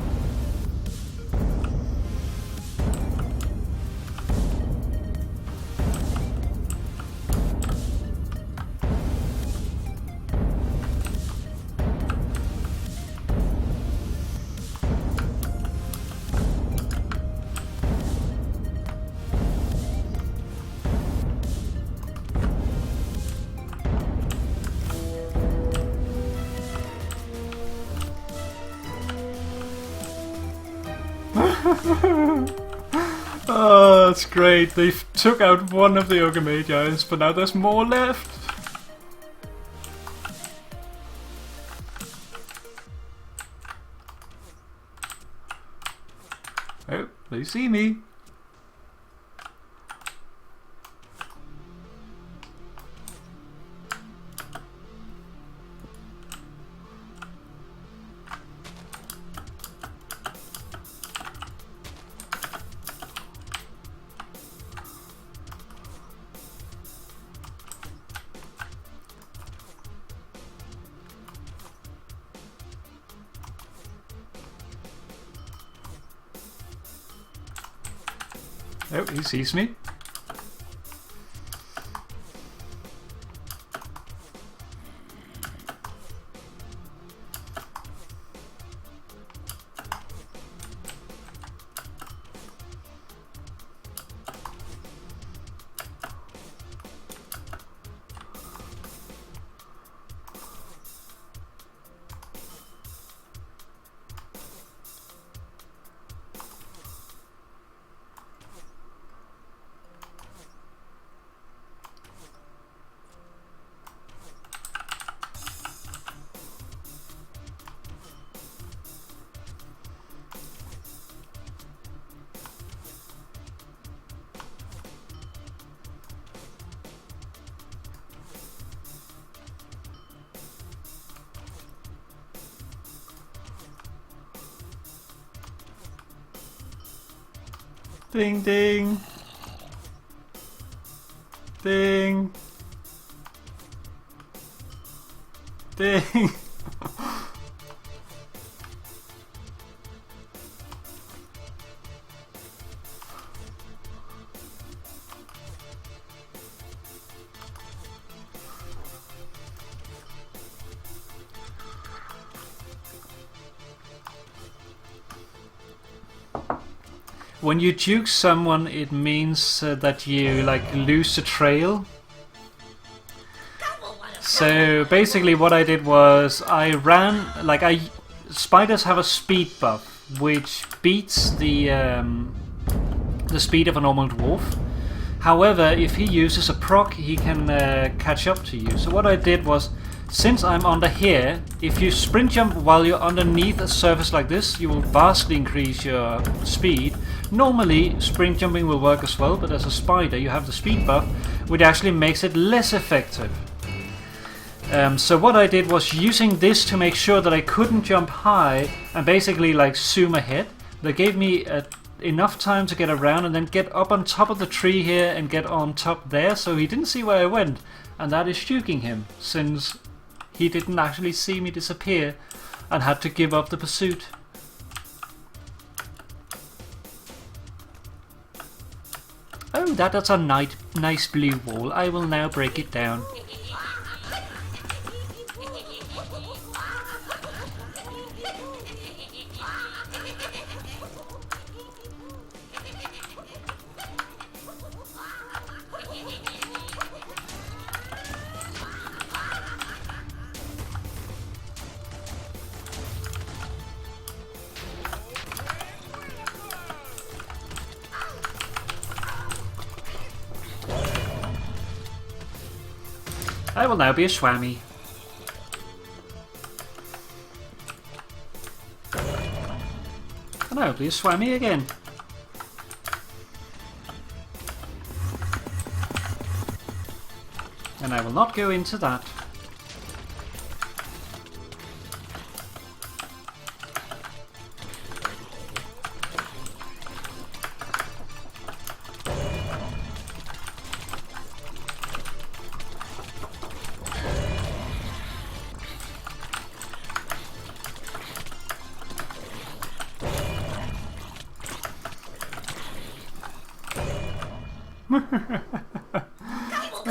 Oh, that's great. They took out one of the ogre magi's, but now there's more left. Oh, they see me. Oh, he sees me. Ding ding. Ding. Ding. When you juke someone, it means that you like lose the trail. So basically, what I did was I ran like spiders have a speed buff, which beats the speed of a normal dwarf. However, if he uses a proc, he can catch up to you. So what I did was, since I'm under here, if you sprint jump while you're underneath a surface like this, you will vastly increase your speed. Normally, sprint jumping will work as well, but as a spider, you have the speed buff, which actually makes it less effective. So what I did was using this to make sure that I couldn't jump high and basically like zoom ahead. That gave me enough time to get around and then get up on top of the tree here and get on top there, so he didn't see where I went. And that is juking him, since he didn't actually see me disappear and had to give up the pursuit. Oh, that's a nice blue wall. I will now break it down. I will now be a swammy. And I will be a swammy again. And I will not go into that.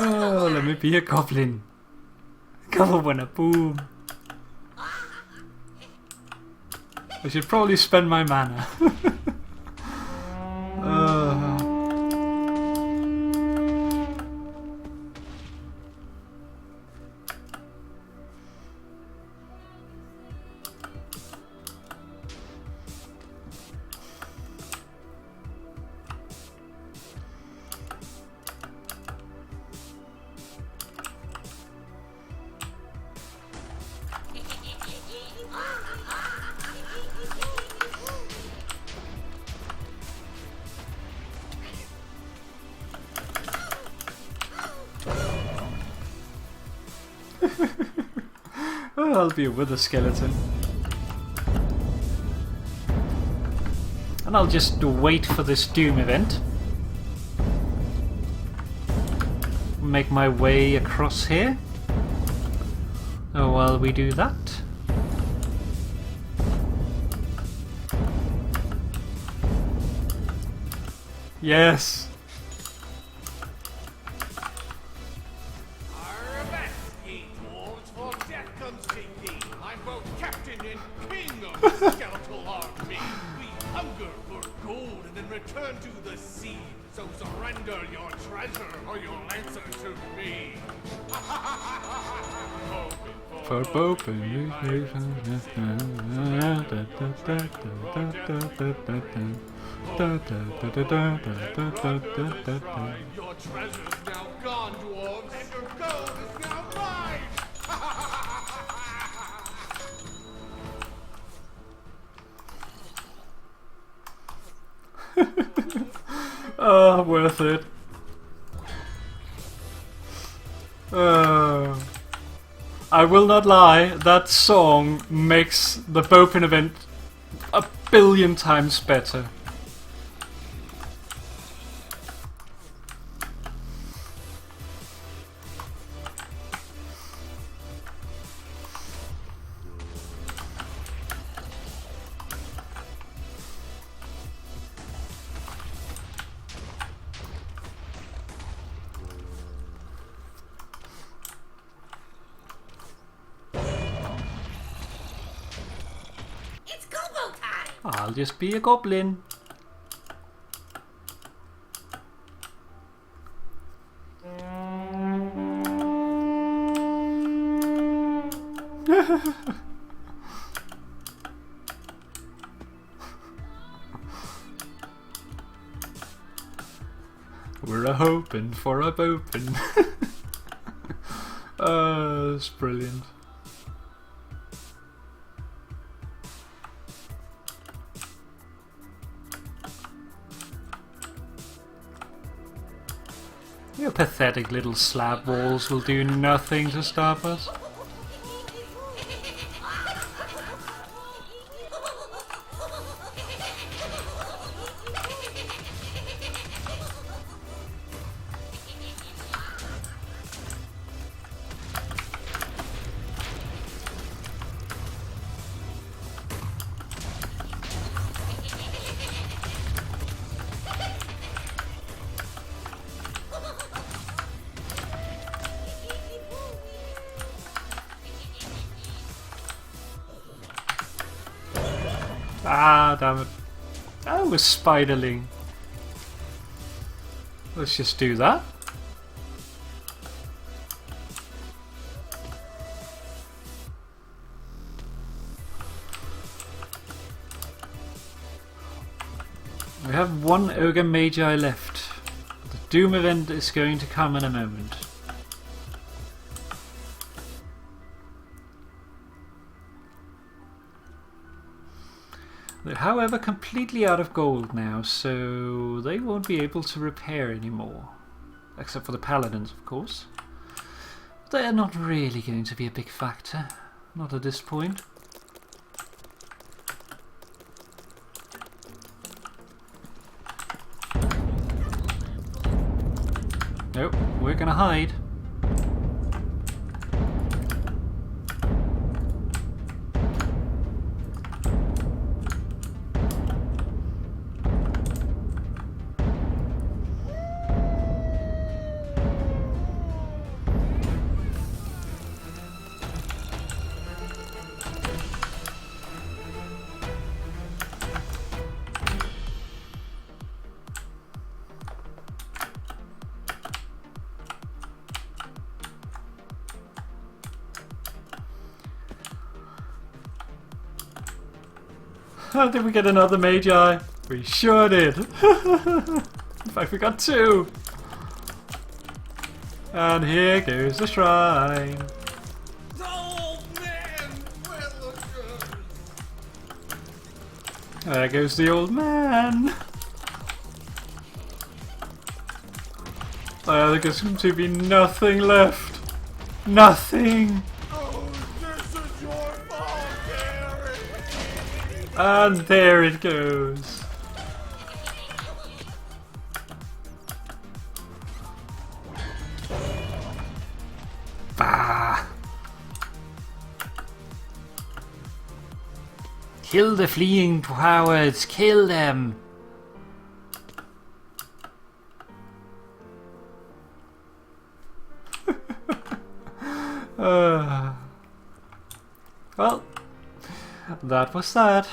Oh, let me be a goblin. Gobble wanna boom. I should probably spend my mana. Oh, I'll be a wither skeleton. And I'll just wait for this doom event. Make my way across here. Oh, while we do that. Yes! Arabesque, ye dwarves, for death comes to ye. I'm both captain and king of the skeletal army. We hunger for gold and then return to the sea. So surrender your treasure or you'll answer to me. For Bopin. Your treasure's now gone, dwarves, and your gold is now mine. Oh, worth it. I will not lie, that song makes the Bopin event a billion times better. It's Gobo time! I'll just be a goblin. We're a hoping for a bopin. It's brilliant. Your pathetic little slab walls will do nothing to stop us. Ah, damn it. That was spiderling. Let's just do that. We have one Ogre Magi left. The Doom event is going to come in a moment. They're however completely out of gold now, so they won't be able to repair anymore. Except for the Paladins, of course. They're not really going to be a big factor. Not at this point. Nope, we're gonna hide. Did we get another Magi? We sure did. In fact, we got two. And here goes the shrine. Oh man, villagers! There goes the old man. There's going to be nothing left. Nothing. Oh, this is your fault, Gary! And there it goes. Bah! Kill the fleeing cowards! Kill them! Well, that was that.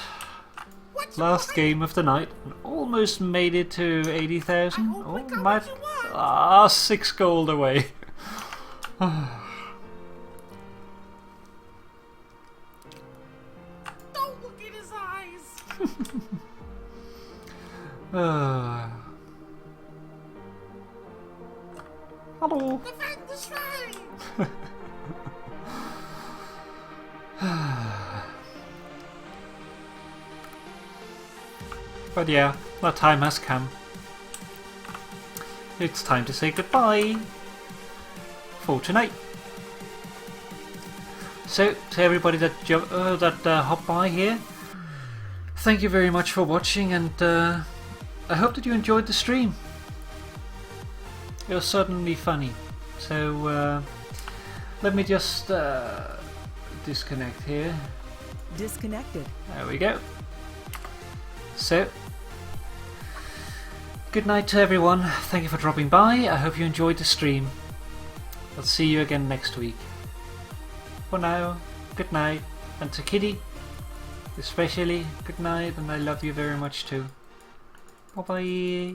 Last game of the night. Almost made it to 80,000. Oh, might... 6 gold away. Don't look in his eyes. Hello. Defend the shrine. But yeah, that time has come. It's time to say goodbye for tonight. So, to everybody that hopped by here, thank you very much for watching, and I hope that you enjoyed the stream. It was certainly funny. So, let me just disconnect here. Disconnected. There we go. So, good night to everyone. Thank you for dropping by. I hope you enjoyed the stream. I'll see you again next week. For now, good night. And to Kitty, especially, good night, and I love you very much too. Bye bye.